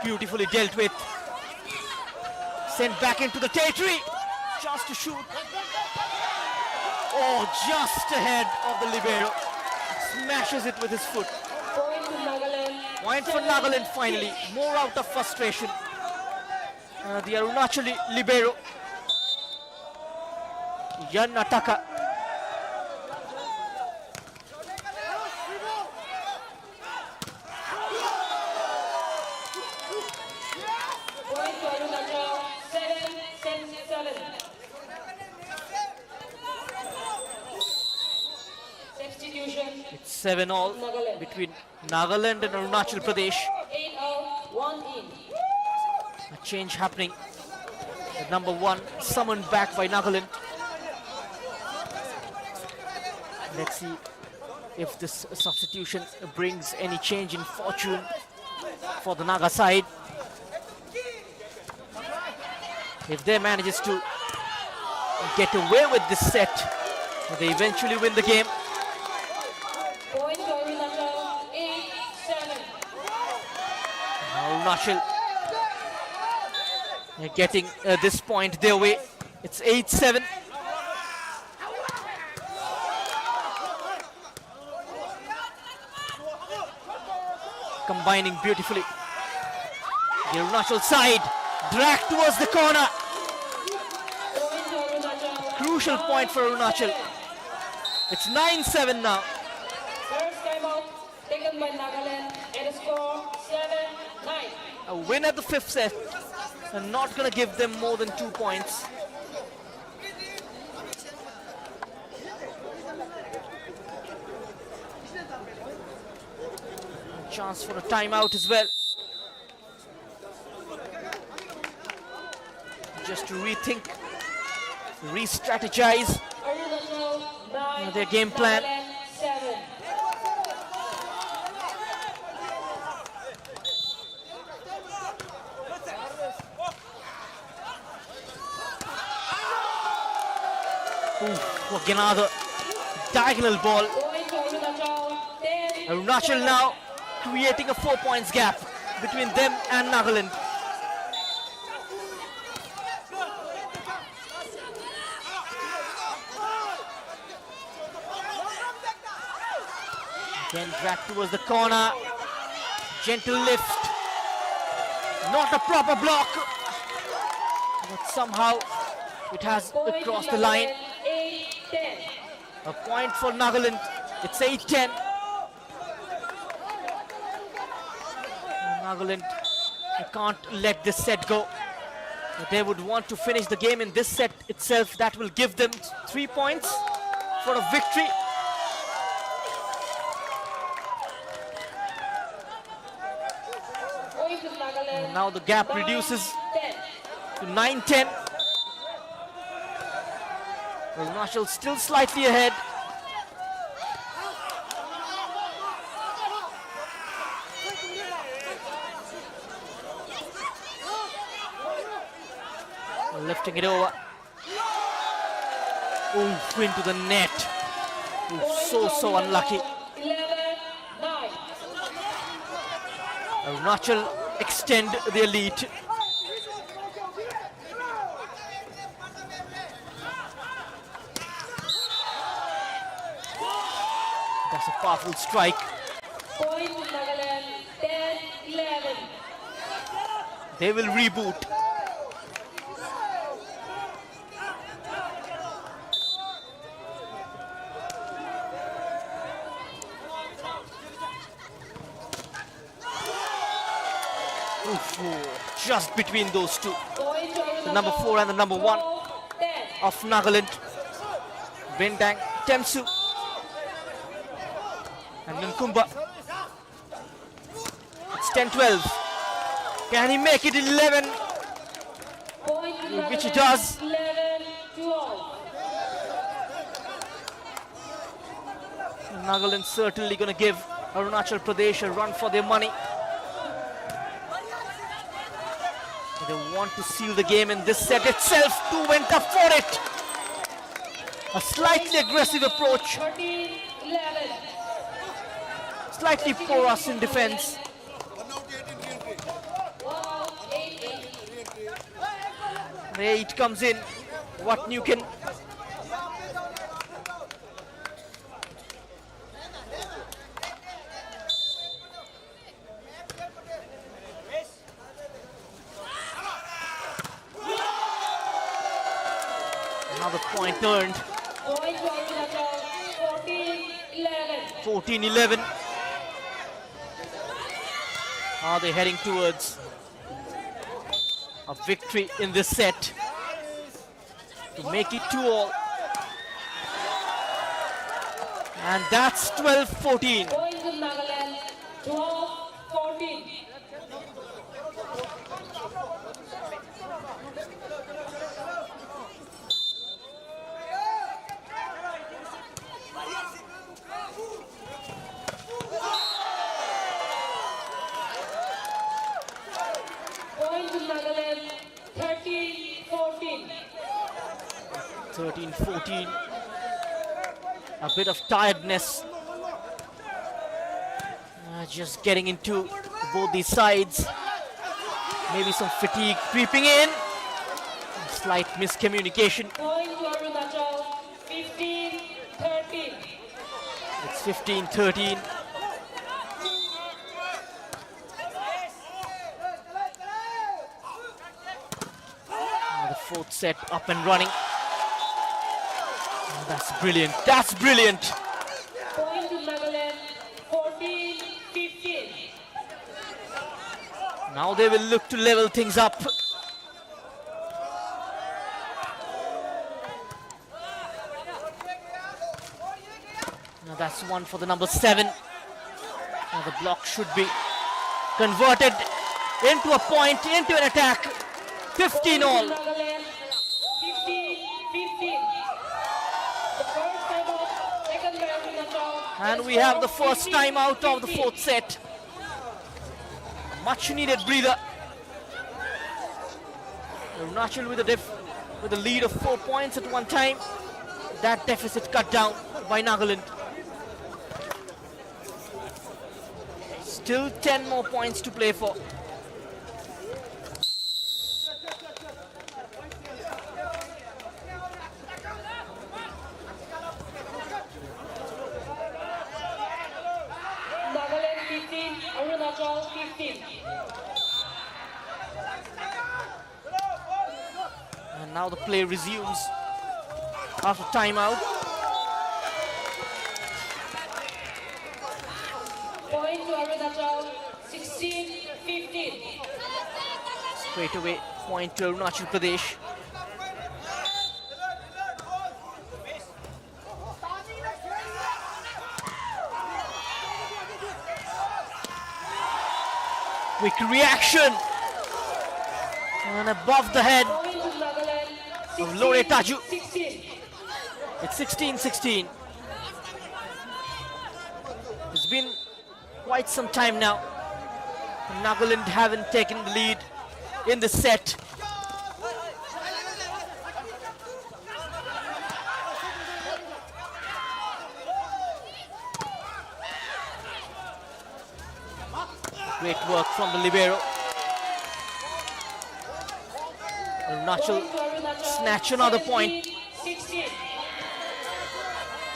Beautifully dealt with. Sent back into the territory. Just to shoot. Oh, just ahead of the libero. Smashes it with his foot. Point for Nagaland finally. More out of frustration. The Arunachal libero. Yan Ataka. It's 7-all between Nagaland and Arunachal Pradesh. 8 out, 1 in. A change happening. At number 1, summoned back by Nagaland. Let's see if this substitution brings any change in fortune for the Naga side. If they manages to get away with this set, they eventually win the game. Point to Arunachal, 8-7. Arunachal getting this point their way. It's 8-7. Combining beautifully. The Arunachal side dragged towards the corner. Crucial point for Arunachal. It's 9-7 now. First timeout taken by Nagaland and a score 7-9. A win at the 5th set and not going to give them more than 2 points. chance for a timeout as well. Just to rethink, re-strategize their game plan. Ooh, another diagonal ball. Arunachal now creating a 4 points gap between them and Nagaland. Again dragged towards the corner. Gentle lift. Not a proper block. But somehow it has crossed the line. A point for Nagaland. It's 8-10. Nagaland can't let this set go. They would want to finish the game in this set itself. That will give them 3 points for a victory. Now the gap reduces to 9-10. Arunachal still slightly ahead. Lifting it over. Ooh, into the net. Ooh, so unlucky. Arunachal extend their lead. That's a powerful strike. Point Nagaland, 10-11. They will reboot. Just between those two. The number 4 and the number 1 of Nagaland. Bendang, Temsu and Nkumba. It's 10-12. Can he make it 11? Which he does. Nagaland certainly going to give Arunachal Pradesh a run for their money. They want to seal the game in this set itself. Two went up for it. A slightly aggressive approach. Slightly porous in defense. The 8 comes in. What new can... Another point earned. 14-11. Are they heading towards a victory in this set to make it 2-all? And that's 12-14. Nagaland, 12-14. Point to Nagaland, 13-14. 13-14. A bit of tiredness. Just getting into both these sides. Maybe some fatigue creeping in. Slight miscommunication. Point to Arunachal, 15-13. It's 15-13. The fourth set up and running. Oh, that's brilliant. That's brilliant. Point to Nagaland, 14-15. Now they will look to level things up. Now that's one for the number 7. Now the block should be converted into a point, into an attack. 15 all. Nagaland, 15-15. The first timeout taken by Arunachal. And we have the first time out of the fourth set. Much needed breather. Arunachal with a lead of 4 points at one time. That deficit cut down by Nagaland. Still 10 more points to play for. Nagaland 15, Arunachal 15. And now the play resumes after timeout. Point to Arunachal, 16-15. Straight away, point to Arunachal Pradesh. Quick reaction. And above the head Point to Nagaland, of Lore Taju. 16. It's 16-16. It's been quite some time now. Nagaland haven't taken the lead in the set. Great work from the libero. Arunachal snatch another point. 16.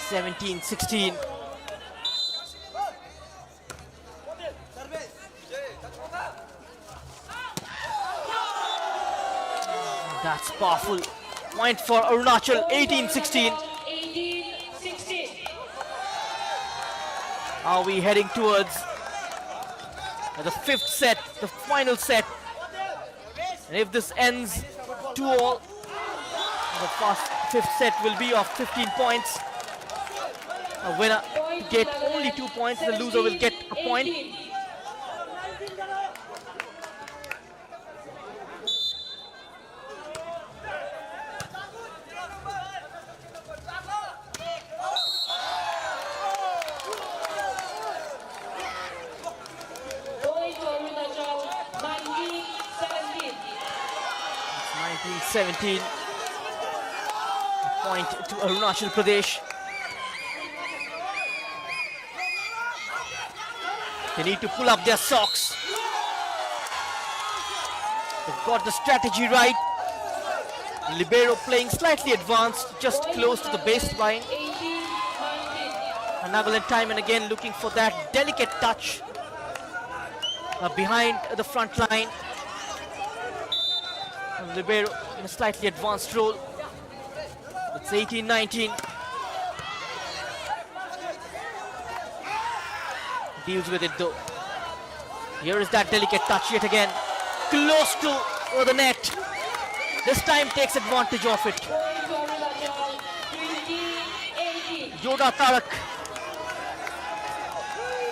17-16. That's powerful. Point for Arunachal, 18-16. 18-16. Are we heading towards the fifth set, the final set? And if this ends 2-all, the fifth set will be of 15 points. A winner get only 2 points, the loser will get a point. Point to Arunachal, 19-17. 19-17. Point to Arunachal Pradesh. They need to pull up their socks. They've got the strategy right. Libero playing slightly advanced, just close to the baseline. 18-19. And Nagaland time and again looking for that delicate touch behind the front line. And Libero in a slightly advanced role. It's 18-19. Deals with it though. Here is that delicate touch yet again. Close to the net. This time takes advantage of it. Point to Arunachal, 20-18. Yoda Tarak.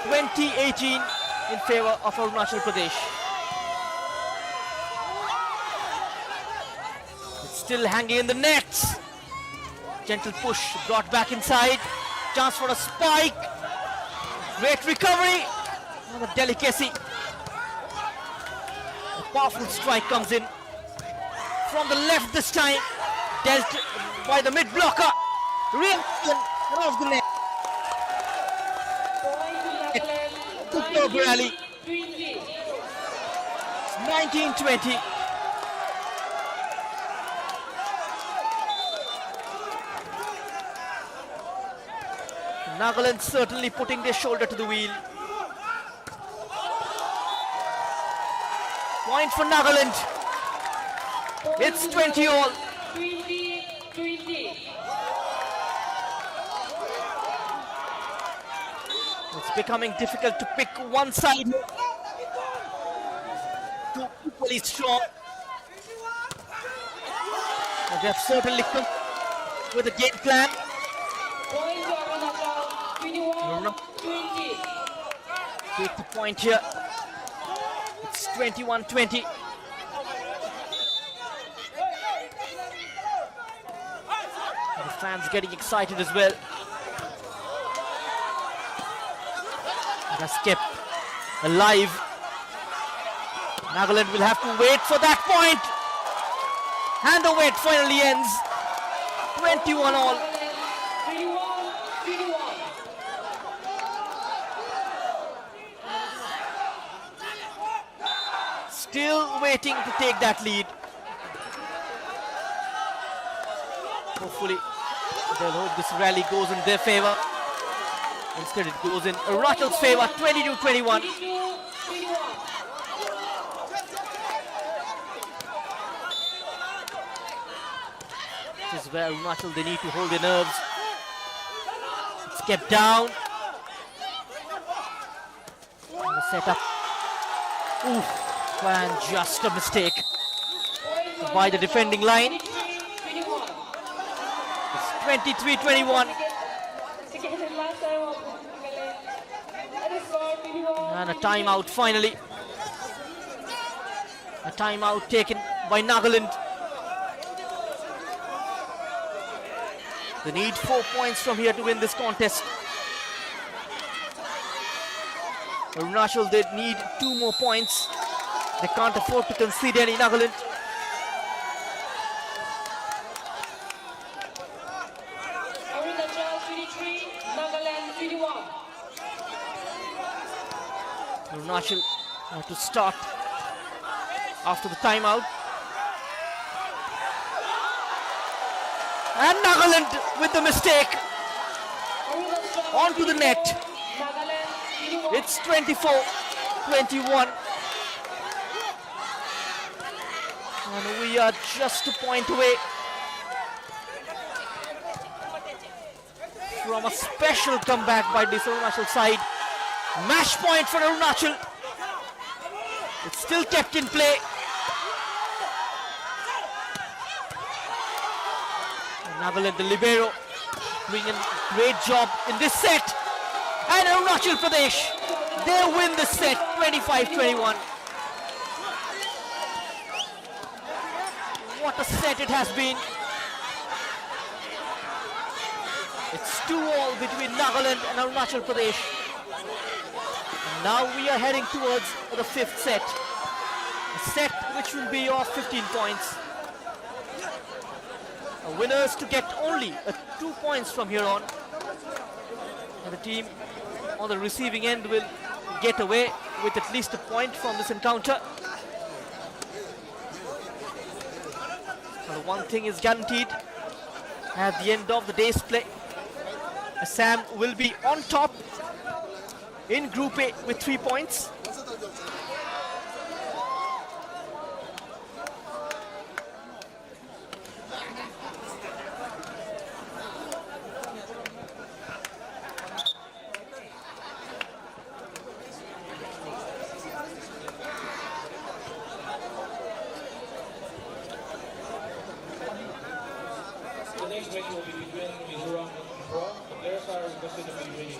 20-18 in favor of Arunachal Pradesh. It's still hanging in the nets. Gentle push brought back inside. Chance for a spike. Great recovery. And the delicacy. A powerful strike comes in from the left this time. Dealt by the mid blocker. Reaction off the net. Point to Nagaland, Superb rally. 19-20. 19-20. Nagaland certainly putting their shoulder to the wheel. Point for Nagaland. It's 20-all. 20-20. It's becoming difficult to pick one side. Two equally strong. They have certainly come with a game plan. Point to Arunachal, 21-20. take the point here. It's 21-20. The fans getting excited as well. That's kept alive. Nagaland will have to wait for that point. And the wait finally ends. 21 all. Still waiting to take that lead. Hopefully, they'll hope this rally goes in their favor. Instead, it goes in Arunachal's favor, 22-21. This is where Arunachal, they need to hold their nerves. It's kept down. And the setup. Oof. And just a mistake by the defending line. It's 23-21. And a timeout finally. A timeout taken by Nagaland. They need 4 points from here to win this contest. Arunachal, they need 2 more points. They can't afford to concede any. Nagaland. Arunachal 23, Nagaland 21. Arunachal have to start after the timeout. And Nagaland with the mistake. Onto the net. It's 24-21. And we are just a point away from a special comeback by this Arunachal side. Match point for Arunachal. It's still kept in play. Nagaland, the libero, doing a great job in this set. And Arunachal Pradesh, they win the set, 25-21. What a set it has been. It's 2-all between Nagaland and Arunachal Pradesh. And now we are heading towards the 5th set. A set which will be of 15 points. Winners to get only 2 points from here on. And the team on the receiving end will get away with at least a point from this encounter. But one thing is guaranteed at the end of the day's play. Assam will be on top in Group A with 3 points. The next match will be between Mizoram and Tripura. The players are requested to be winning.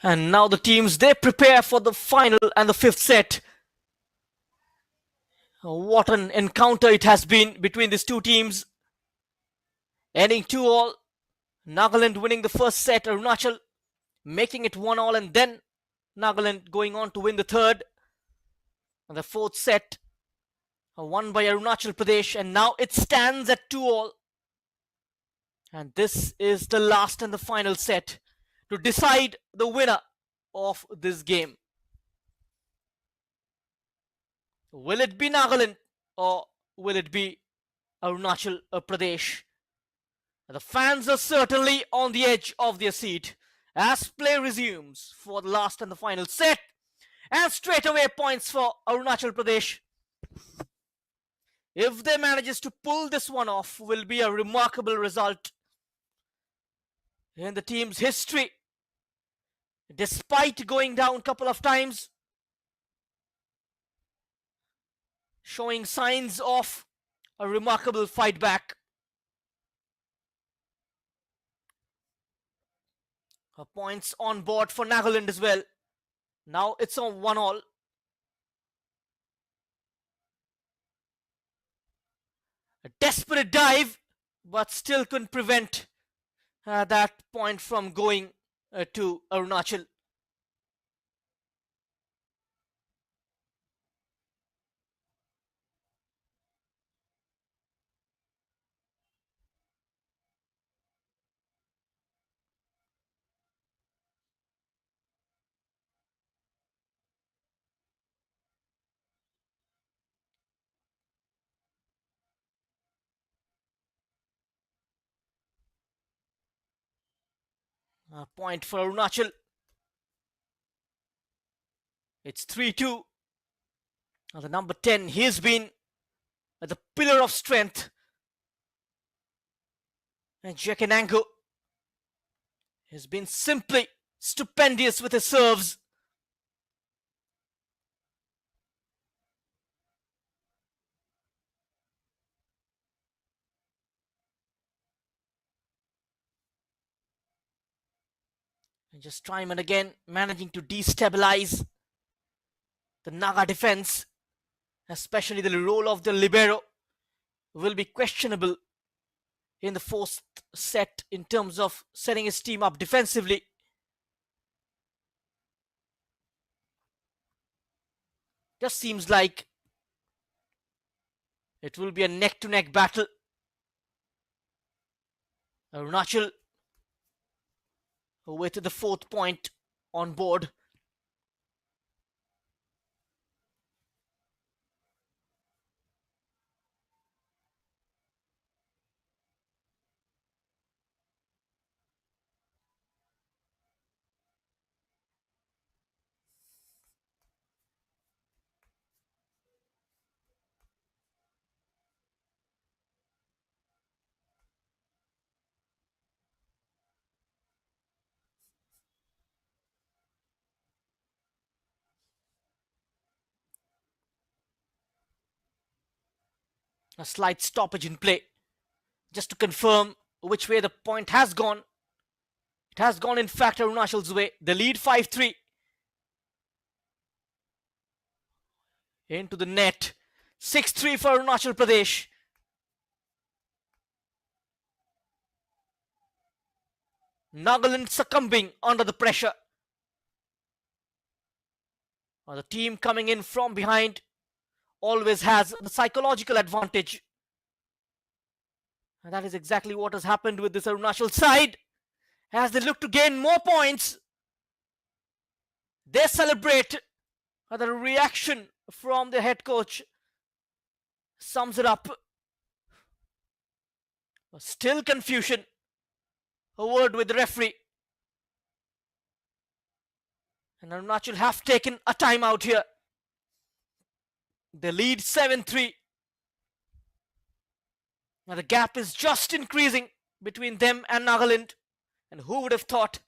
And now the teams, they prepare for the final and the fifth set. What an encounter it has been between these two teams. Ending 2-all. Nagaland winning the first set, Arunachal making it 1-all, and then Nagaland going on to win the third. And the fourth set won by Arunachal Pradesh, and now it stands at 2-all. And this is the last and the final set to decide the winner of this game. Will it be Nagaland or will it be Arunachal Pradesh? The fans are certainly on the edge of their seat as play resumes for the last and the final set. And straight away points for Arunachal Pradesh. If they manages to pull this one off, will be a remarkable result in the team's history. Despite going down a couple of times, showing signs of a remarkable fight back. Points on board for Nagaland as well. Now it's on 1-all. A desperate dive, but still couldn't prevent that point from going to Arunachal. A point for Arunachal. It's 3-2. Now the number 10, he's been the pillar of strength. And Jekanango has been simply stupendous with his serves. And just time and again managing to destabilize the Naga defense, especially the role of the libero will be questionable in the fourth set in terms of setting his team up defensively. Just seems like it will be a neck-to-neck battle. Arunachal with the 4th point on board. A slight stoppage in play just to confirm which way the point has gone. It has gone, in fact, Arunachal's way. The lead 5-3. Into the net. 6-3 for Arunachal Pradesh. Nagaland succumbing under the pressure. The team coming in from behind always has the psychological advantage. And that is exactly what has happened with this Arunachal side. As they look to gain more points, they celebrate. The reaction from the head coach sums it up. Still confusion. A word with the referee. And Arunachal have taken a timeout here. They lead 7-3. Now the gap is just increasing between them and Nagaland. And who would have thought,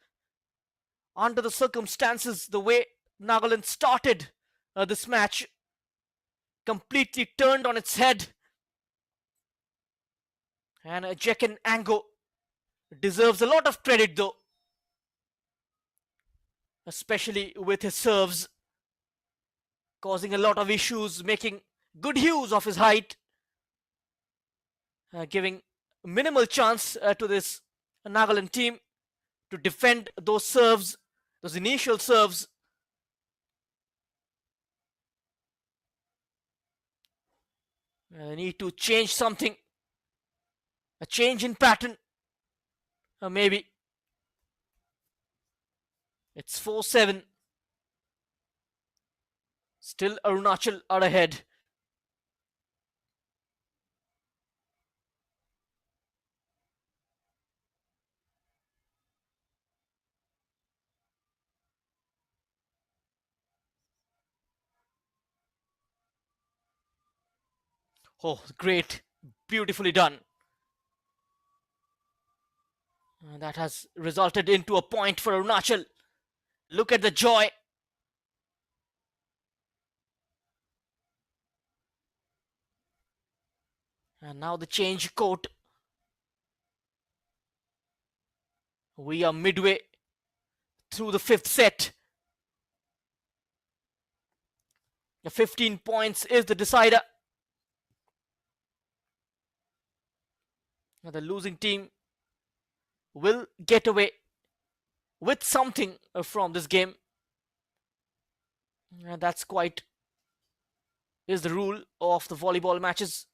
under the circumstances, the way Nagaland started this match, completely turned on its head. And Jekanango deserves a lot of credit though, especially with his serves, causing a lot of issues, making good use of his height, giving minimal chance to this Nagaland team to defend those serves, those initial serves. They need to change something, a change in pattern, maybe. It's 4-7. Still Arunachal are ahead. Oh, great. Beautifully done. That has resulted into a point for Arunachal. Look at the joy. And now the change court. We are midway through the 5th set. The 15 points is the decider. The losing team will get away with something from this game. And that's quite is the rule of the volleyball matches.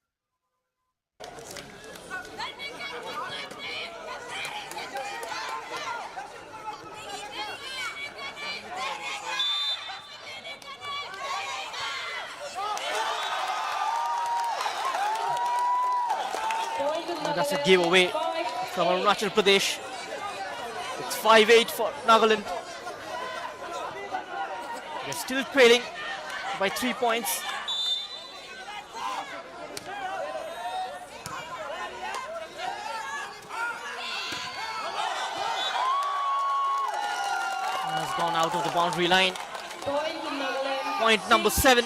And that's a giveaway from Arunachal Pradesh. It's 5-8 for Nagaland. They're still trailing by 3 points. Has gone out of the boundary line. Point number 7.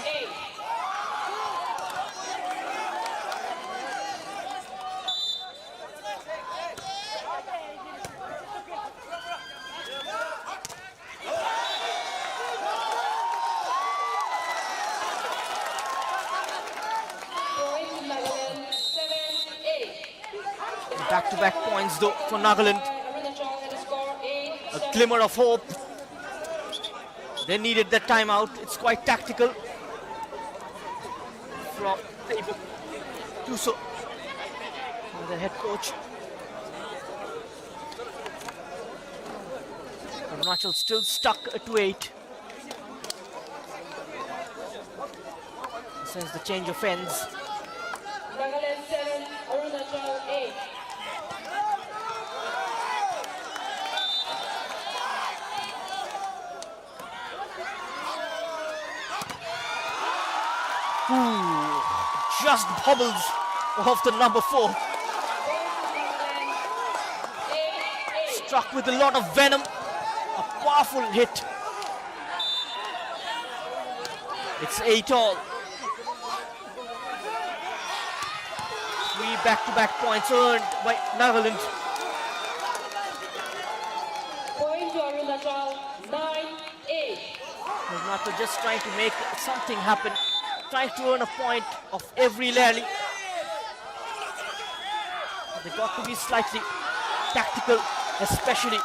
Back-to-back points though for Nagaland. A glimmer of hope. They needed that timeout. It's quite tactical from Tuso, the head coach. Arunachal still stuck at 8. Since the change of ends. Nagaland 7, Arunachal 8. Ooh, just bubbles off the number 4. Struck with a lot of venom. A powerful hit. It's 8-all. 3 back-to-back points earned by Nagaland. Point to Arunachal 9-8. Arunachal just trying to make something happen. Trying to earn a point of every rally. They got to be slightly tactical, especially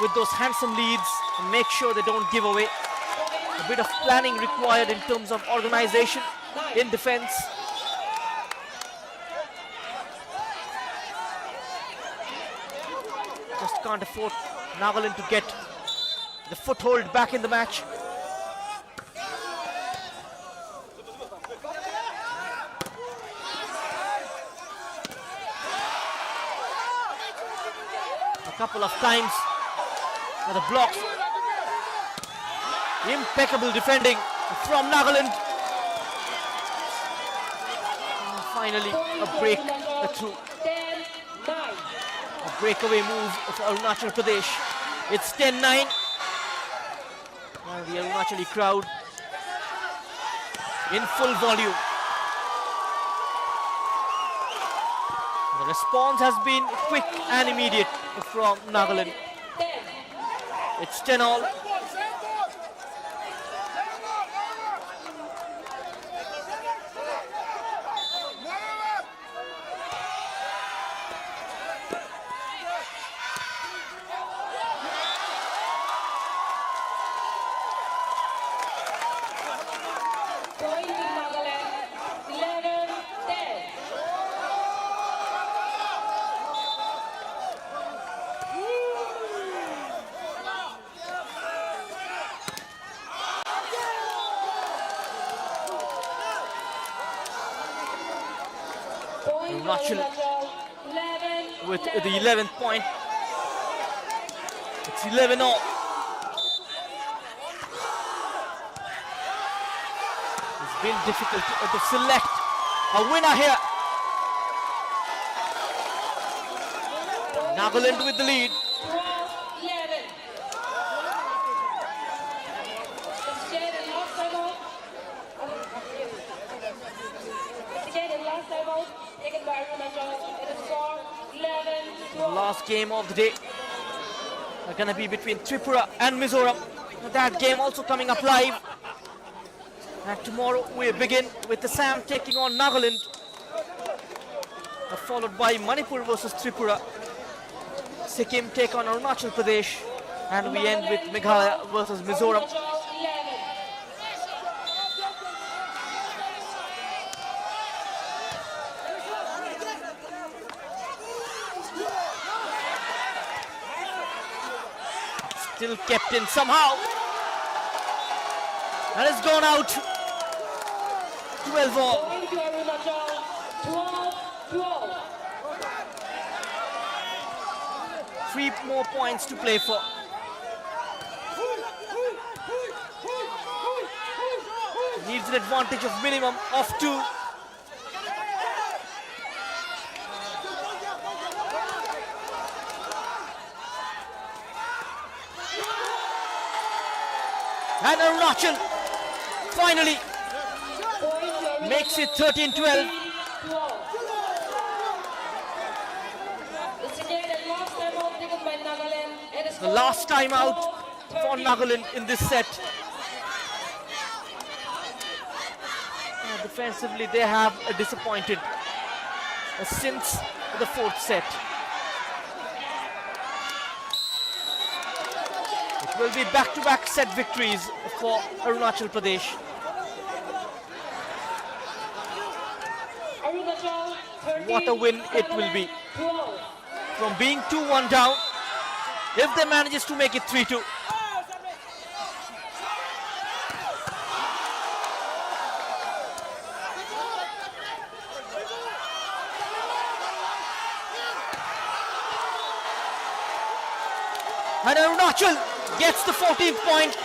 with those handsome leads, and make sure they don't give away. A bit of planning required in terms of organization in defense. Just can't afford Nagaland to get the foothold back in the match. Couple of times for the blocks. Impeccable defending from Nagaland. And finally a breakthrough. A breakaway move of Arunachal Pradesh. It's 10-9. And the Arunachali crowd in full volume. The response has been quick and immediate from Nagaland. It's 10-all. Point to Nagaland 11-10. Arunachal with the 11th point. It's 11-all. It's been difficult to select a winner here. Nagaland with the lead. 12-11. Again in last timeout. Again in last timeout. Taken by Arunachal. It is score 11-12. Last game of the day are gonna be between Tripura and Mizoram. That game also coming up live. And tomorrow we begin with the Assam taking on Nagaland. followed by Manipur versus Tripura. Sikkim take on Arunachal Pradesh, and we end with Meghalaya versus Mizoram. Still kept in somehow. And it's gone out. 12 all. 3 more points to play for. Needs an advantage of minimum of 2. And Arunachal finally makes it 13-12. The last time out for Nagaland in this set. Defensively, they have disappointed since the 4th set. It will be back-to-back set victories for Arunachal Pradesh. What a win it will be. From being 2-1 down, if they manages to make it 3-2. And Arunachal gets the 14th point,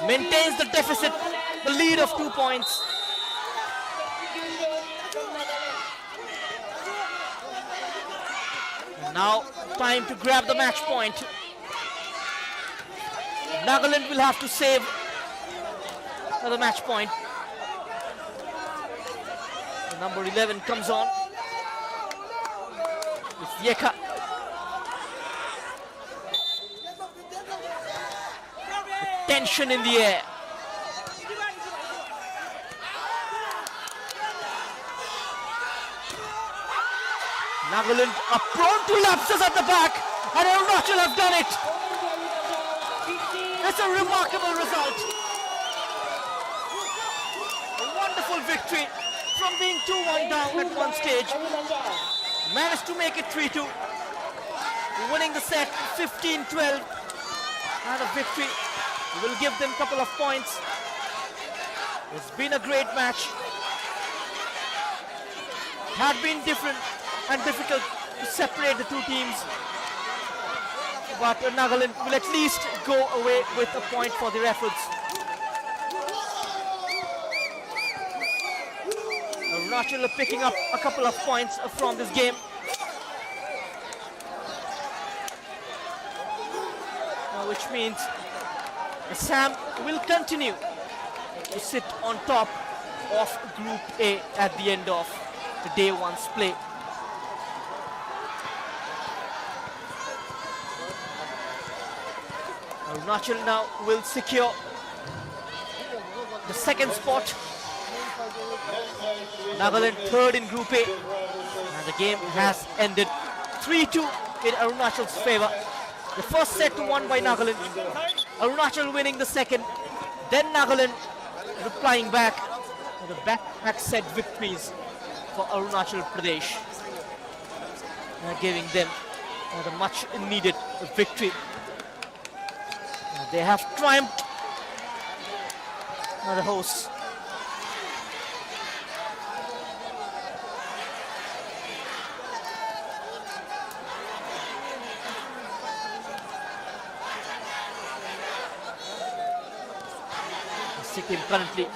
maintains the deficit, the lead of 2 points. Now, time to grab the match point. Nagaland will have to save the match point. The number 11 comes on. It's Yeka. The tension in the air. Nagaland are prone to lapses at the back, and Arunachal have done it. It's a remarkable result. A wonderful victory from being 2-1 down at one stage. Managed to make it 3-2. Winning the set 15-12. And a victory will give them a couple of points. It's been a great match. It had been different and difficult to separate the two teams, but Nagaland will at least go away with a point for their efforts. Arunachal are picking up a couple of points from this game. Which means Assam will continue to sit on top of Group A at the end of the day one's play. Arunachal now will secure the 2nd spot. Nagaland 3rd in Group A. And the game has ended 3-2 in Arunachal's favour. The first set won by Nagaland. Arunachal winning the 2nd. Then Nagaland replying back. The back set victories for Arunachal Pradesh. Giving them the much needed victory. They have triumphed, the hosts. Sikkim currently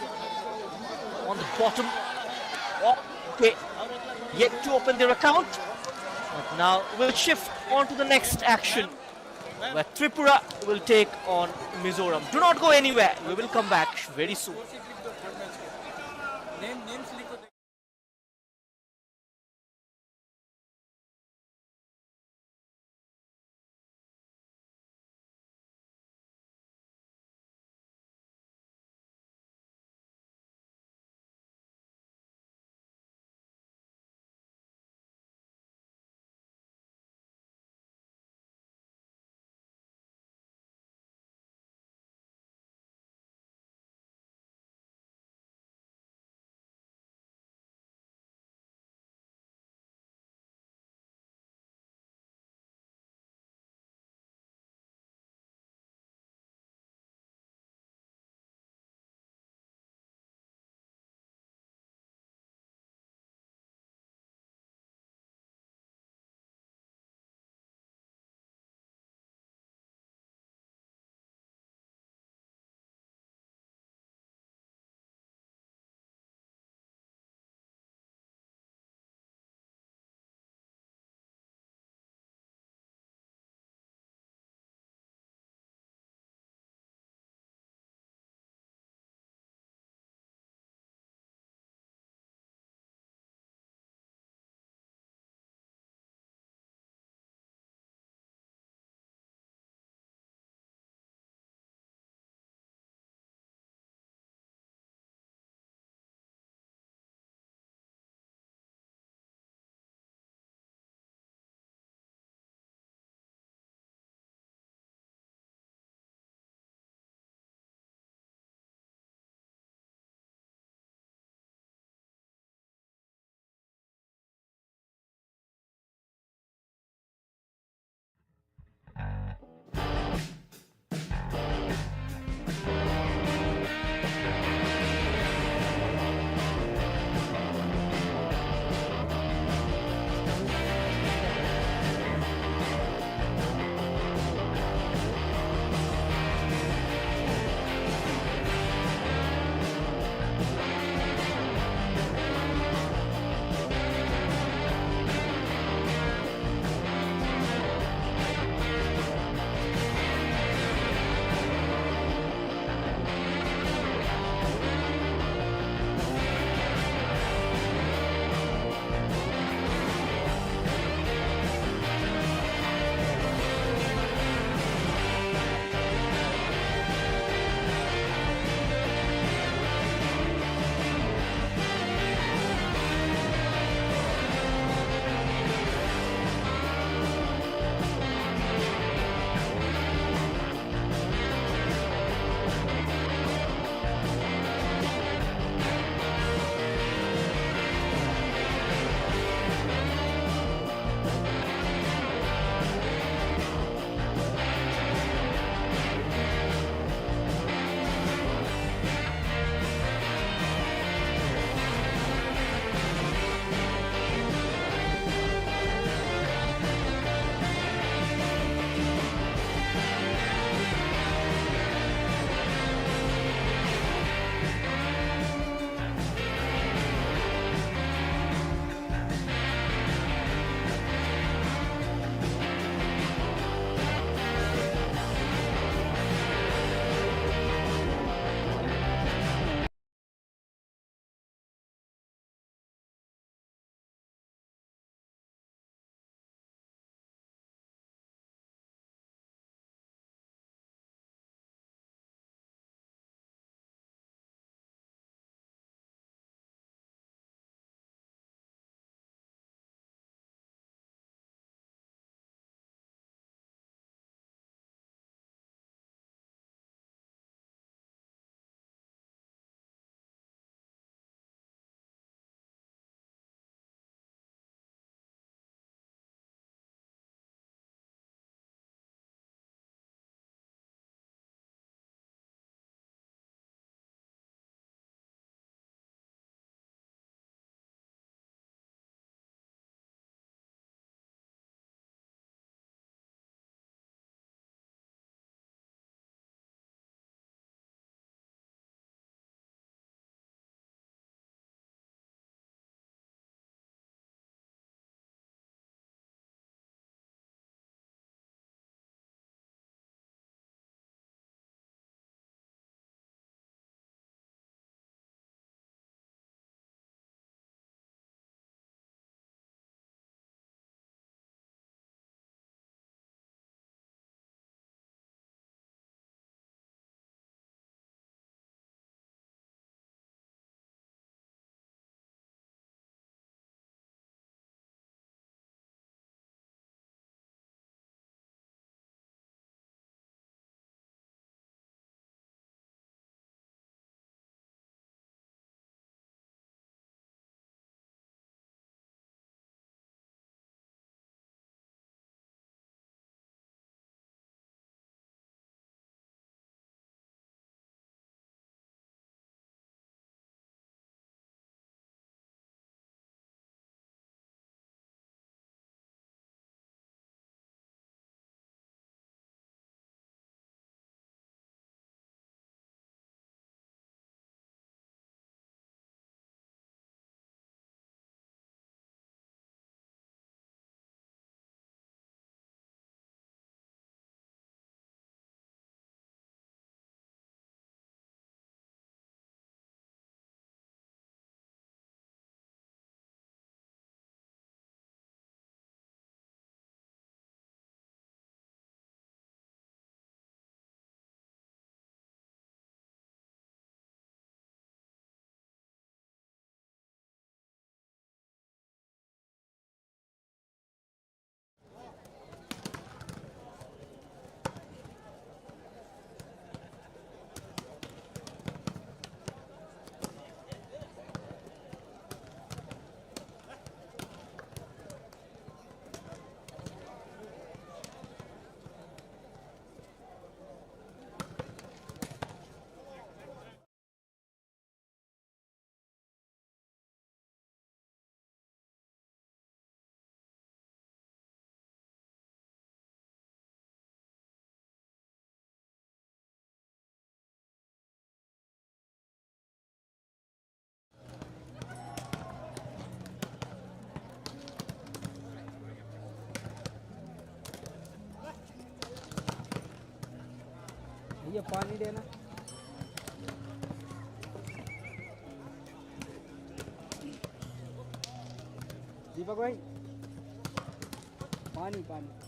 on the bottom. Okay, yet to open their account. But now we'll shift on to the next action, where Tripura will take on Mizoram. Do not go anywhere. We will come back very soon. ये पानी देना दीपक भाई पानी पानी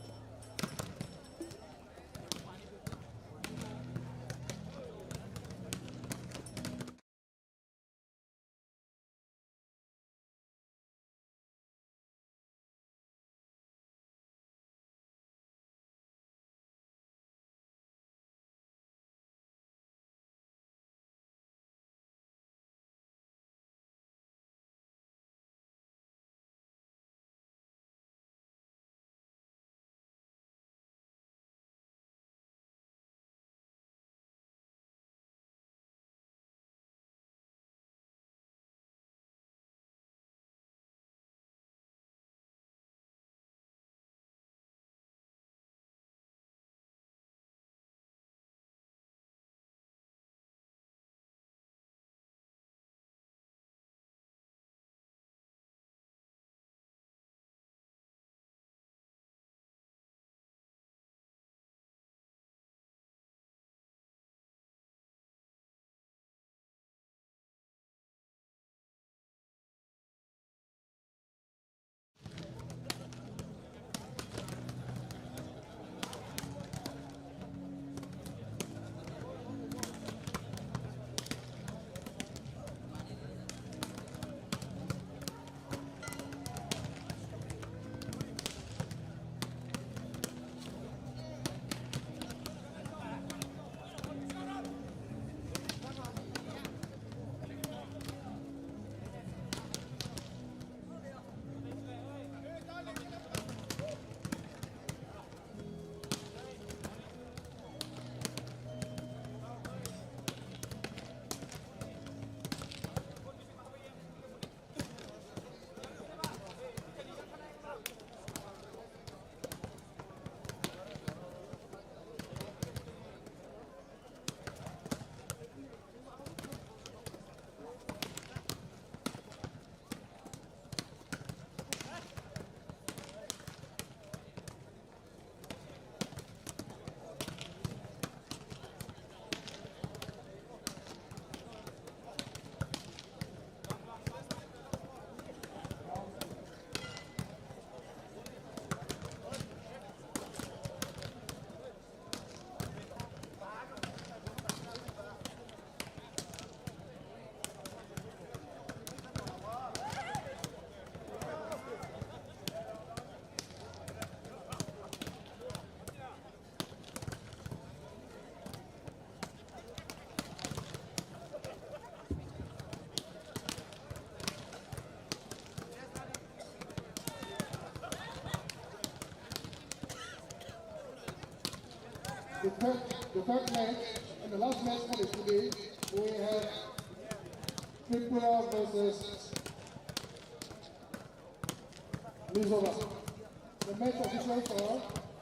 The third match and the last match for today, we have Tripura versus Mizoram. The match officials are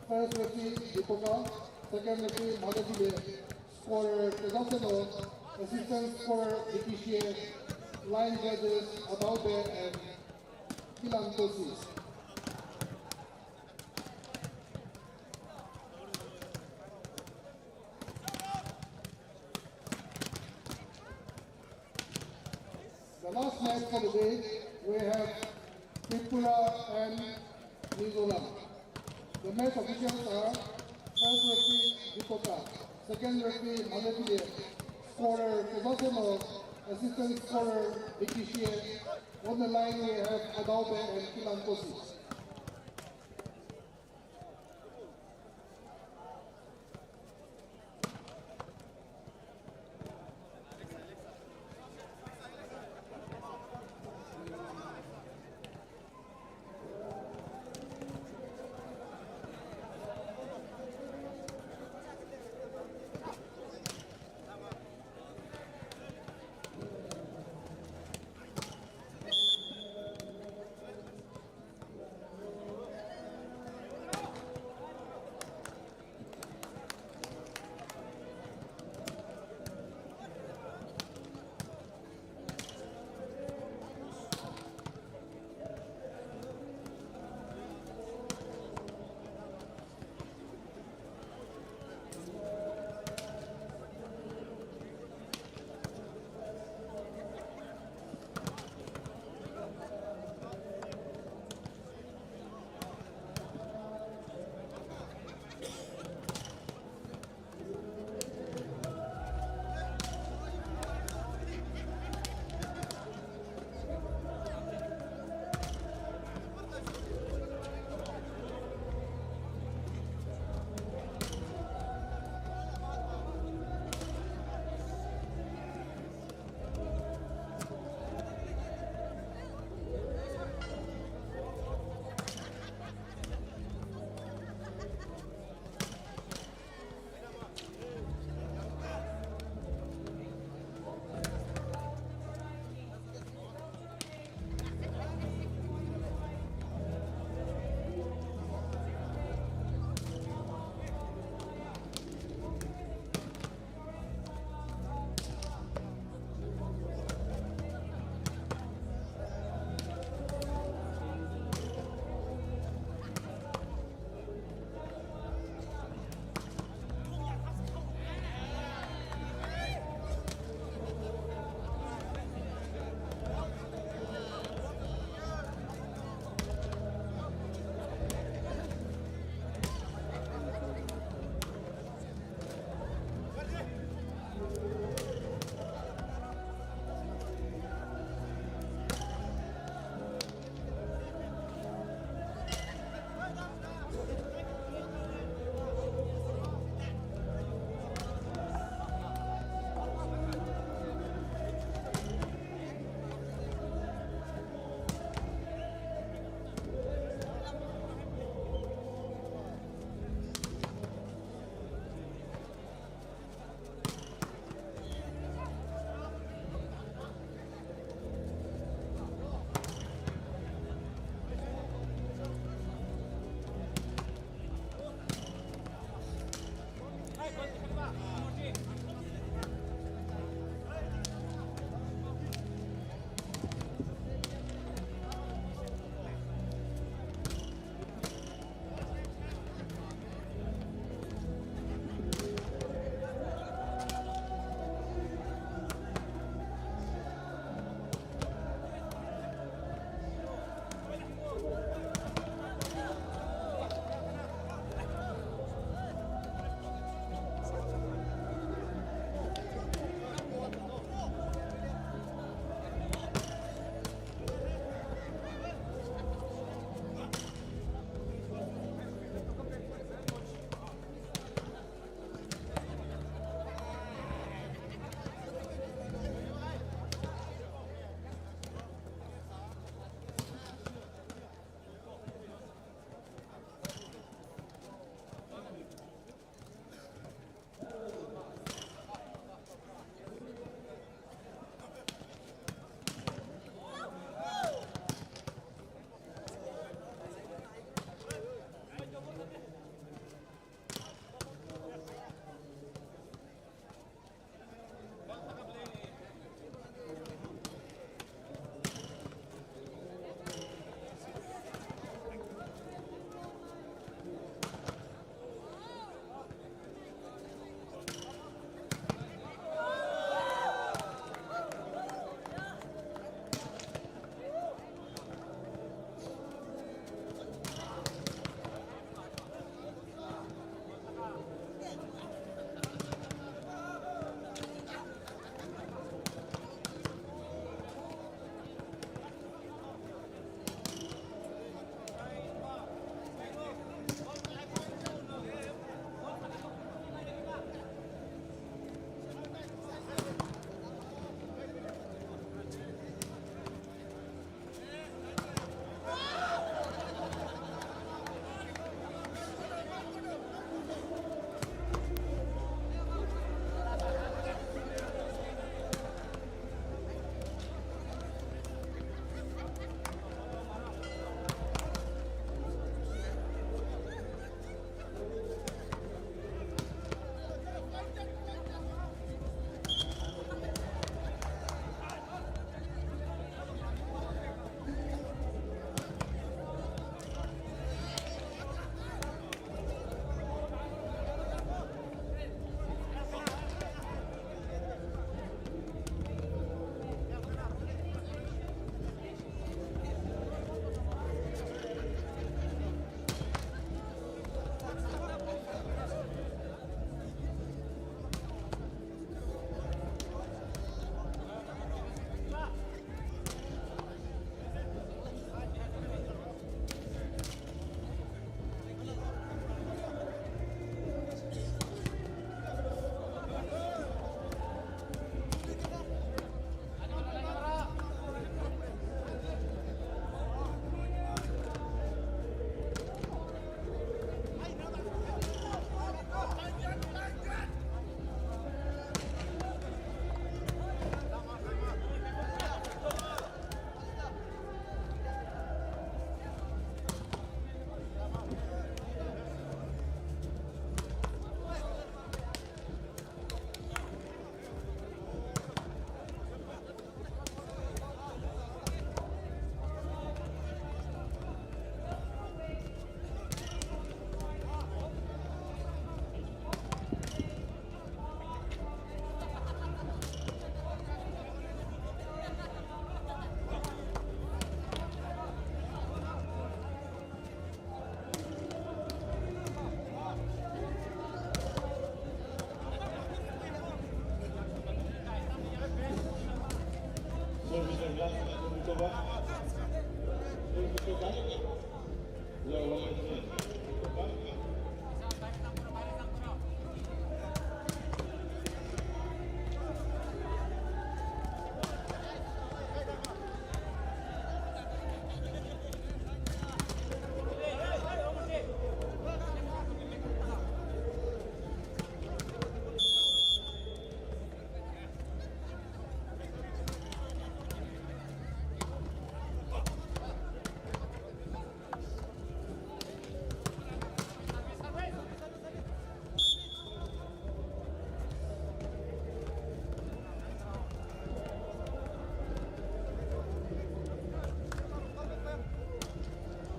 first referee Dipoka, second referee Madhavile, scorer Tegasano, assistant scorer Dikishie, line judges Abaube and Kilantosis. The last match for the day, we have Tripura and Mizoram. The match officials are first referee Dipoka, second referee Madhavile, scorer Tegasano, assistant scorer Dikishie. On the line we have Abaube and Kilantosis.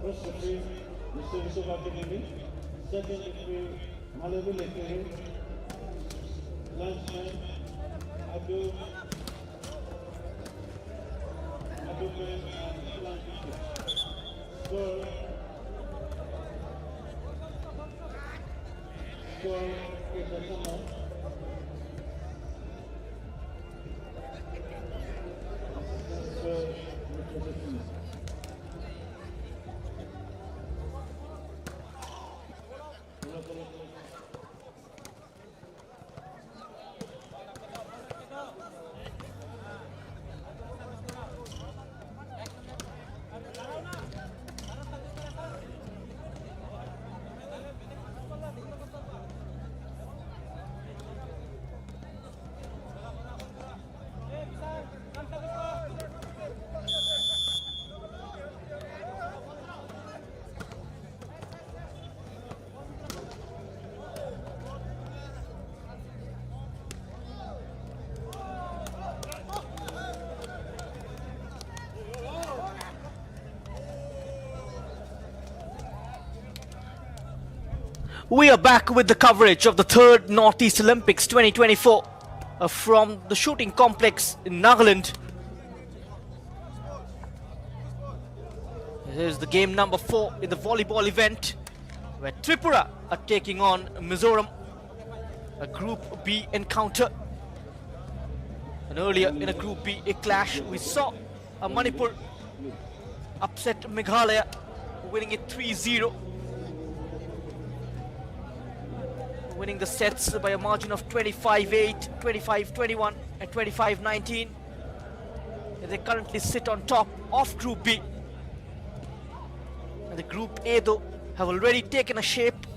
First referee, Mr. Vishwabhadrani, second referee, Malavi Lekere, linesman, Abdul Man, and Ilan Ishik. Score is a summer. We are back with the coverage of the 3rd Northeast Olympics 2024 from the shooting complex in Nagaland. Here's the game number 4 in the volleyball event, where Tripura are taking on Mizoram, a Group B encounter. And earlier in a Group B clash, we saw Manipur upset Meghalaya, winning it 3-0. Winning the sets by a margin of 25-8, 25-21 and 25-19. They currently sit on top of Group B. And the Group A though have already taken a shape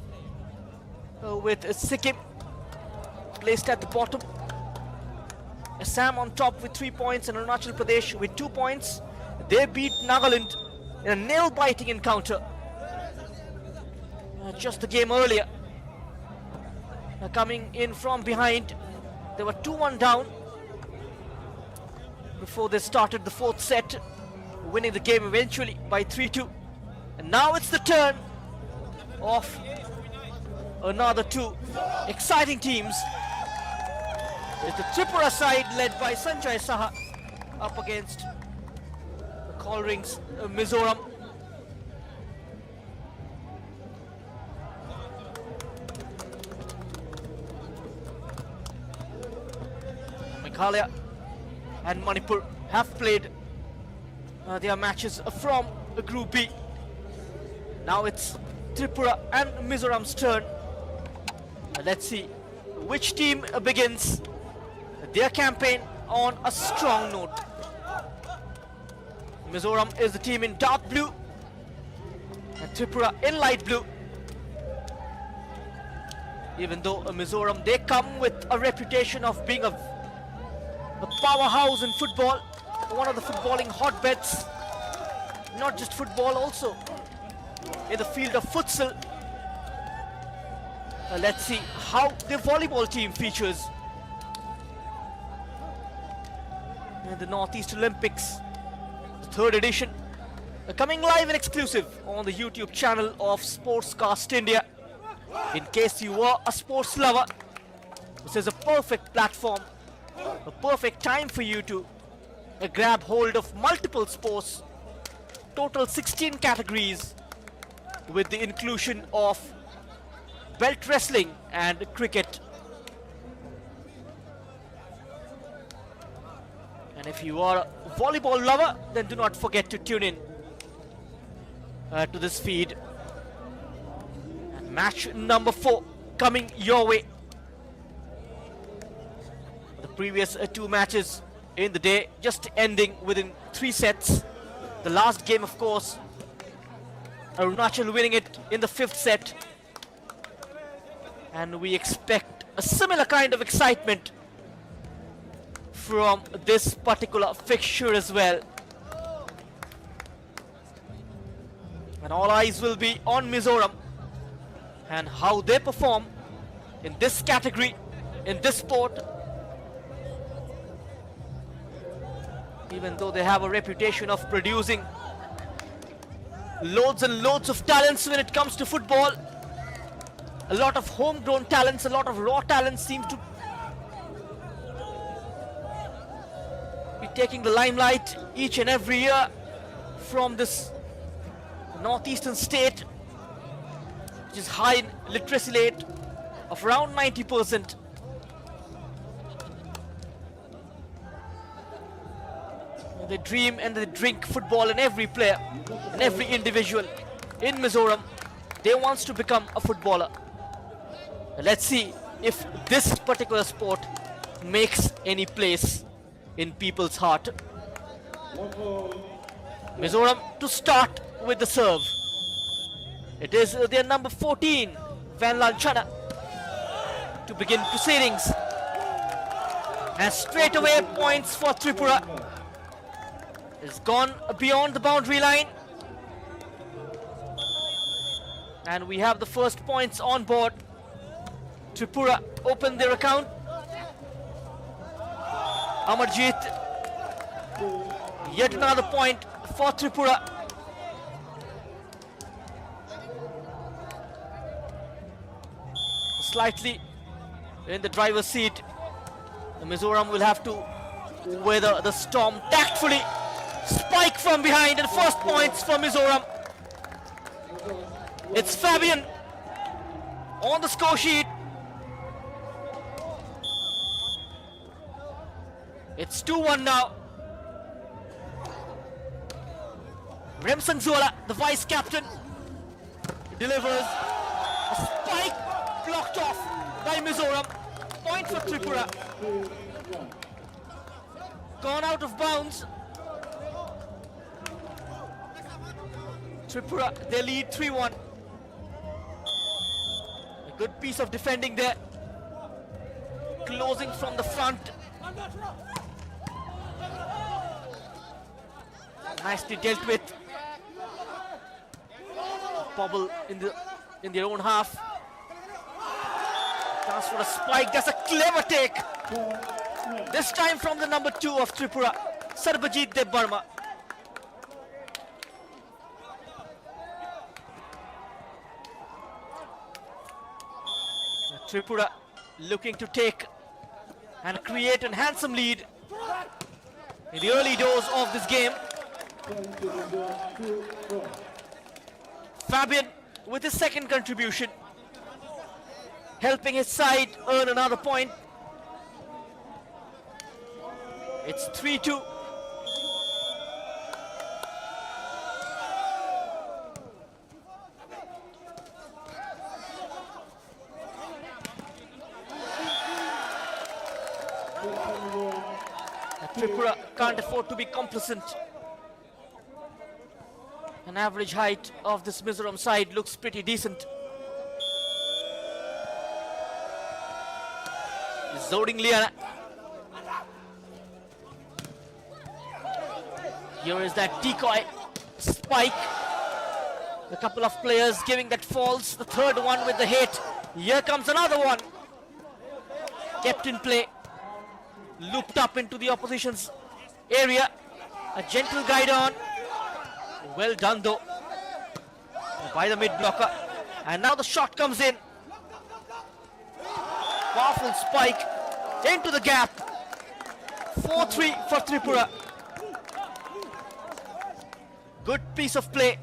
with Sikkim placed at the bottom, Assam on top with 3 points and Arunachal Pradesh with 2 points. They beat Nagaland in a nail-biting encounter just the game earlier. Coming in from behind, they were 2-1 down before they started the 4th set, winning the game eventually by 3-2. And now it's the turn of another 2 exciting teams. It's the Tripura side led by Sanjay Saha up against the Colrings Mizoram. Meghalaya and Manipur have played their matches from Group B. Now it's Tripura and Mizoram's turn. Let's see which team begins their campaign on a strong note. Mizoram is the team in dark blue and Tripura in light blue. Even though Mizoram, they come with a reputation of being a powerhouse in football, one of the footballing hotbeds, not just football, also in the field of futsal. Let's see how the volleyball team features in the Northeast Olympics, the 3rd edition, coming live and exclusive on the YouTube channel of Sportscast India. In case you are a sports lover, this is a perfect platform, a perfect time for you to grab hold of multiple sports, total 16 categories, with the inclusion of belt wrestling and cricket. And if you are a volleyball lover, then do not forget to tune in to this feed Match number 4 coming your way. The previous 2 matches in the day just ending within 3 sets. The last game, of course, Arunachal winning it in the 5th set. And we expect a similar kind of excitement from this particular fixture as well. And all eyes will be on Mizoram and how they perform in this category, in this sport. Even though they have a reputation of producing loads and loads of talents when it comes to football, a lot of homegrown talents, a lot of raw talents seem to be taking the limelight each and every year from this northeastern state, which is high in literacy rate of around 90%. They dream and they drink football in every player, in every individual in Mizoram. They wants to become a footballer. Let's see if this particular sport makes any place in people's heart. Mizoram to start with the serve. It is their number 14, Vanlal Chana, to begin proceedings. And straight away points for Tripura. It's gone beyond the boundary line. And we have the first points on board. Tripura open their account. Amarjeet, yet another point for Tripura. Slightly in the driver's seat. The Mizoram will have to weather the storm tactfully. Spike from behind and first points for Mizoram. It's Fabian on the score sheet. It's 2-1 now. Remsang Zola, the vice captain, delivers a spike blocked off by Mizoram. Point for Tripura. Gone out of bounds. Tripura, they lead 3-1. A good piece of defending there. Closing from the front. Nicely dealt with. Bobble in their own half. Chance for a spike. That's a clever take. This time from the number 2 of Tripura, Sarbajit Deb Burma. Tripura looking to take and create a handsome lead in the early doors of this game. Fabian with his second contribution, helping his side earn another point. It's 3-2. Tripura can't afford to be complacent. An average height of this Mizoram side looks pretty decent. Zoding Liana. Here is that decoy spike. A couple of players giving that false. The third one with the hit. Here comes another one. Kept in play. Looped up into the opposition's area. A gentle guide on. Well done though by the mid blocker. And now the shot comes in. Powerful spike into the gap. 4-3 for Tripura. Good piece of play.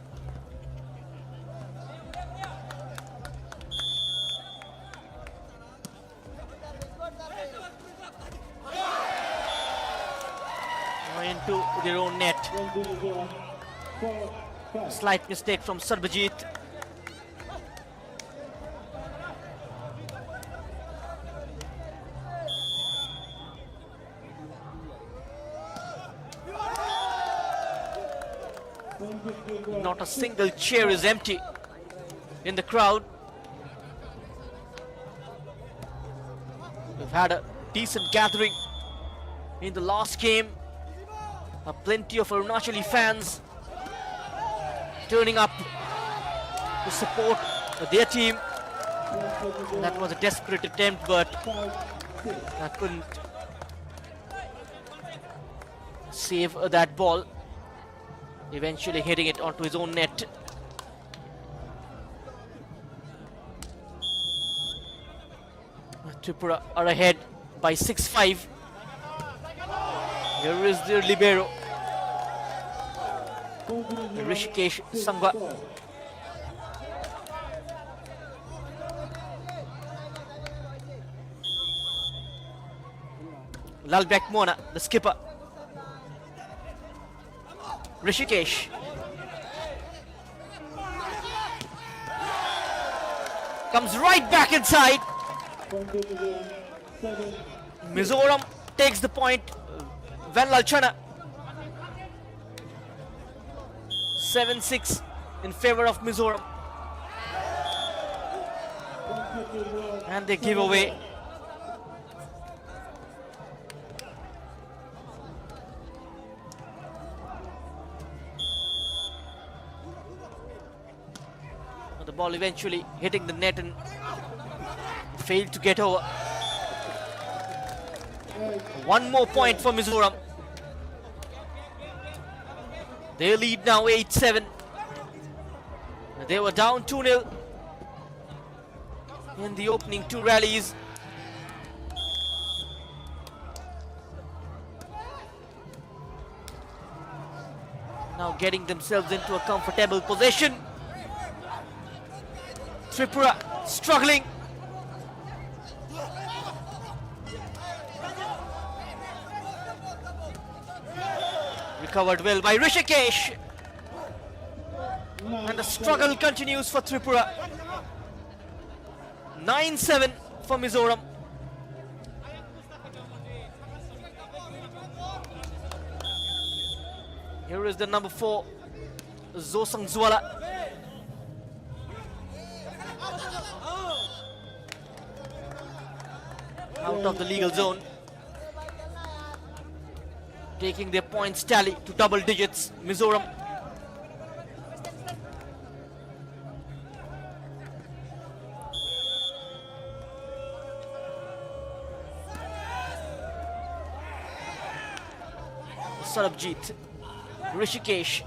Into their own net. Slight mistake from Sarbajit. Not a single chair is empty in the crowd. We've had a decent gathering in the last game. Plenty of Arunachali fans turning up to support their team. That was a desperate attempt, but that couldn't save that ball, eventually hitting it onto his own net. Tripura are ahead by 6-5. Here is their libero, Rishikesh Sangwa. Lalbek Mona, the skipper. Rishikesh. Comes right back inside. Mizoram takes the point. Van Lalchana. 7-6 in favor of Mizoram. And they give away. The ball eventually hitting the net and failed to get over. One more point for Mizoram. They lead now 8-7. They were down 2-0 in the opening two rallies. Now getting themselves into a comfortable position. Tripura struggling. Recovered well by Rishikesh. And the struggle continues for Tripura. 9-7 for Mizoram. Here is the number 4, Zosang Zwala. Out of the legal zone. Taking their points tally to double digits, Mizoram. Sarabjit, Rishikesh.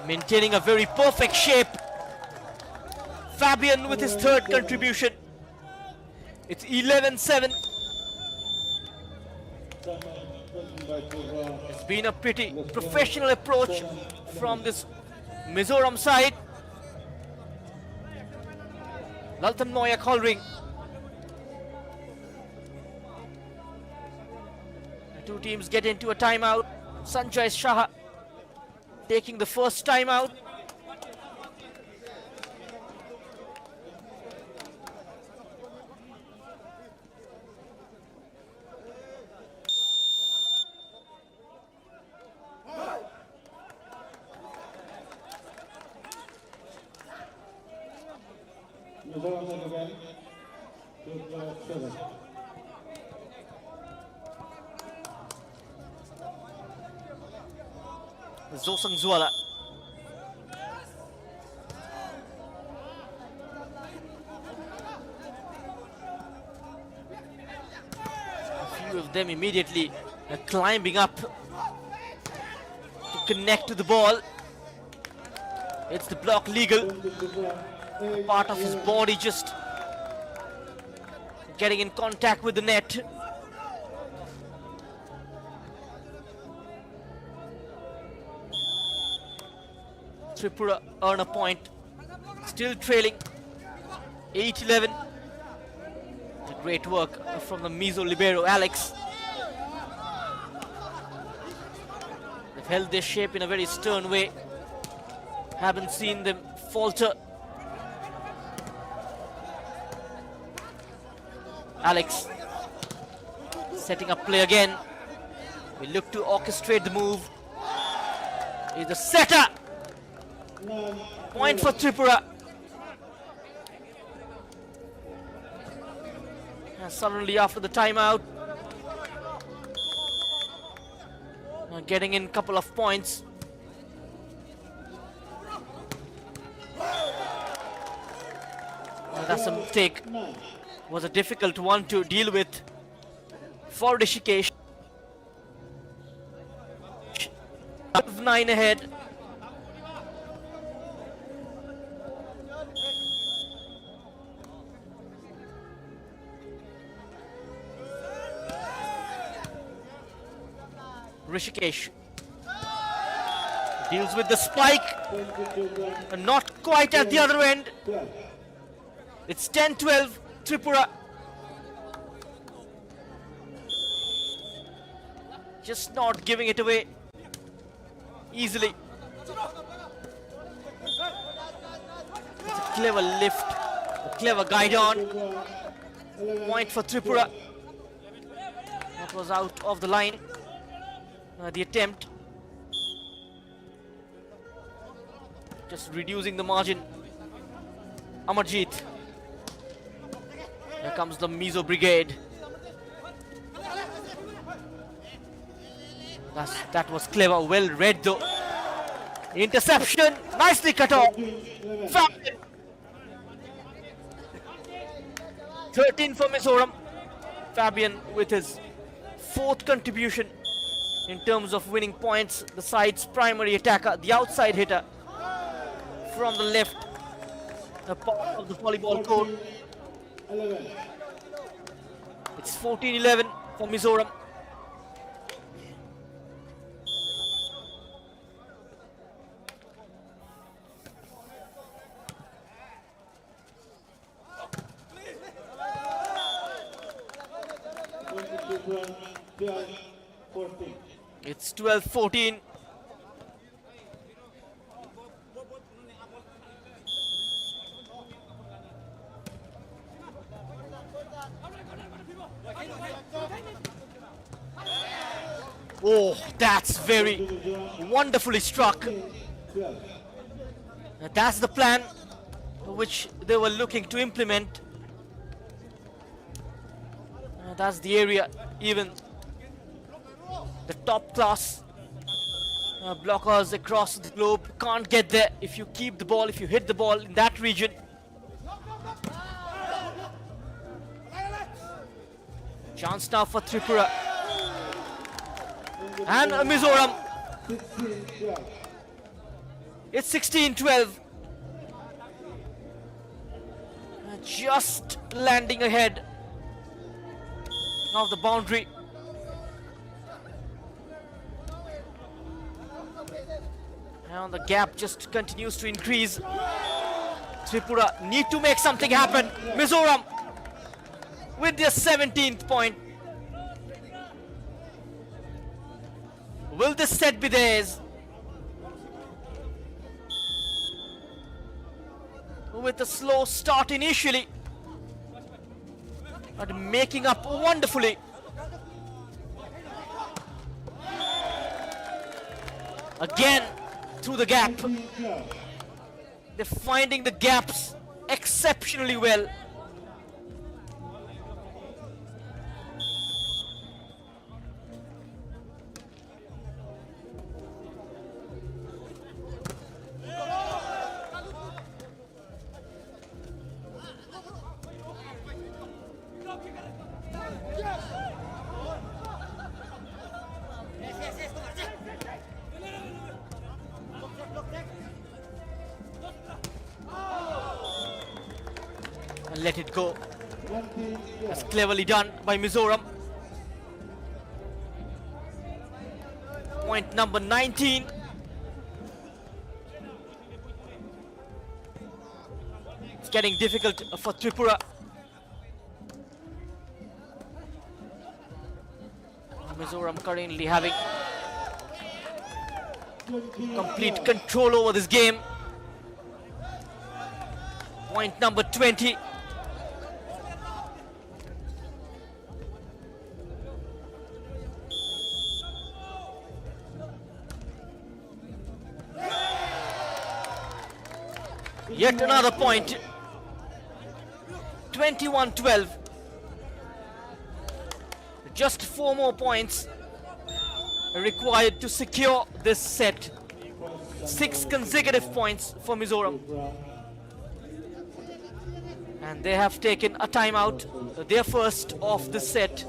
Maintaining a very perfect shape. Fabian with his third contribution. It's 11-7. It's been a pretty professional approach from this Mizoram side. Laltham Noyak Holring. The two teams get into a timeout. Sanjay Shah taking the first timeout. Zosang Zwala. A few of them immediately climbing up to connect to the ball. It's the block legal. Part of his body just getting in contact with the net. Tripura earn a point. Still trailing 8-11. Great work from the Mizo libero, Alex. They've held their shape in a very stern way. Haven't seen them falter. Alex setting up play again. We look to orchestrate the move. Is the setter. Point for Tripura. And suddenly after the timeout, getting in a couple of points. That's a mistake. Was a difficult one to deal with for Rishikesh. 9 ahead. Rishikesh deals with the spike, and not quite at the other end. It's 10-12, Tripura. Just not giving it away easily. It's a clever lift, a clever guide on. Point for Tripura. That was out of the line. The attempt. Just reducing the margin. Amarjeet. Here comes the Mizo Brigade. That was clever, well read though. Interception, nicely cut off. 13 for Mizoram. Fabian with his 4th contribution in terms of winning points. The side's primary attacker, the outside hitter from the left, the part of the volleyball court. It's 14-11 for Mizoram. It's 12-14. Oh, that's very wonderfully struck. That's the plan which they were looking to implement. That's the area, even the top class blockers across the globe can't get there if you keep the ball, if you hit the ball in that region. Chance now for Tripura. And Mizoram. It's 16-12. Just landing ahead of the boundary. And the gap just continues to increase. Tripura need to make something happen. Mizoram with their 17th point. Will this set be theirs? With a slow start initially, but making up wonderfully. Again, through the gap. They're finding the gaps exceptionally well. Let it go. That's cleverly done by Mizoram. Point number 19. It's getting difficult for Tripura. Mizoram currently having complete control over this game. Point number 20. Yet another point. 21-12. Just 4 more points required to secure this set. 6 consecutive points for Mizoram. And they have taken a timeout, their first of the set.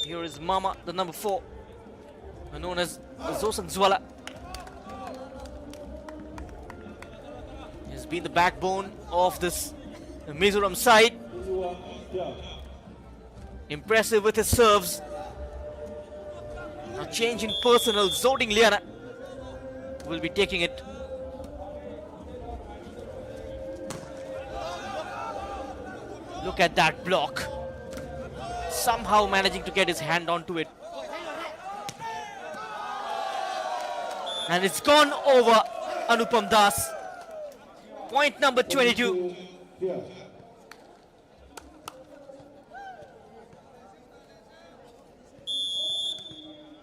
Here is Mama, the number 4, known as Zosang Zwala. He's been the backbone of this Mizoram side. Impressive with his serves. A change in personnel. Zoding Liana will be taking it. Look at that block. Somehow managing to get his hand onto it. And it's gone over Anupam Das. Point number 22.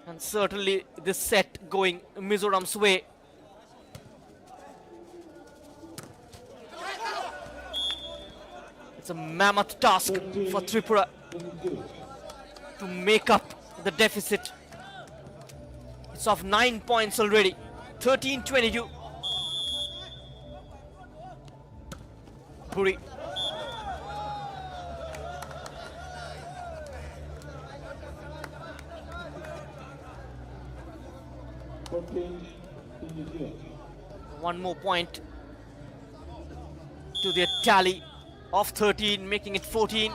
And certainly this set going Mizoram's way. It's a mammoth task for Tripura to make up the deficit. It's of 9 points already. 13-22. Puri. One more point to their tally of 13, making it 14.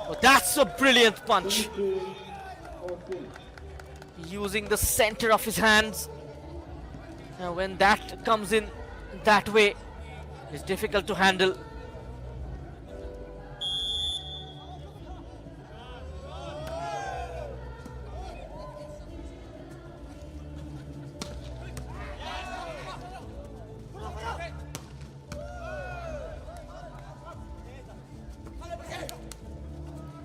Oh, that's a brilliant punch. Using the center of his hands. Now when that comes in that way, it's difficult to handle.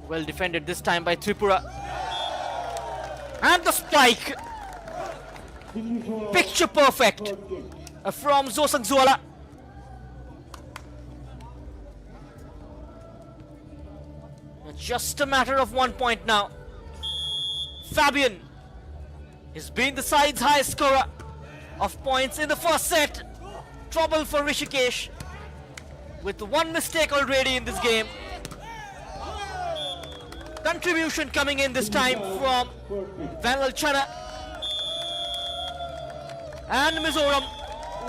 Well defended this time by Tripura. And the spike. Picture perfect from Zosang Zwala. Just a matter of 1 point now. Fabian has been the side's highest scorer of points in the first set. Trouble for Rishikesh with 1 mistake already in this game. Contribution coming in this time from Vanal Chana. And Mizoram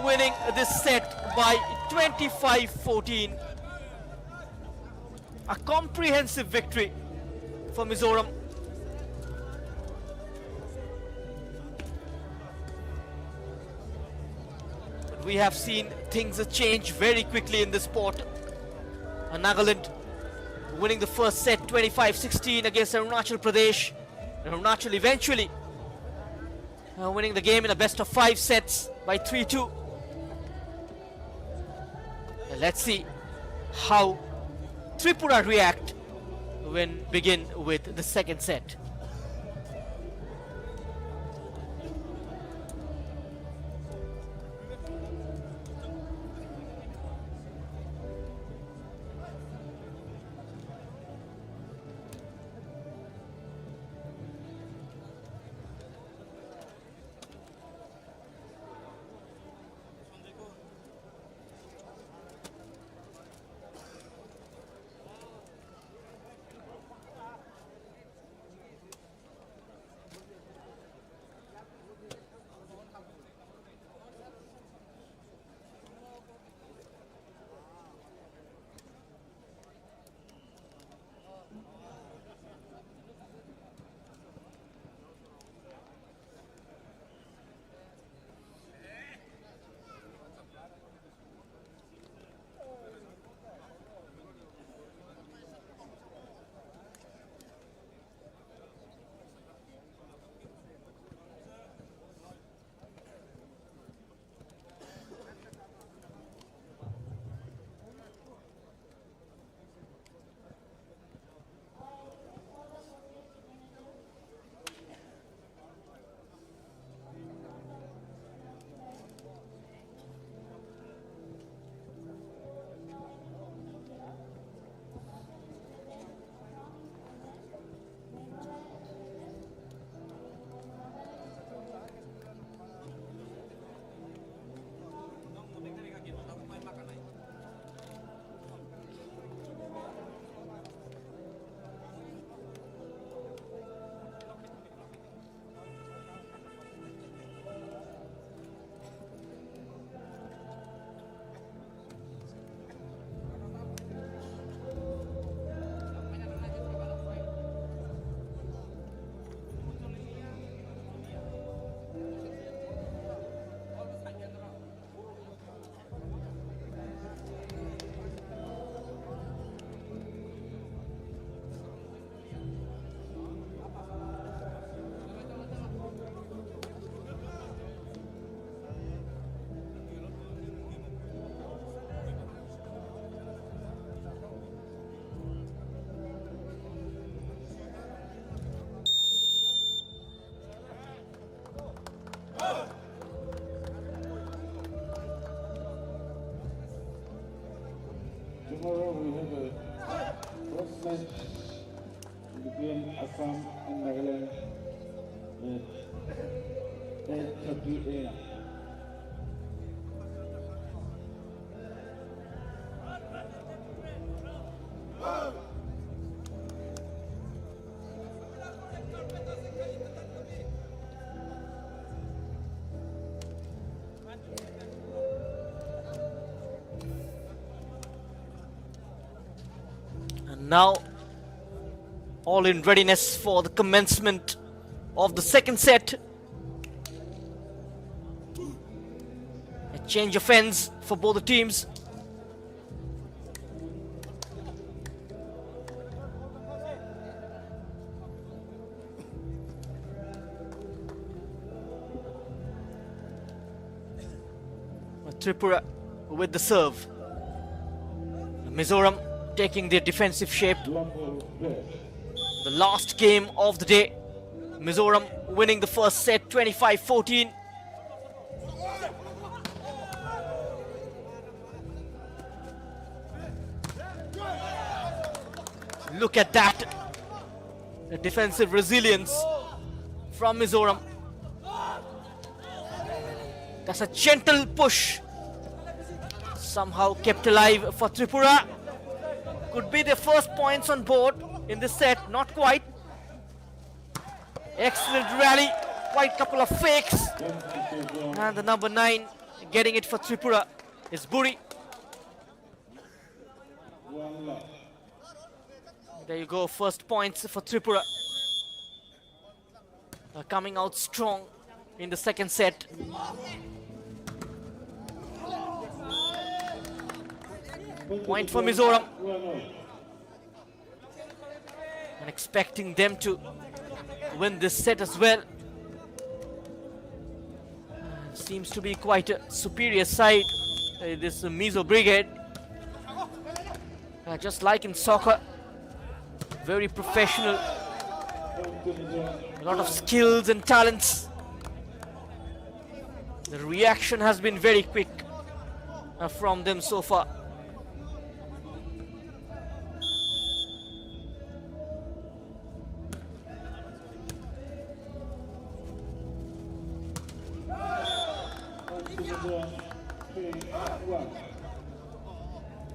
winning this set by 25-14. A comprehensive victory for Mizoram. But we have seen things change very quickly in this sport. Nagaland winning the first set 25-16 against Arunachal Pradesh. Arunachal eventually winning the game in a best of 5 sets by 3-2. Let's see how Tripura react when begin with the second set. Tomorrow we have a first match between Assam and Nagaland at 8:30 a.m. And now, all in readiness for the commencement of the second set. A change of ends for both the teams. Tripura with the serve. Mizoram taking their defensive shape. The last game of the day. Mizoram winning the first set 25-14. Look at that. The defensive resilience from Mizoram. That's a gentle push. Somehow kept alive for Tripura. Could be their first points on board in this set. Not quite. Excellent rally. Quite couple of fakes. And the number 9 getting it for Tripura is Buri. There you go. First points for Tripura. Coming out strong in the second set. Point for Mizoram. And expecting them to win this set as well. Seems to be quite a superior side, this Mizo Brigade. Just like in soccer, very professional. A lot of skills and talents. The reaction has been very quick from them so far.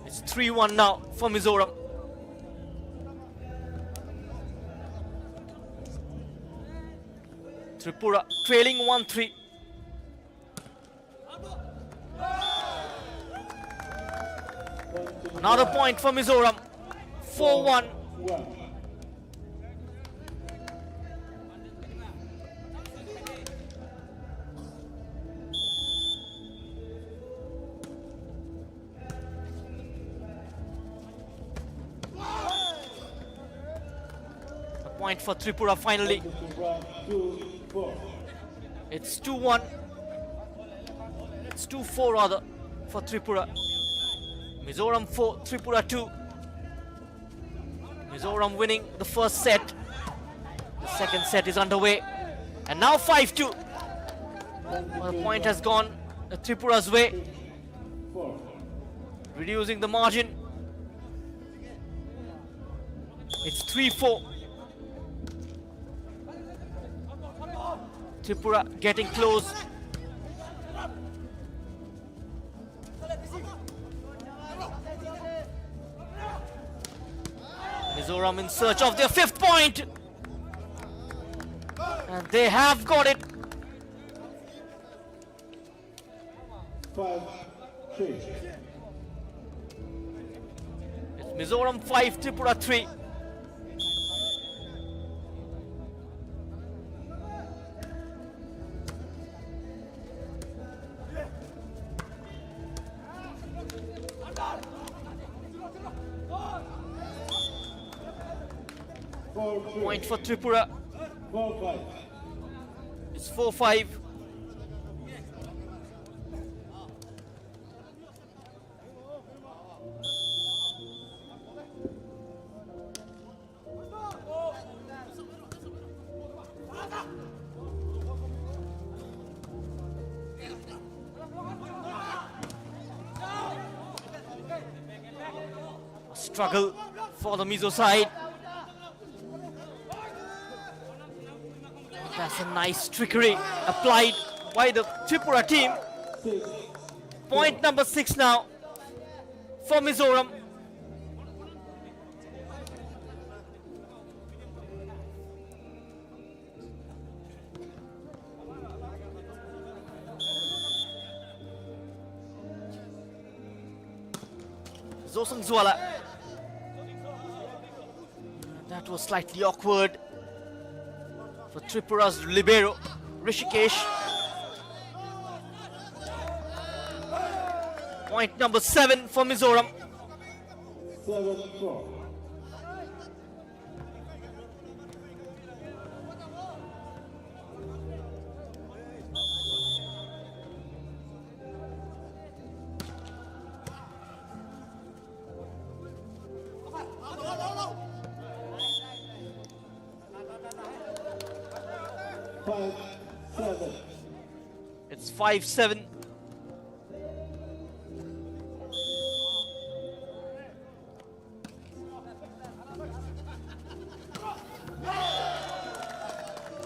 It's 3-1 now for Mizoram. Tripura trailing 1-3. Another point for Mizoram. 4-1. Point for Tripura finally. It's 2-1. It's 2-4 rather for Tripura. Mizoram 4, Tripura 2. Mizoram winning the first set. The second set is underway. And now 5-2. Well, the point has gone Tripura's way. Reducing the margin. It's 3-4. Tripura getting close. Mizoram in search of their 5th point. And they have got it. 5-3. It's Mizoram 5, Tripura 3. Point for Tripura. 4-5. It's 4-5. Struggle for the Mizo side. That's a nice trickery applied by the Tripura team. Point number 6 now for Mizoram. Zosang Zwala. That was slightly awkward for Tripura's libero, Rishikesh. Point number 7 for Mizoram. 7-4. It's 5-7.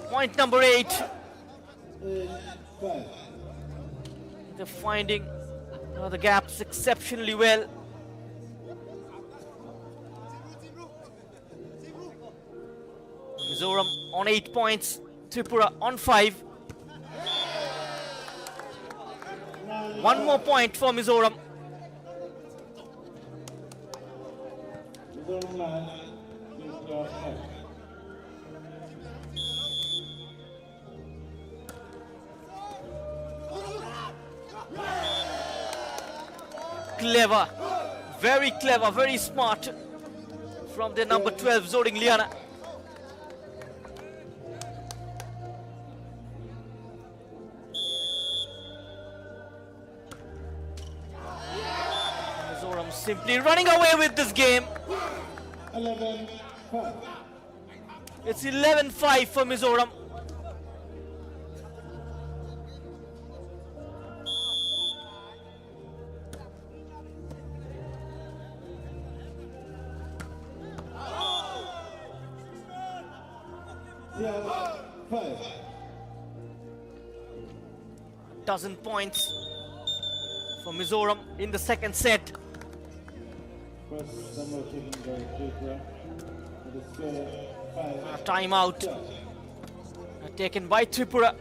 Point number 8. They're finding the gaps exceptionally well. Mizoram on 8 points, Tripura on 5. One more point for Mizoram. Clever, very smart from their number 12, Zoding Liana. Mizoram simply running away with this game. 11-5. It's 11-5 for Mizoram. Dozen points for Mizoram in the second set. Timeout taken by Tripura.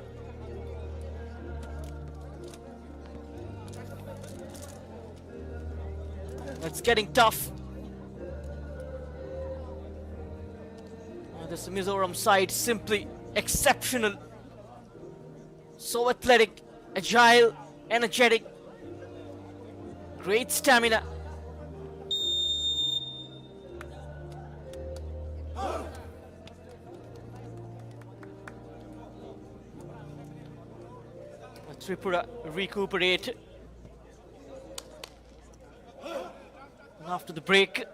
It's getting tough. This Mizoram side simply exceptional. So athletic, agile, energetic, great stamina. Tripura recuperate after the break.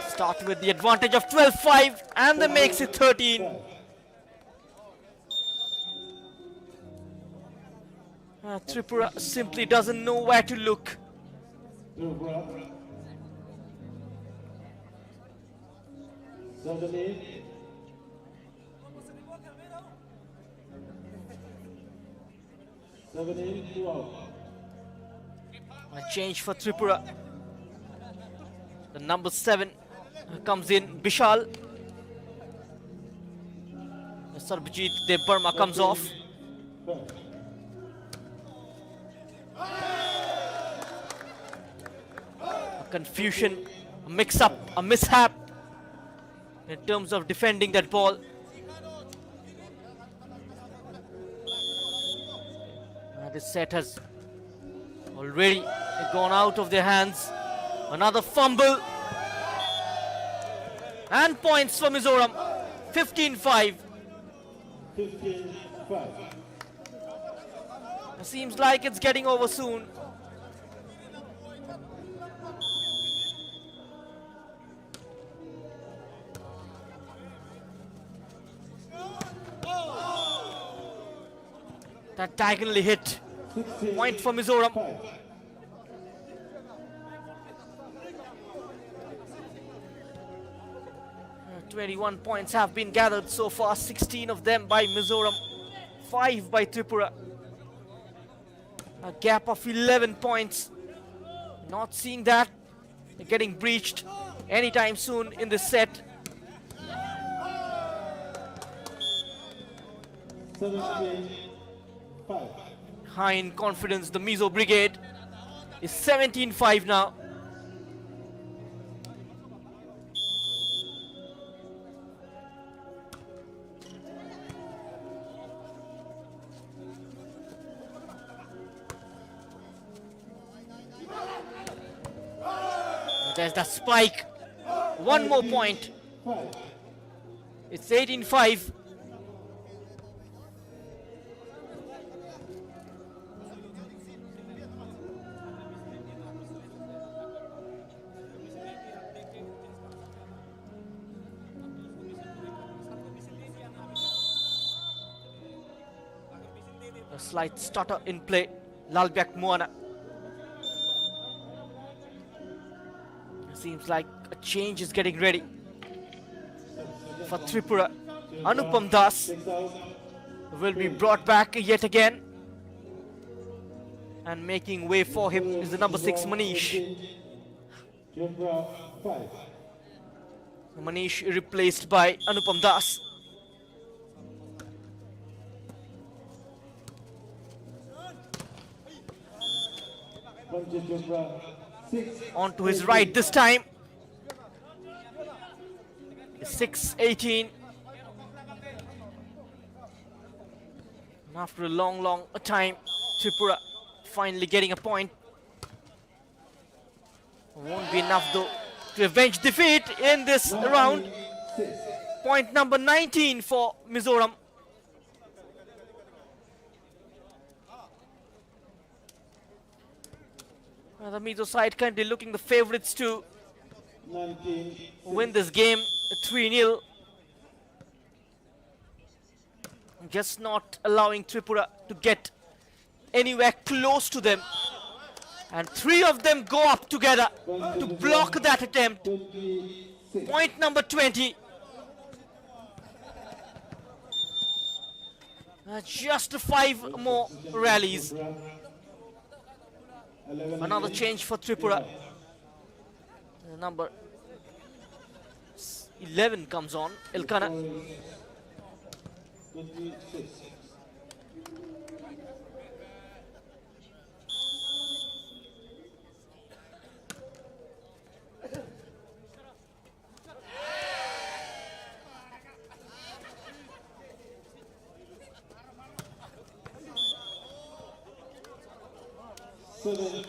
Start with the advantage of 12-5 and they makes it 13. Tripura simply doesn't know where to look. Tripura. 7-8. A change for Tripura. The number 7 comes in, Bishal. Sarbajit De Burma comes off. A confusion, a mix-up, a mishap in terms of defending that ball. This set has already gone out of their hands. Another fumble. And points for Mizoram. 15-5. 15-5. Seems like it's getting over soon. That diagonally hit. Point for Mizoram. 21 points have been gathered so far, 16 of them by Mizoram, 5 by Tripura. A gap of 11 points. Not seeing that getting breached anytime soon in this set. 17-5. High in confidence, the Mizo Brigade is 17-5 now. There's the spike. One more point. It's 18-5. A slight stutter in play. Lalbyak Moana. Seems like a change is getting ready for Tripura. Anupam Das will be brought back yet again, and making way for him is the number 6 Manish. Manish replaced by Anupam Das. On to his right this time. 6-18. After a long time, Tripura finally getting a point. Won't be enough though to avenge defeat in this round. Point number 19 for Mizoram. The Mizo side currently looking the favorites to win this game 3-0. Just not allowing Tripura to get anywhere close to them. And 3 of them go up together to block that attempt. Point number 20. Just 5 more rallies. Another change for Tripura. Number 11 comes on, Elkana.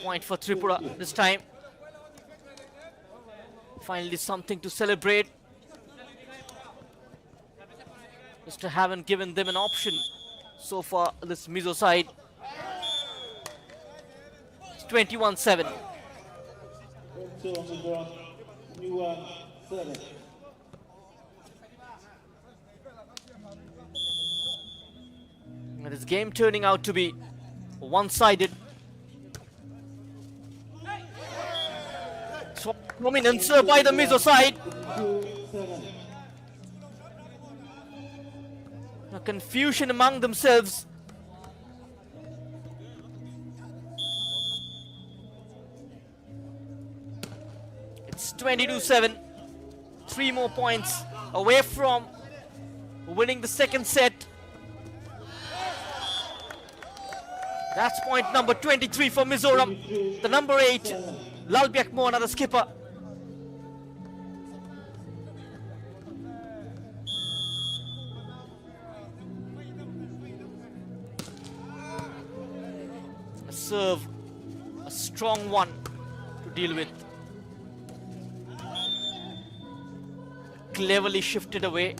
Point for Tripura this time. Finally something to celebrate. Just haven't given them an option so far, this Mizo side. It's 21-7. And this game turning out to be one-sided. Dominance by the Mizo side. A confusion among themselves. It's 22-7. 3 more points away from winning the second set. That's point number 23 for Mizoram. The number 8, Lalbyak Moana, the skipper. A serve, a strong one to deal with. Cleverly shifted away,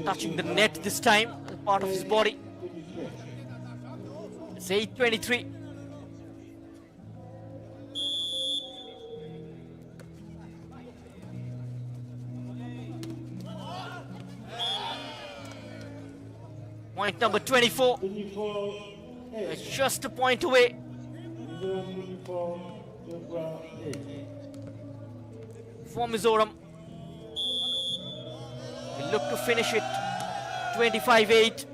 touching the net this time, part of his body. It's 8-23. Point number 24. It's just a point away. For Mizoram. They look to finish it 25-8.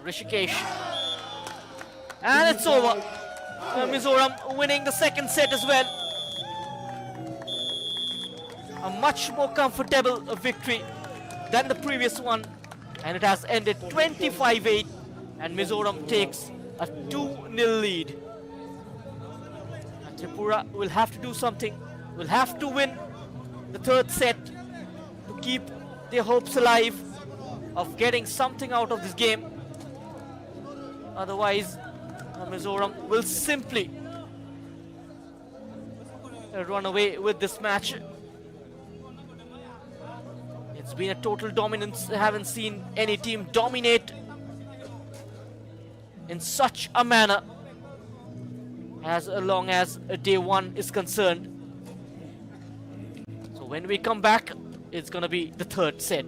Rishikesh. And it's over. Mizoram winning the second set as well. A much more comfortable victory than the previous one. And it has ended 25-8. And Mizoram takes a 2-0 lead. And Tripura will have to do something. Will have to win the third set to keep their hopes alive of getting something out of this game. Otherwise, Mizoram will simply run away with this match. It's been a total dominance. I haven't seen any team dominate in such a manner as long as day one is concerned. So when we come back, it's gonna be the third set.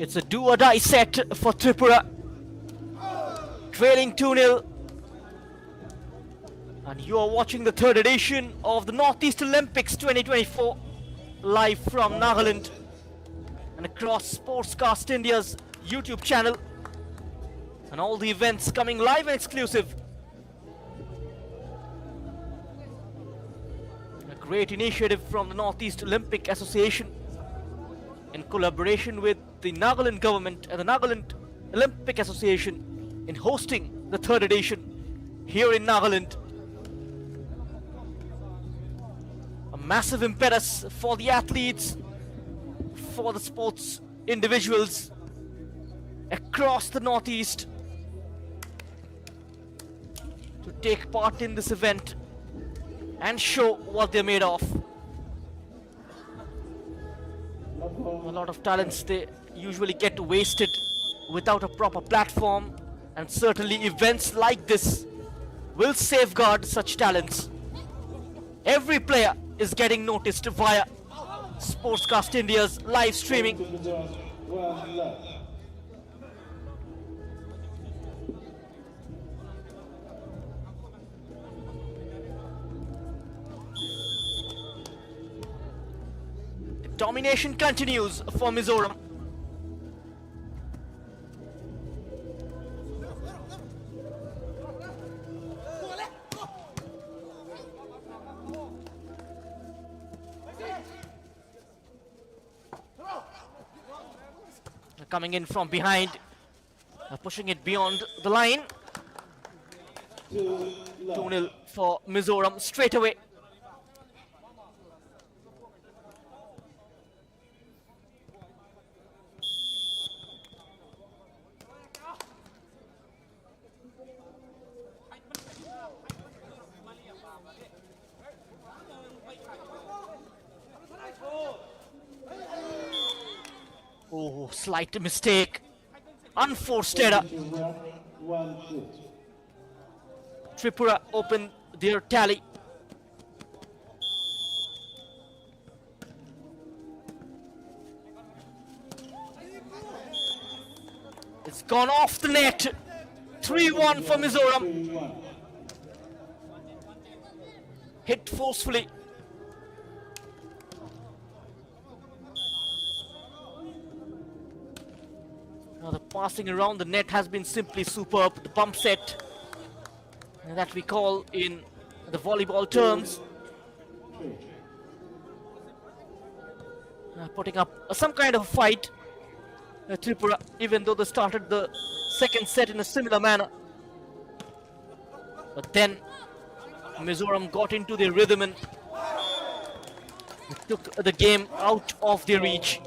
It's a do-or-die set for Tripura. Trailing 2-0. And you are watching the third edition of the Northeast Olympics 2024 live from Nagaland and across Sportscast India's YouTube channel. And all the events coming live and exclusive. A great initiative from the Northeast Olympic Association in collaboration with the Nagaland government and the Nagaland Olympic Association in hosting the third edition here in Nagaland. A massive impetus for the athletes, for the sports individuals across the Northeast to take part in this event and show what they're made of. A lot of talents, they usually get wasted without a proper platform, and certainly events like this will safeguard such talents. Every player is getting noticed via Sportscast India's live streaming. Domination continues for Mizoram. Coming in from behind, pushing it beyond the line. 2-0 for Mizoram straight away. Oh, slight mistake. Unforced error. Tripura opened their tally. It's gone off the net. 3-1 for Mizoram. Hit forcefully. Now the passing around the net has been simply superb. The bump set that we call in the volleyball terms. Putting up some kind of fight. Tripura, even though they started the second set in a similar manner. But then Mizoram got into their rhythm and took the game out of their reach.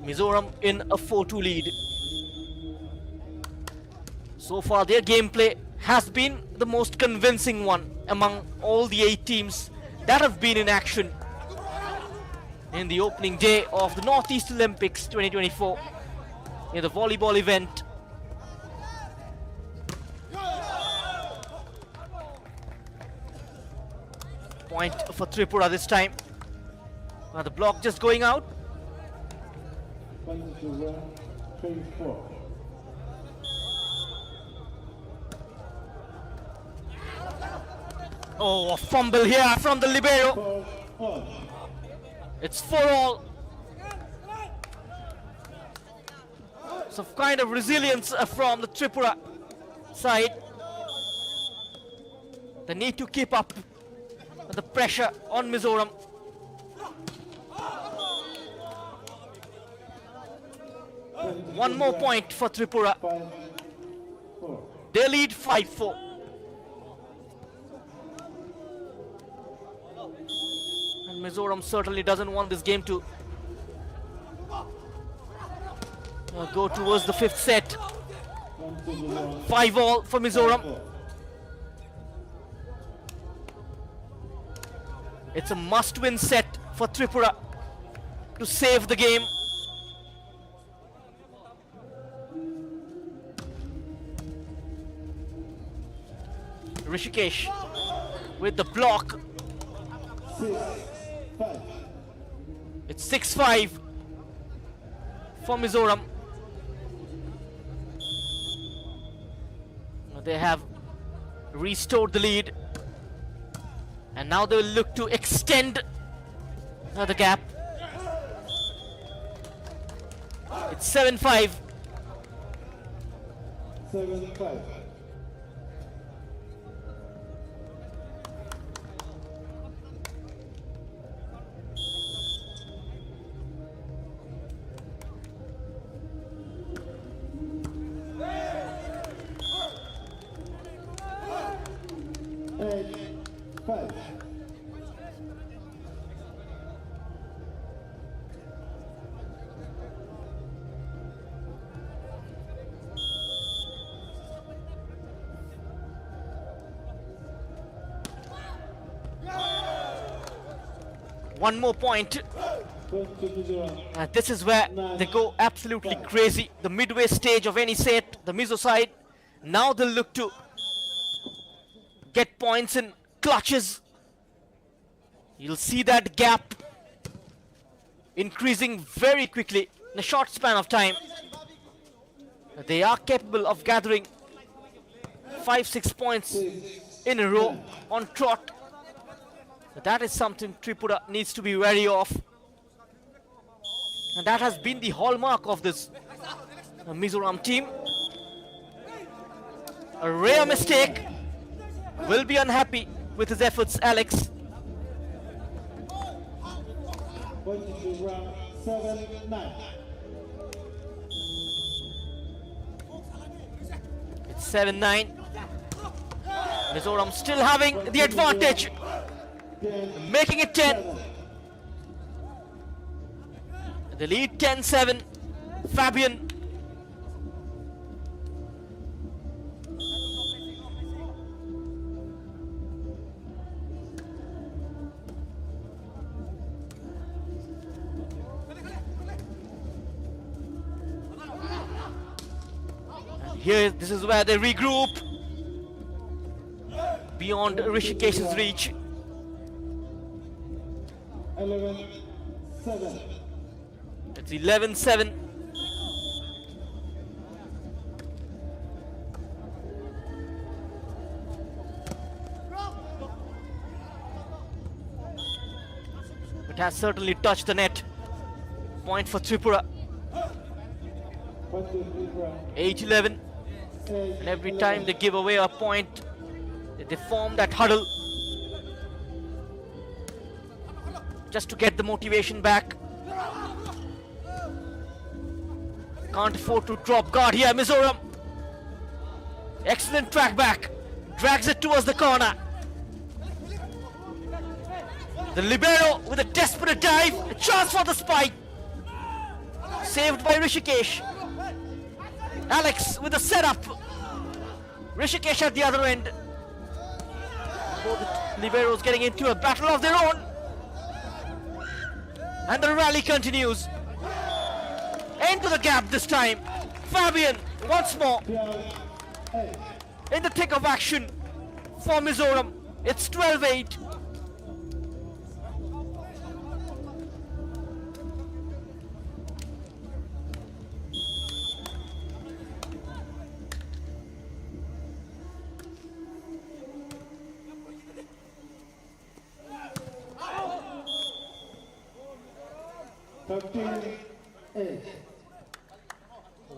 Mizoram in a 4-2 lead. So far their gameplay has been the most convincing one among all the 8 teams that have been in action in the opening day of the Northeast Olympics 2024 in the volleyball event. Point for Tripura this time. Now the block just going out. Oh, a fumble here from the libero. It's 4-all. Some kind of resilience from the Tripura side. They need to keep up the pressure on Mizoram. One more point for Tripura. They lead 5-4. And Mizoram certainly doesn't want this game to go towards the 5th set. 5-all for Mizoram. It's a must-win set for Tripura to save the game. Rishikesh with the block. It's 6-5 for Mizoram. They have restored the lead, and now they will look to extend the gap. It's 7-5. 7-5. One more point. This is where they go absolutely crazy. The midway stage of any set, the Mizo side. Now they'll look to get points in clutches. You'll see that gap increasing very quickly in a short span of time. They are capable of gathering 5-6 points in a row on trot. That is something Tripura needs to be wary of. And that has been the hallmark of this Mizoram team. A rare mistake. Will be unhappy with his efforts, Alex. 7-9. It's 7-9. Mizoram still having the advantage. Making it 10. The lead 10-7. Fabian. And here, this is where they regroup. Beyond Rishikesh's reach. 11-7. It's 11-7. It has certainly touched the net. Point for Tripura. 8-11. And every time they give away a point, they form that huddle just to get the motivation back. Can't afford to drop guard here, Mizoram. Excellent track back. Drags it towards the corner. The libero with a desperate dive. A chance for the spike. Saved by Rishikesh. Alex with a setup. Rishikesh at the other end. Both the liberos getting into a battle of their own. And the rally continues. Into the gap this time. Fabian once more in the thick of action for Mizoram. It's 12-8.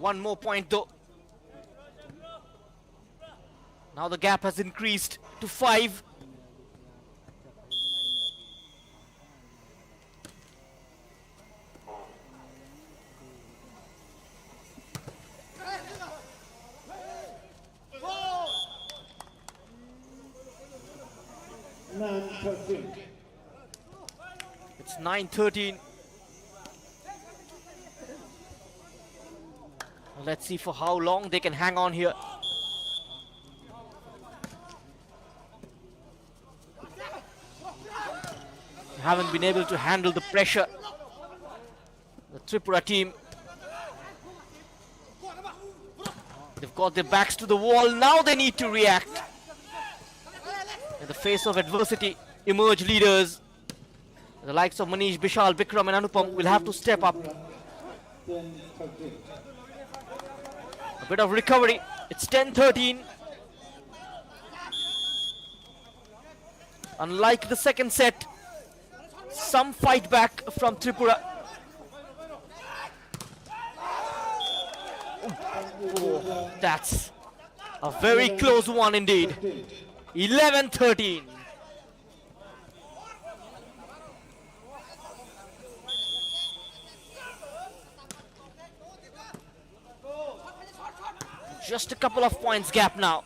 One more point though. Now the gap has increased to 5. It's 9-13. Let's see for how long they can hang on here. Haven't been able to handle the pressure. The Tripura team. They've got their backs to the wall. Now they need to react. In the face of adversity, emerge leaders. The likes of Manish, Bishal, Bikram and Anupam will have to step up. A bit of recovery. It's 10-13. Unlike the second set, some fight back from Tripura. Oh, that's a very close one indeed. 11-13. Just a couple of points gap now.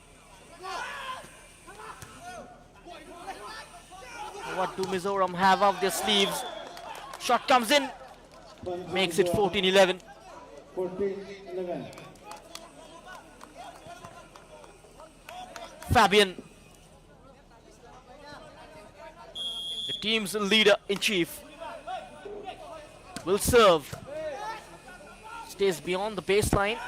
What do Mizoram have up their sleeves? Shot comes in. Makes it 14-11. 14-11. Fabian, the team's leader in chief. will serve. Stays beyond the baseline.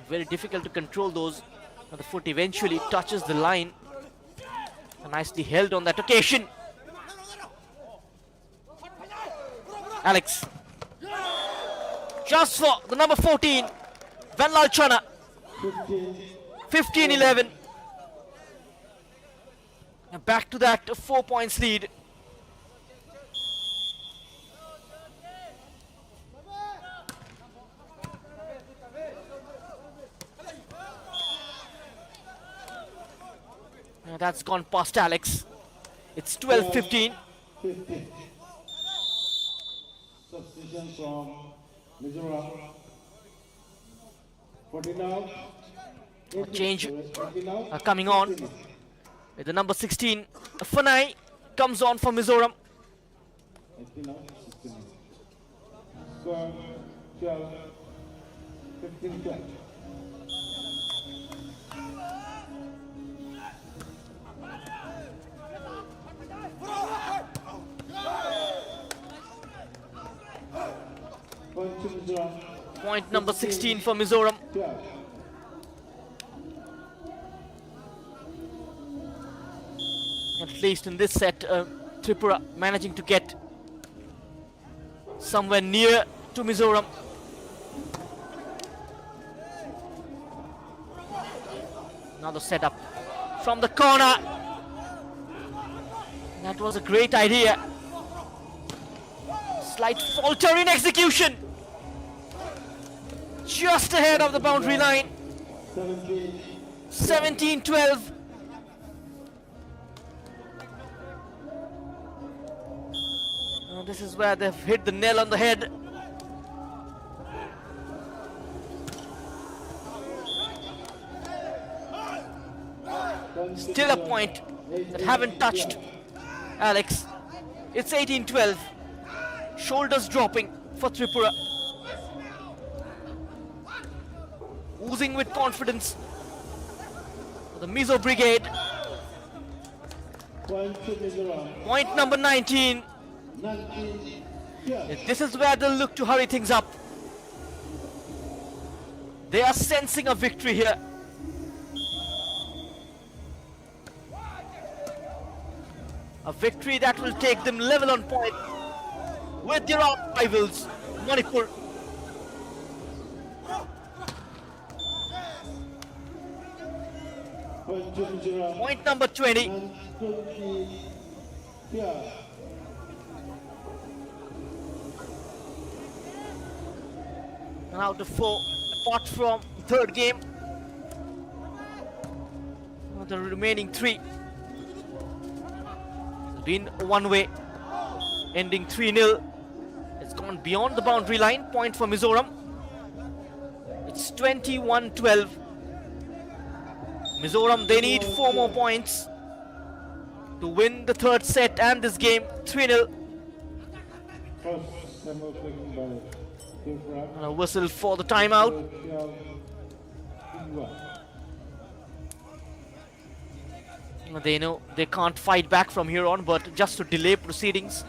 Very difficult to control those. But the foot eventually touches the line. Nicely held on that occasion. Alex. Just for the number 14. Vanlal Chana. 15-11. And back to that 4 points lead. Now that's gone past Alex. It's 12-15. Substitution from Mizoram. 49. Change coming on with the number 16. Fanai comes on for Mizoram. Score 12, 15, 12. Point number 16 for Mizoram. At least in this set, Tripura managing to get somewhere near to Mizoram. Now the setup from the corner. That was a great idea. Slight falter in execution. Just ahead of the boundary line. 17-12. This is where they've hit the nail on the head. Still a point that haven't touched Alex. It's 18-12. Shoulders dropping for Tripura. Oozing with confidence. The Mizo Brigade. Point number 19. This is where they'll look to hurry things up. They are sensing a victory here. A victory that will take them level on point with their rivals, Manipur. Point number 20. And out of 4, apart from the third game, the remaining 3 have been one way, ending 3-0. It's gone beyond the boundary line. Point for Mizoram. It's 21-12. Mizoram, they need 4 more points to win the third set and this game. 3-0. And a whistle for the timeout. They know they can't fight back from here on, but just to delay proceedings.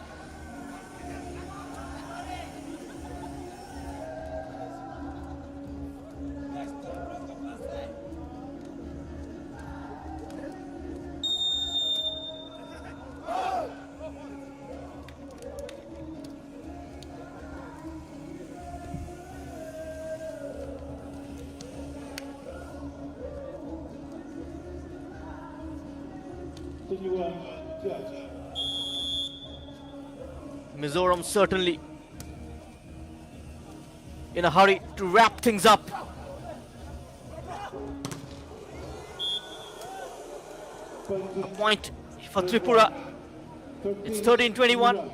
Mizoram certainly in a hurry to wrap things up. A point for Tripura. It's 13-21.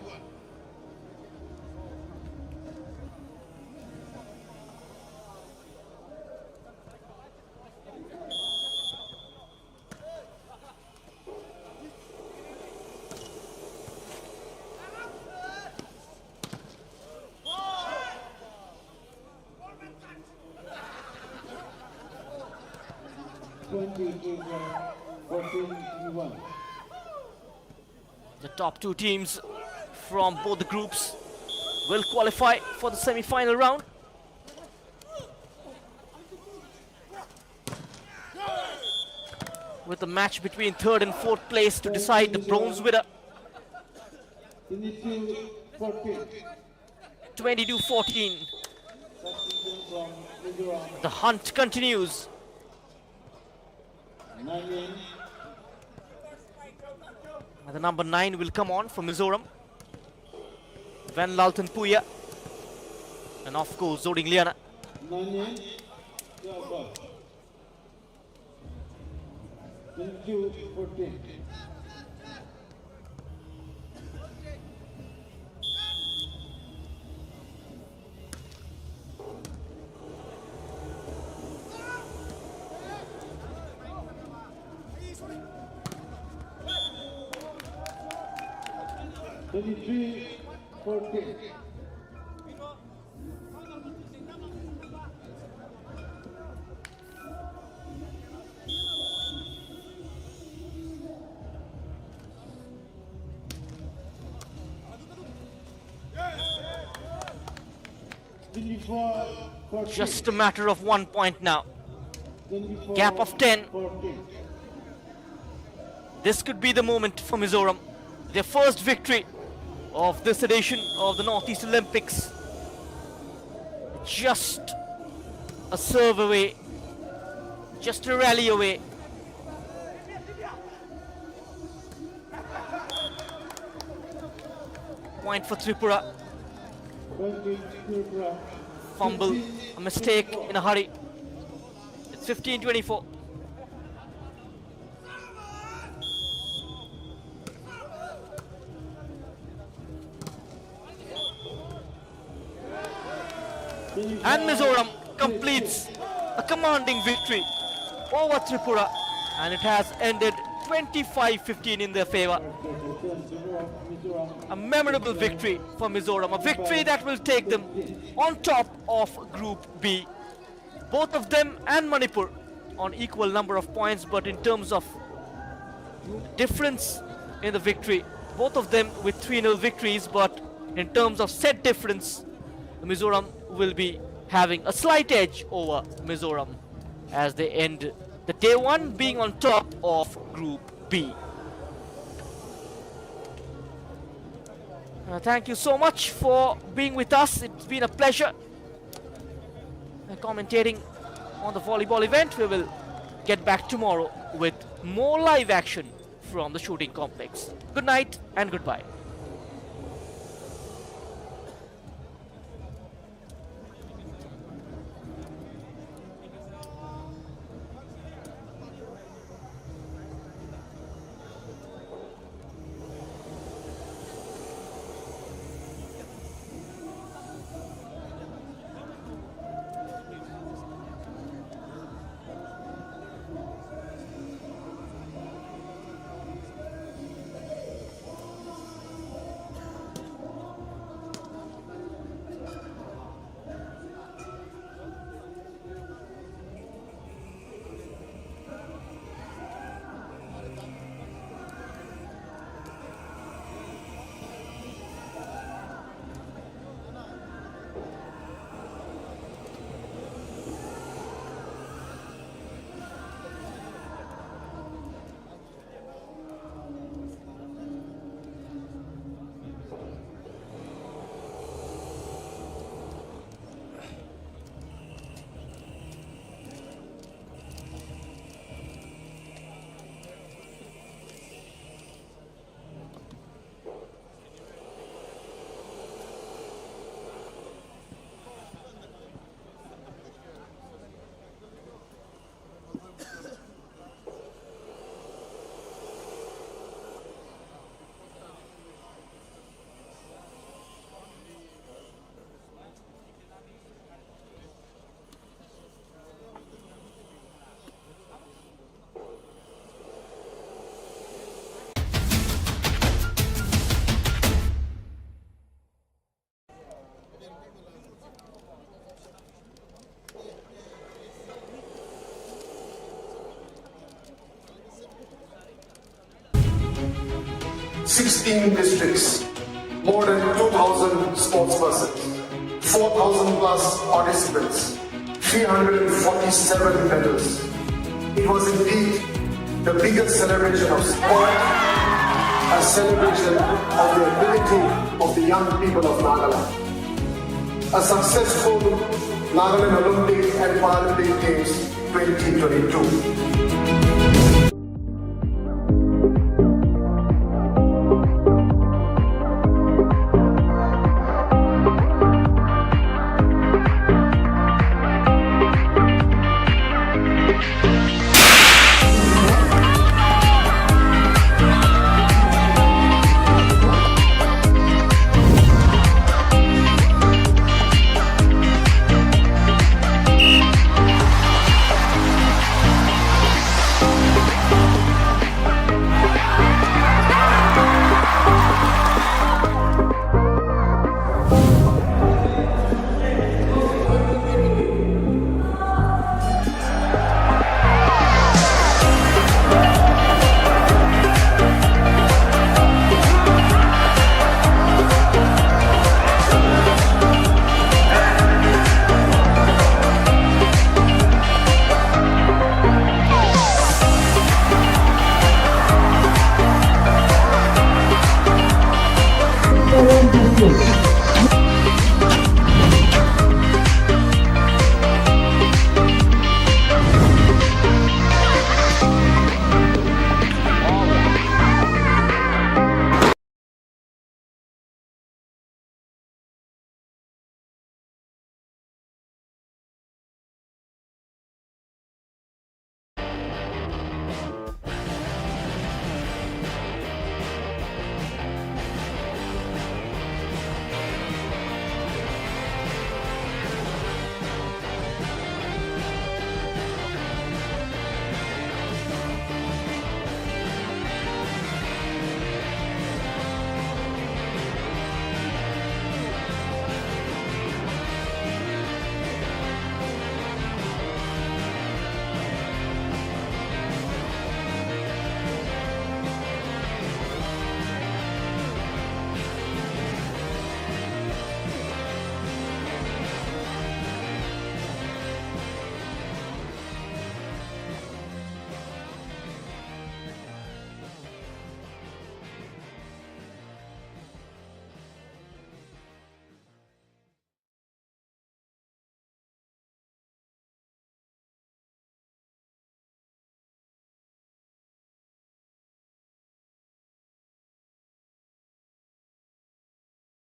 The top 2 teams from both the groups will qualify for the semi-final round. With a match between 3rd and 4th place to decide the bronze winner. 22-14. The hunt continues. And the number 9 will come on for Mizoram. Van Lalton Puya. And of course, Zoding Liana. 22-14. Just a matter of 1 point now. Gap of 10. This could be the moment for Mizoram. Their first victory of this edition of the Northeast Olympics. Just a serve away. Just a rally away. Point for Tripura. Fumble, a mistake in a hurry. It's 15-24. And Mizoram completes a commanding victory over Tripura, and it has ended 25-15 in their favor. A memorable victory for Mizoram, a victory that will take them on top of Group B. Both of them and Manipur on equal number of points, but in terms of difference in the victory, both of them with 3-0 victories, but in terms of set difference, Mizoram will be having a slight edge over Mizoram as they end the day one being on top of Group B. Thank you so much for being with us. It's been a pleasure commentating on the volleyball event. We will get back tomorrow with more live action from the shooting complex. Good night and goodbye. Sixteen districts, more than 2,000 sportspersons, 4,000 plus participants, 347 medals. It was indeed the biggest celebration of sport, a celebration of the ability of the young people of Nagaland. A successful Nagaland Olympic and Paralympic Games 2022.